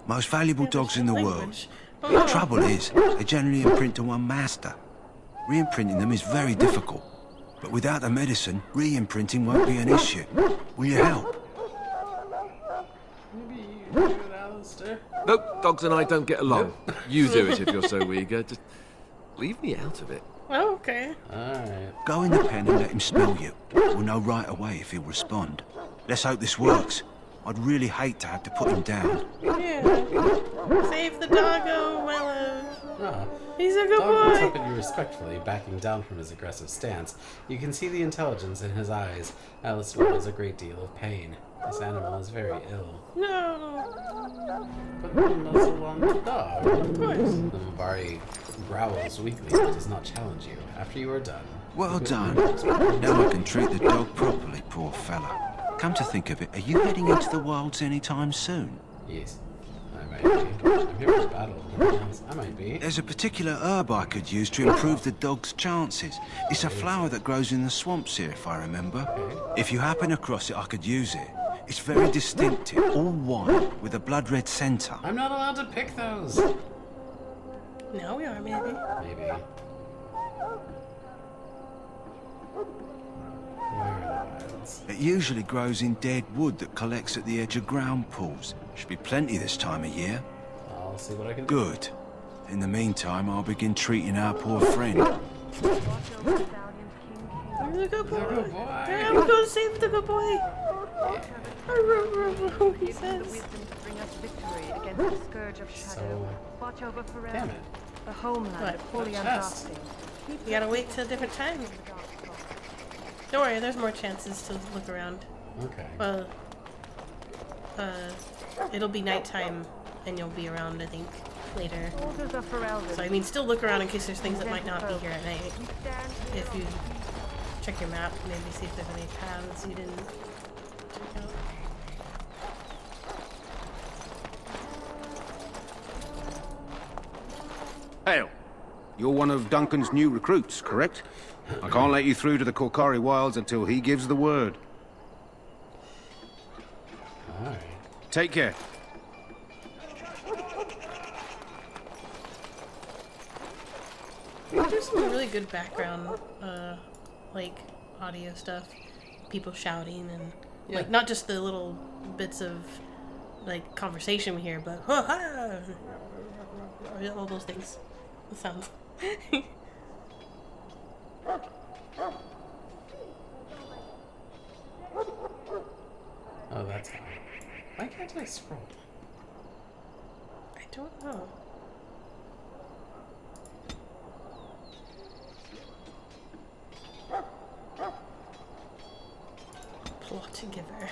Most valuable dogs in the world. The trouble is, they generally imprint to one master. Re-imprinting them is very difficult. But without the medicine, re-imprinting won't be an issue. Will you help? Nope, dogs and I don't get along. You do it if you're so eager. Just leave me out of it. Oh, okay. Alright. Go in the pen and let him smell you. We'll know right away if he'll respond. Let's hope this works. I'd really hate to have to put him down. Yeah. Save the doggo, my love. Ah. He's a good Dog looks boy. up at you respectfully, backing down from his aggressive stance. You can see the intelligence in his eyes. Alistair feels a great deal of pain. This animal is very ill. No. Put the muzzle on the dog. Of course. The Mabari growls weakly but does not challenge you. After you are done. Well done. Now I can treat the dog properly, poor fella. Come to think of it, are you heading into the wilds anytime soon? Yes. I might be. I'm here for battle. I might be. There's a particular herb I could use to improve the dog's chances. It's a flower that grows in the swamps here, if I remember. Okay. If you happen across it, I could use it. It's very distinctive, all white, with a blood-red centre. I'm not allowed to pick those. Now we are, maybe. Maybe. Where are the wilds? It usually grows in dead wood that collects at the edge of ground pools. Should be plenty this time of year. I'll see what I can do. Good. In the meantime, I'll begin treating our poor friend. He's a good boy. Yeah, we're going to save the good boy. He says. Watch over forever. Damn it. The homeland of Holy chest. You gotta wait till a different time. Don't worry, there's more chances to look around. Okay. Well, it'll be nighttime and you'll be around, I think, later. So, I mean, still look around in case there's things that might not be here at night. If you check your map, maybe see if there's any paths you didn't check out. Hail. You're one of Duncan's new recruits, correct? I can't let you through to the Korkari Wilds until he gives the word. Alright. Take care. There's some really good background, like, audio stuff. People shouting and, like, not just the little bits of, like, conversation we hear, but all those things. The sounds. Oh, that's how. Why can't I scroll? I don't know. Plot giver.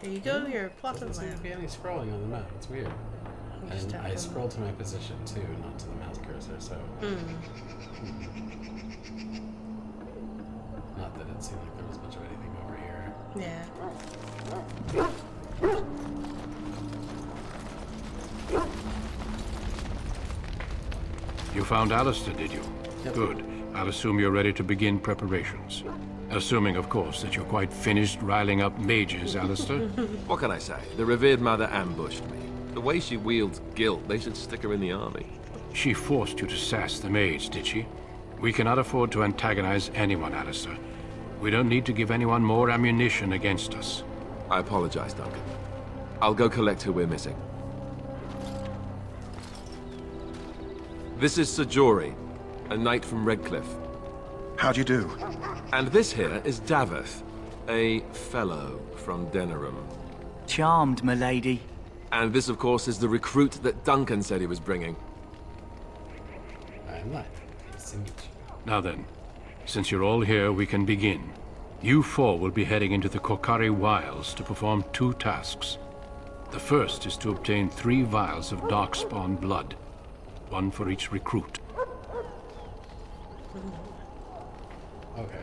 Here you go, your plot Doesn't of seem to be any scrolling on the map. It's weird. And I scroll to my position too, not to the mouse cursor, so. Not that it seemed like there was much of anything over here. Yeah. You found Alistair, did you? Yep. Good. I'll assume you're ready to begin preparations. Assuming, of course, that you're quite finished riling up mages, Alistair. What can I say? The revered mother ambushed me. The way she wields guilt, they should stick her in the army. She forced you to sass the mage, did she? We cannot afford to antagonize anyone, Alistair. We don't need to give anyone more ammunition against us. I apologize, Duncan. I'll go collect who we're missing. This is Sir Jory, a knight from Redcliffe. How do you do? And this here is Daveth, a fellow from Denerim. Charmed, milady. And this, of course, is the recruit that Duncan said he was bringing. I'm not. Nice to meet you. Now then, since you're all here, we can begin. You four will be heading into the Korkari Wilds to perform 2 tasks. The first is to obtain 3 vials of Darkspawn blood, 1 for each recruit. Okay.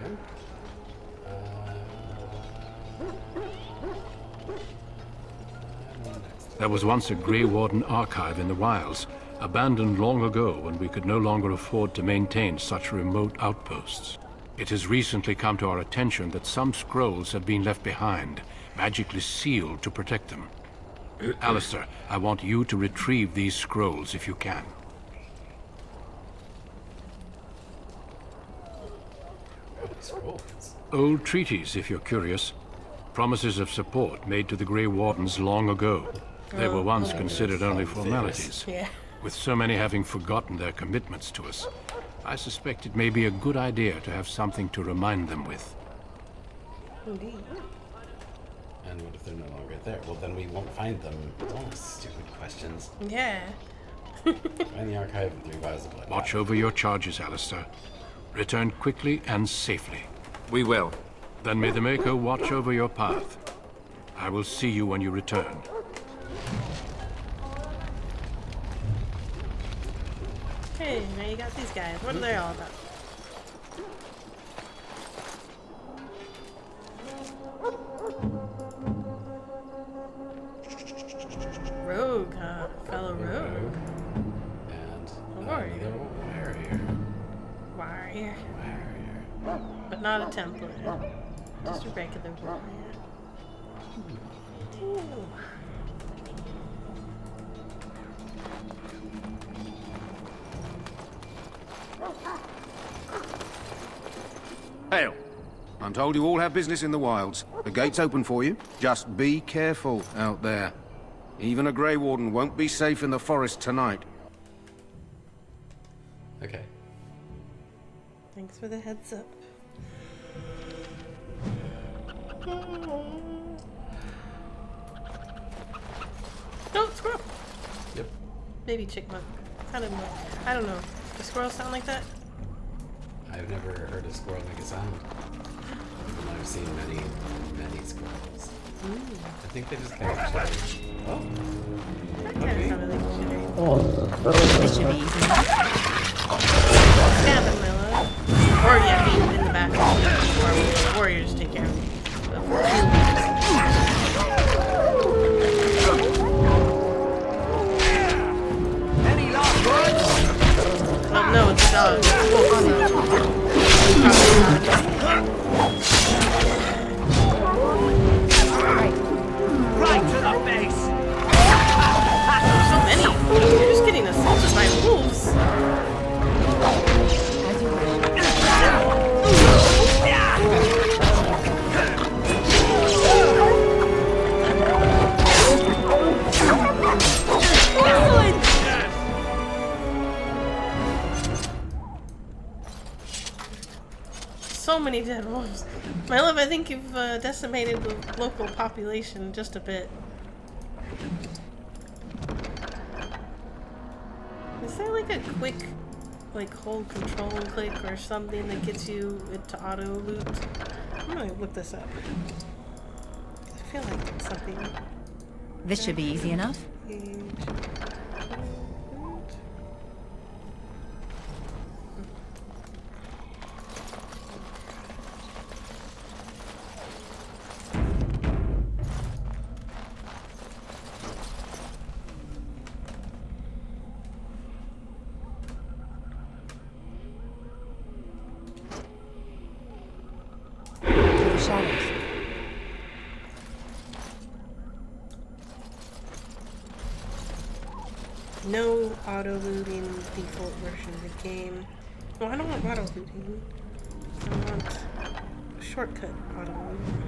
There was once a Grey Warden archive in the wilds, abandoned long ago when we could no longer afford to maintain such remote outposts. It has recently come to our attention that some scrolls have been left behind, magically sealed to protect them. Alistair, I want you to retrieve these scrolls if you can. Scrolls? Old treaties, if you're curious. Promises of support made to the Grey Wardens long ago. They were once considered only formalities. Yeah. With so many having forgotten their commitments to us, I suspect it may be a good idea to have something to remind them with. Indeed. And what if they're no longer there? Well, then we won't find them. Oh, stupid questions. Yeah. Find the archive and 3 vials of blood. Watch over your charges, Alistair. Return quickly and safely. We will. Then may the Maker watch over your path. I will see you when you return. Okay, now you got these guys. What are they all about? Rogue, huh? Fellow rogue. And warrior. Warrior. Warrior. But not a Templar. Just a regular warrior. Ooh. Hail. I'm told you all have business in the wilds. The gate's open for you. Just be careful out there. Even a Grey Warden won't be safe in the forest tonight. Okay. Thanks for the heads up. Oh, squirrel! Yep. Baby chickmunk. Kind of, I don't know. Do squirrels sound like that? I've never heard a squirrel make a sound. And I've seen many, many squirrels. I think they just kind of play. Oh. Okay. This should be easy. Stab him, my love. Or, yeah, beat him in the back. Or warriors take care of him. Any last words? Oh, no, it's a dog. Right to the face! So many. You're just getting assaulted by wolves. So many dead wolves. My love, I think you've decimated the local population just a bit. Is there like a quick, like, hold control and click or something that gets you into auto loot? I'm gonna look this up. I feel like it's something. This should be easy enough. No auto-looting default version of the game. Well, I don't want auto-looting. I want shortcut auto-looting.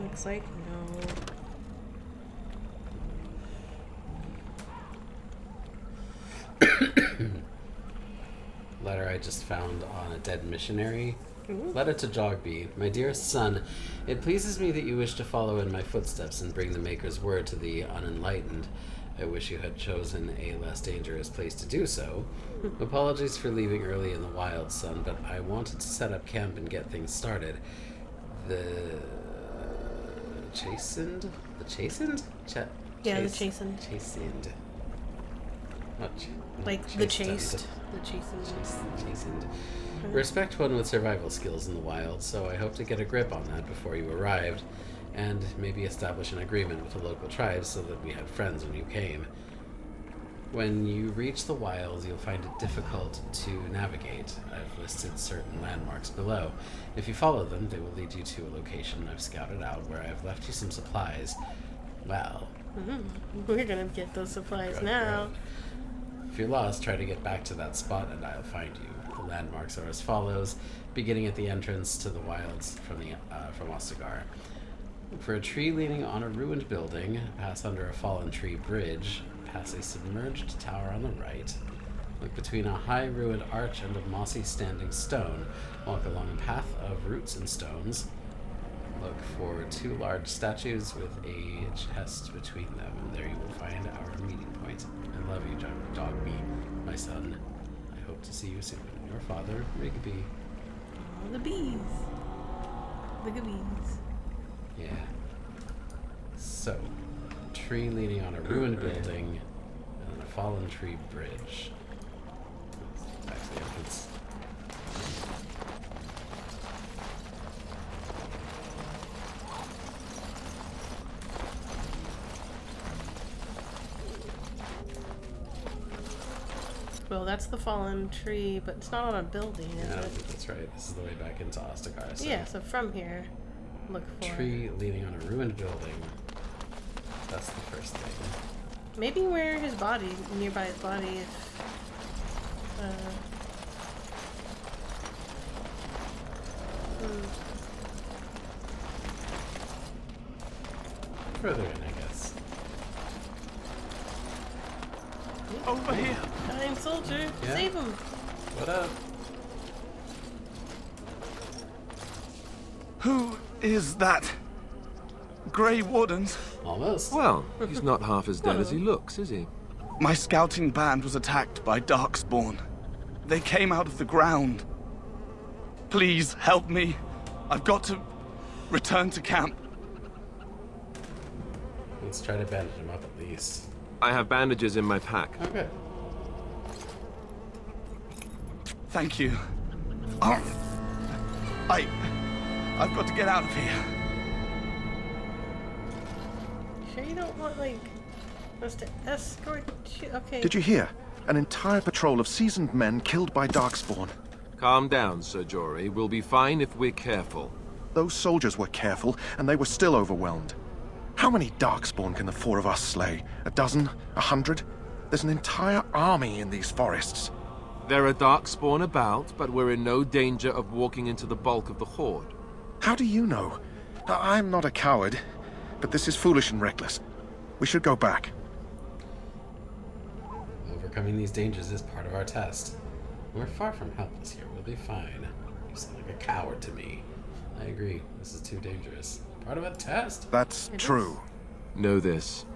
Looks like no. Letter I just found on a dead missionary Letter to Jogby. My dearest son, it pleases me that you wish to follow in my footsteps and bring the Maker's word to the unenlightened. I wish you had chosen a less dangerous place to do so. Apologies for leaving early in the wild, son, but I wanted to set up camp and get things started. The chastened? The chastened? The chastened. Chastened. Like the chaste. The chastened. Chastened. Respect one with survival skills in the wild, so I hope to get a grip on that before you arrived, and maybe establish an agreement with the local tribes so that we had friends when you came. When you reach the wilds, you'll find it difficult to navigate. I've listed certain landmarks below. If you follow them, they will lead you to a location I've scouted out where I've left you some supplies. Well... We're gonna get those supplies now. If you're lost, try to get back to that spot and I'll find you. The landmarks are as follows, beginning at the entrance to the wilds from Ostagar. For a tree leaning on a ruined building, pass under a fallen tree bridge, pass a submerged tower on the right, look between a high ruined arch and a mossy standing stone, walk along a path of roots and stones, look for 2 large statues with a chest between them, and there you will find our meeting point. I love you, Jogby, my son. I hope to see you soon. Your father, Rigby. Oh, the bees. The good bees. Yeah. So, tree leaning on a ruined building and a fallen tree bridge. Back to the entrance. Well, that's the fallen tree, but it's not on a building, is I don't it? think that's right. This is the way back into Ostagar. So. Yeah, so from here, look for... Tree leaning on a ruined building. That's the first thing. Maybe where his body, nearby his body, if... Further in, I guess. Over here! Kind soldier, Yeah? save him! What up? Who is that? Grey Wardens? Almost. Well, he's not half as dead as he looks, is he? My scouting band was attacked by Darkspawn. They came out of the ground. Please help me. I've got to return to camp. Let's try to bandage him up at least. I have bandages in my pack. Okay. Thank you. I've got to get out of here. Sure you don't want, like, us to escort you? Okay. Did you hear? An entire patrol of seasoned men killed by Darkspawn. Calm down, Sir Jory. We'll be fine if we're careful. Those soldiers were careful, and they were still overwhelmed. How many Darkspawn can the 4 of us slay? A dozen? 100? There's an entire army in these forests. There are Darkspawn about, but we're in no danger of walking into the bulk of the Horde. How do you know? I'm not a coward, but this is foolish and reckless. We should go back. Overcoming these dangers is part of our test. We're far from helpless here. We'll be fine. You sound like a coward to me. I agree. This is too dangerous. Part of a test. That's true. Know this.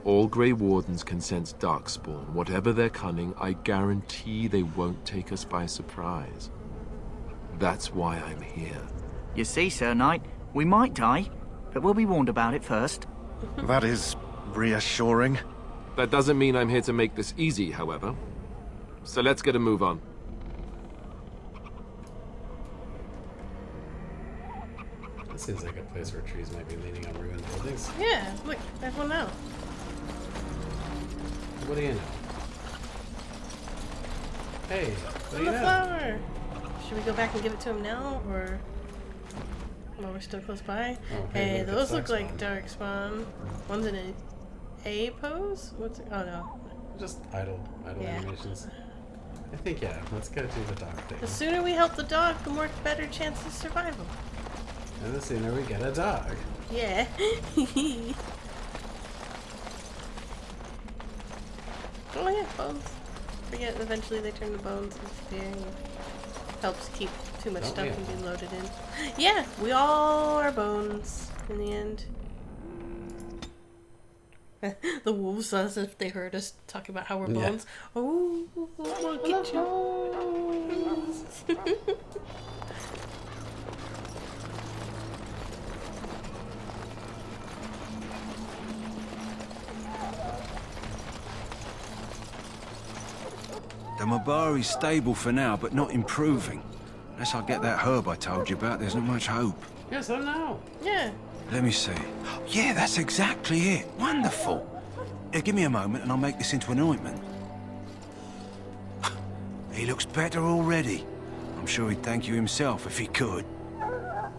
All Grey Wardens can sense Darkspawn. Whatever their cunning, I guarantee they won't take us by surprise. That's why I'm here. You see, Sir Knight, we might die, but we'll be warned about it first. That is reassuring. That doesn't mean I'm here to make this easy, however. So let's get a move on. This seems like a place where trees might be leaning on ruined buildings. Yeah, look, there's one now. What do you know? Hey, what do you the know? flower! Should we go back and give it to him now, or... while we're still close by? Oh, hey, look, those it's look like Darkspawn. Darkspawn. One's in an A pose? What's it? Oh, no. Just idle animations. I think, yeah, let's go do the dog thing. The sooner we help the dog, the more better chance of survival. And the sooner we get a dog. Yeah. Oh yeah, bones. Forget, eventually they turn to bones and disappear. And helps keep Too much stuff can be loaded in. Yeah, we all are bones in the end. The wolves, as if they heard us talk about how we're bones. Oh, we'll get you. The Mabari's stable for now, but not improving. Unless I get that herb I told you about, there's not much hope. Yes, I know. Yeah. Let me see. Yeah, that's exactly it. Wonderful. Yeah, give me a moment and I'll make this into an ointment. He looks better already. I'm sure he'd thank you himself if he could. How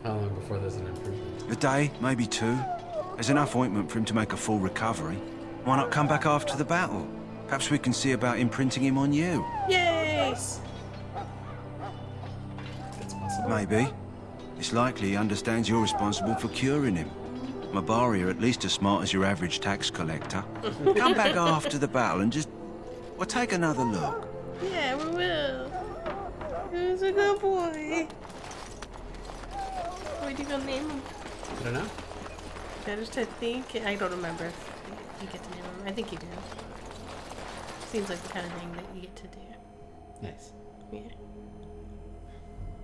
long before there's an improvement? A day, maybe 2. There's enough ointment for him to make a full recovery. Why not come back after the battle? Perhaps we can see about imprinting him on you. Yay! Maybe. It's likely he understands you're responsible for curing him. Mabari are at least as smart as your average tax collector. Come back after the battle and just... well, take another look. Yeah, we will. He's a good boy. What are you gonna name him? I don't know. I just had to think. I don't remember if you get to name him. I think you do. Seems like the kind of thing that you get to do. Nice. Yeah.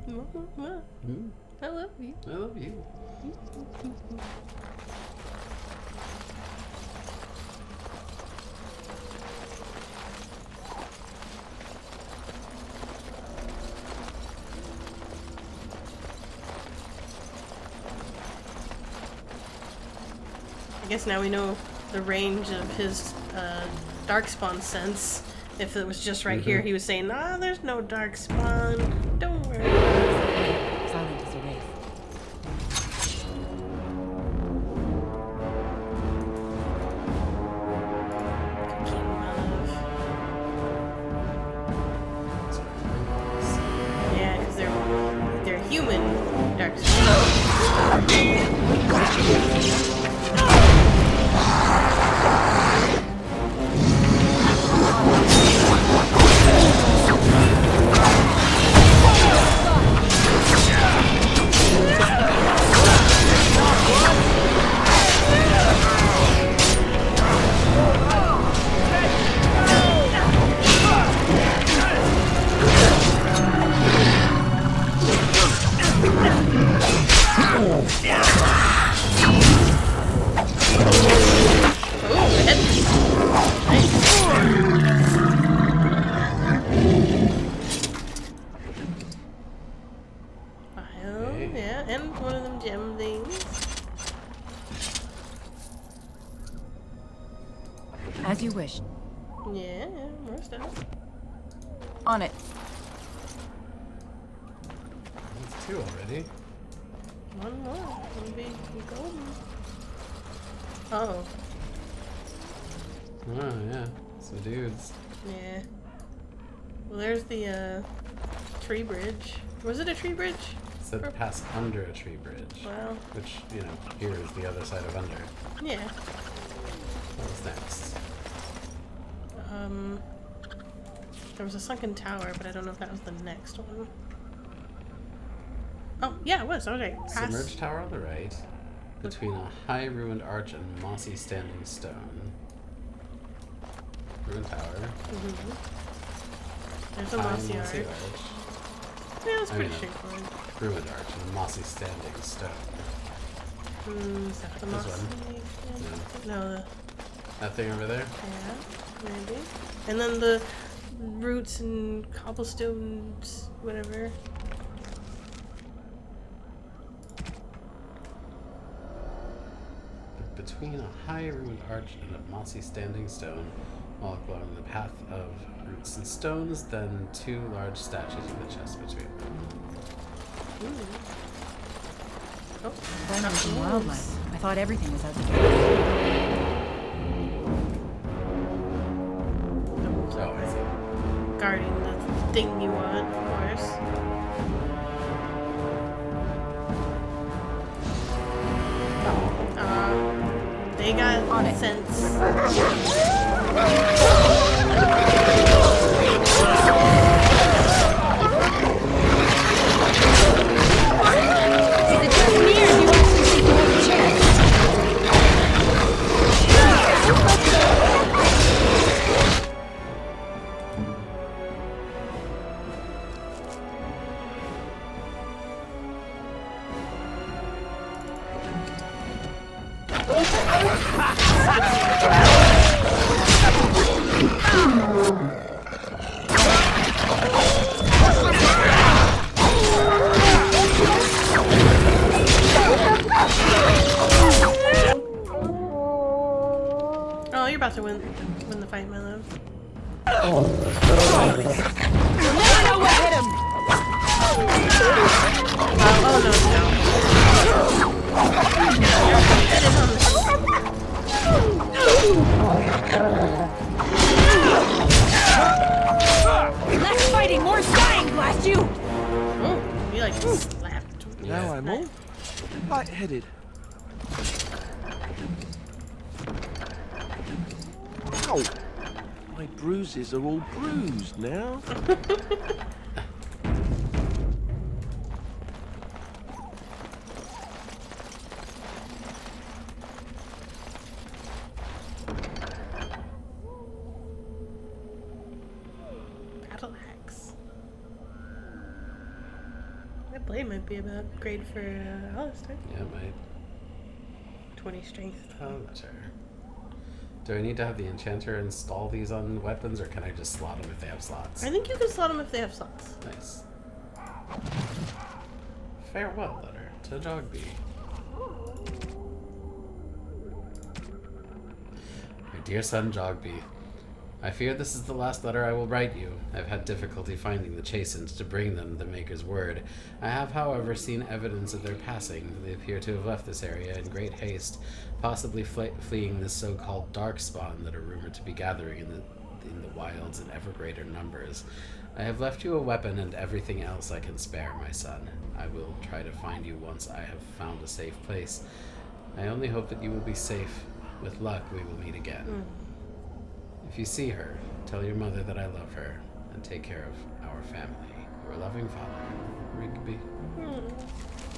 I love you. I love you. I guess now we know the range of his darkspawn sense. If it was just right here, he was saying, "Ah, there's no darkspawn. Don't worry." Silent as a wraith. Yeah, because they're human darkspawn. As you wish. Yeah, more stuff. On it. That's 2 already. One more. Maybe golden. Oh. Oh, yeah. Some dudes. Yeah. Well, there's the tree bridge. Was it a tree bridge? It said pass under a tree bridge. Wow. Which, you know, here is the other side of under. Yeah. What was next? There was a sunken tower, but I don't know if that was the next one. Oh, yeah, it was. Okay. Submerged tower on the right, between a high ruined arch and mossy standing stone. Ruined tower. There's a mossy arch. Yeah, it's pretty straightforward. Ruined arch and a mossy standing stone. Is that the mossy? No, that thing over there? Yeah, maybe. And then the roots and cobblestones, whatever. Between a high ruined arch and a mossy standing stone, all along the path of roots and stones, then 2 large statues with a chest between them. Oh, That was some wildlife. I thought everything was out of Oh, I see. Guarding the thing you want, of course. They got on it. Sense. Oh, you're about to win the fight, my love. You'll never know what hit him! Oh no, Less fighting, more dying, blast you! Oh, you like slapped. Now I'm all lightheaded. Ow! My bruises are all bruised now. Battle axe. That blade might be about great for Alistair. Yeah, it might. 20 strength. Oh, sure. Do I need to have the enchanter install these on weapons, or can I just slot them if they have slots? I think you can slot them if they have slots. Nice. Farewell letter to Jogby. My dear son Jogby, I fear this is the last letter I will write you. I've had difficulty finding the Chastened to bring them the Maker's word. I have, however, seen evidence of their passing. They appear to have left this area in great haste, possibly fleeing this so-called darkspawn that are rumored to be gathering in the wilds in ever greater numbers. I have left you a weapon and everything else I can spare, my son. I will try to find you once I have found a safe place. I only hope that you will be safe. With luck, we will meet again. If you see her, tell your mother that I love her, and take care of our family. Your loving father, Rigby.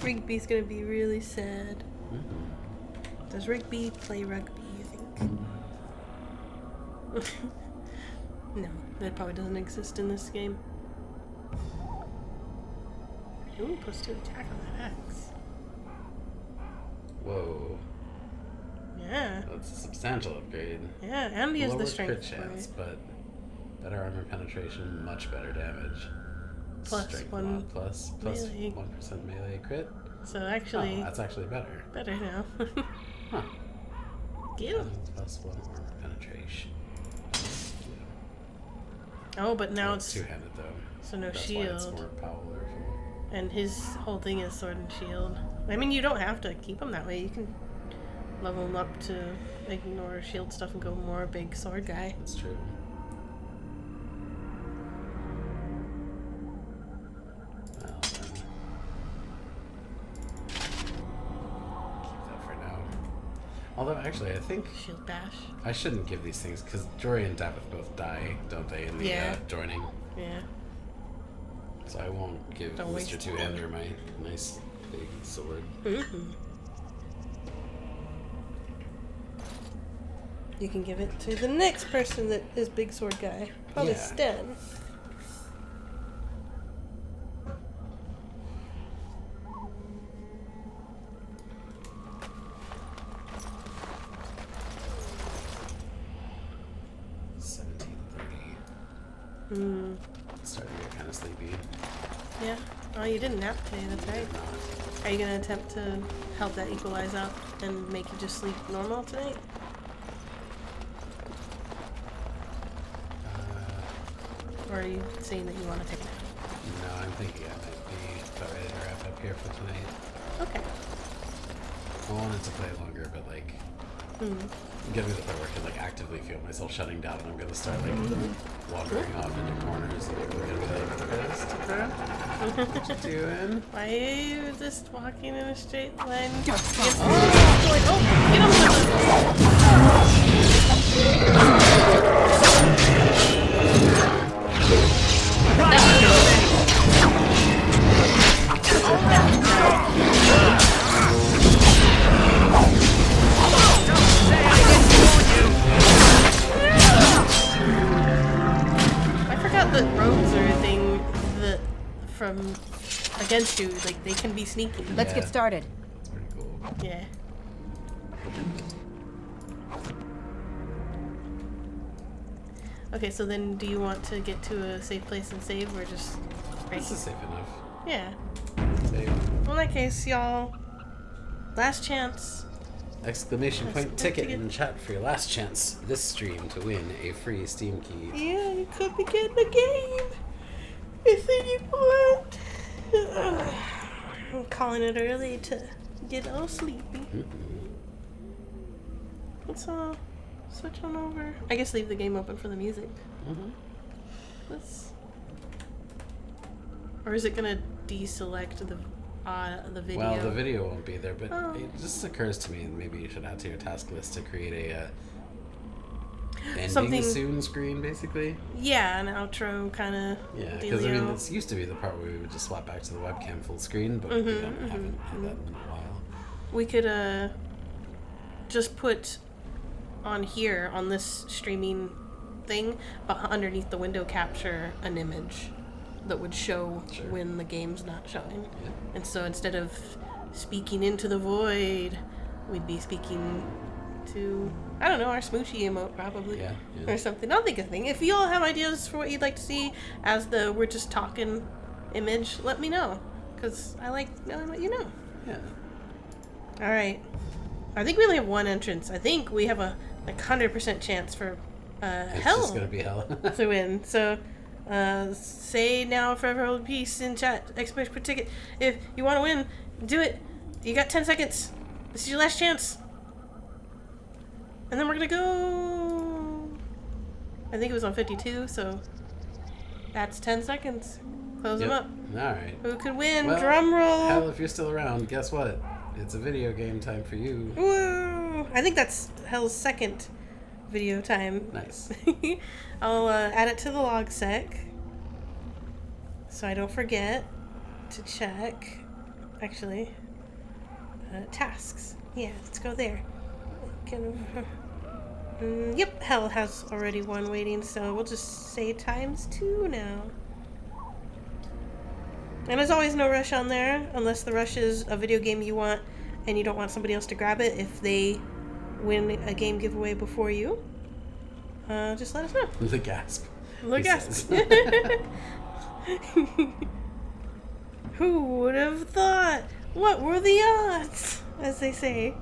Rigby's gonna be really sad. Does Rigby play rugby, you think? No, that probably doesn't exist in this game. Ooh, +2 attack on that axe. Whoa. Yeah. That's a substantial upgrade. Yeah, and he has the Lower strength crit for chance, it. but better armor penetration, much better damage. Plus Strength one mod plus melee. 1% melee crit. So actually... Oh, that's actually better. Better now. Huh. Get him. +1 armor penetration. Oh, but now it's two-handed though. So no That's shield. Why it's more powerful. And his whole thing is sword and shield. I mean, you don't have to keep him that way. You can level him up to ignore shield stuff and go more big sword guy. That's true. Well, then. Keep that for now. Although, actually, I think... Shield bash. I shouldn't give these things, because Jory and Davith both die, don't they, in the joining? Yeah. So I won't give Mr. Two-Hander my nice big sword. You can give it to the next person that is big sword guy. Probably Sten. Starting to get kind of sleepy. Yeah. Oh, you didn't nap today, that's right. Are you going to attempt to help that equalize out and make you just sleep normal tonight? Or are you saying that you want to take a nap? No, I'm thinking I might be about ready to wrap up here for tonight. Okay. I wanted to play longer, but like, getting to the point where I can like actively feel myself shutting down, and I'm gonna start like wandering off into corners, and people are gonna be like, "Christopher, what you doing? Why are you just walking in a straight line? Oh, I forgot that rogues are a thing that from against you, like they can be sneaky. Let's get started. That's pretty cool. Yeah. Okay, so then do you want to get to a safe place and save, or just... This is safe enough. Yeah. Save. Well, in that case, y'all, last chance. Exclamation point ticket in chat for your last chance this stream to win a free Steam key. Yeah, you could be getting a game. If you want. I'm calling it early to get all sleepy. Let's switch on over. I guess leave the game open for the music. Let's. Or is it gonna deselect the video? Well, the video won't be there, but it just occurs to me, and maybe you should add to your task list to create a ending soon screen, basically. Yeah, an outro kind of. Yeah, because I mean, this used to be the part where we would just swap back to the webcam full screen, but we haven't had that in a while. We could just put on here on this streaming thing, but underneath the window capture an image that would show when the game's not showing. Yeah. And so instead of speaking into the void, we'd be speaking to, I don't know, our smoochy emote probably. Yeah. Or something. I'll think of a thing. If you all have ideas for what you'd like to see as the we're just talking image, let me know. Because I like knowing what you know. Yeah. Alright. I think we only have one entrance. I think we have a 100% chance for It's Hell just gonna be Hell. to win. So say now forever hold peace in chat. Exclamation per ticket. If you want to win, do it. You got 10 seconds. This is your last chance. And then we're gonna go. I think it was on 52, so that's 10 seconds. Close them up. Alright. Who could win? Well, Drum roll. Hell, if you're still around, guess what? It's a video game time for you. Woo! I think that's Hell's second video time. Nice. I'll add it to the log sec, so I don't forget to check. Actually, tasks. Yeah, let's go there. Yep, Hell has already one waiting, so we'll just say ×2 now. And there's always no rush on there, unless the rush is a video game you want and you don't want somebody else to grab it. If they win a game giveaway before you, just let us know. The gasp. The gasp. Who would have thought? What were the odds? As they say.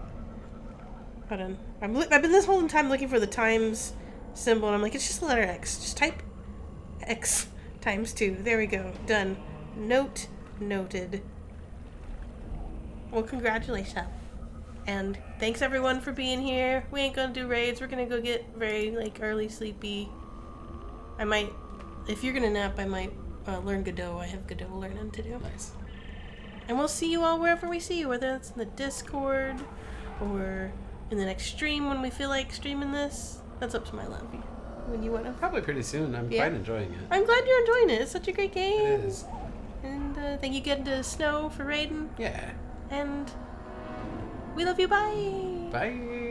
Hold on. I've been this whole time looking for the times symbol, and I'm like, it's just the letter X. Just type X ×2. There we go. Done. Noted. Well, congratulations. And thanks everyone for being here. We ain't gonna do raids. We're gonna go get very early sleepy. I might, if you're gonna nap, I might learn Godot. I have Godot learning to do. Nice. And we'll see you all wherever we see you, whether it's in the Discord or in the next stream when we feel like streaming this. That's up to my love. When you wanna. Probably pretty soon. I'm quite enjoying it. I'm glad you're enjoying it. It's such a great game. It is. And thank you again to Snow for raiding. Yeah. And we love you. Bye. Bye.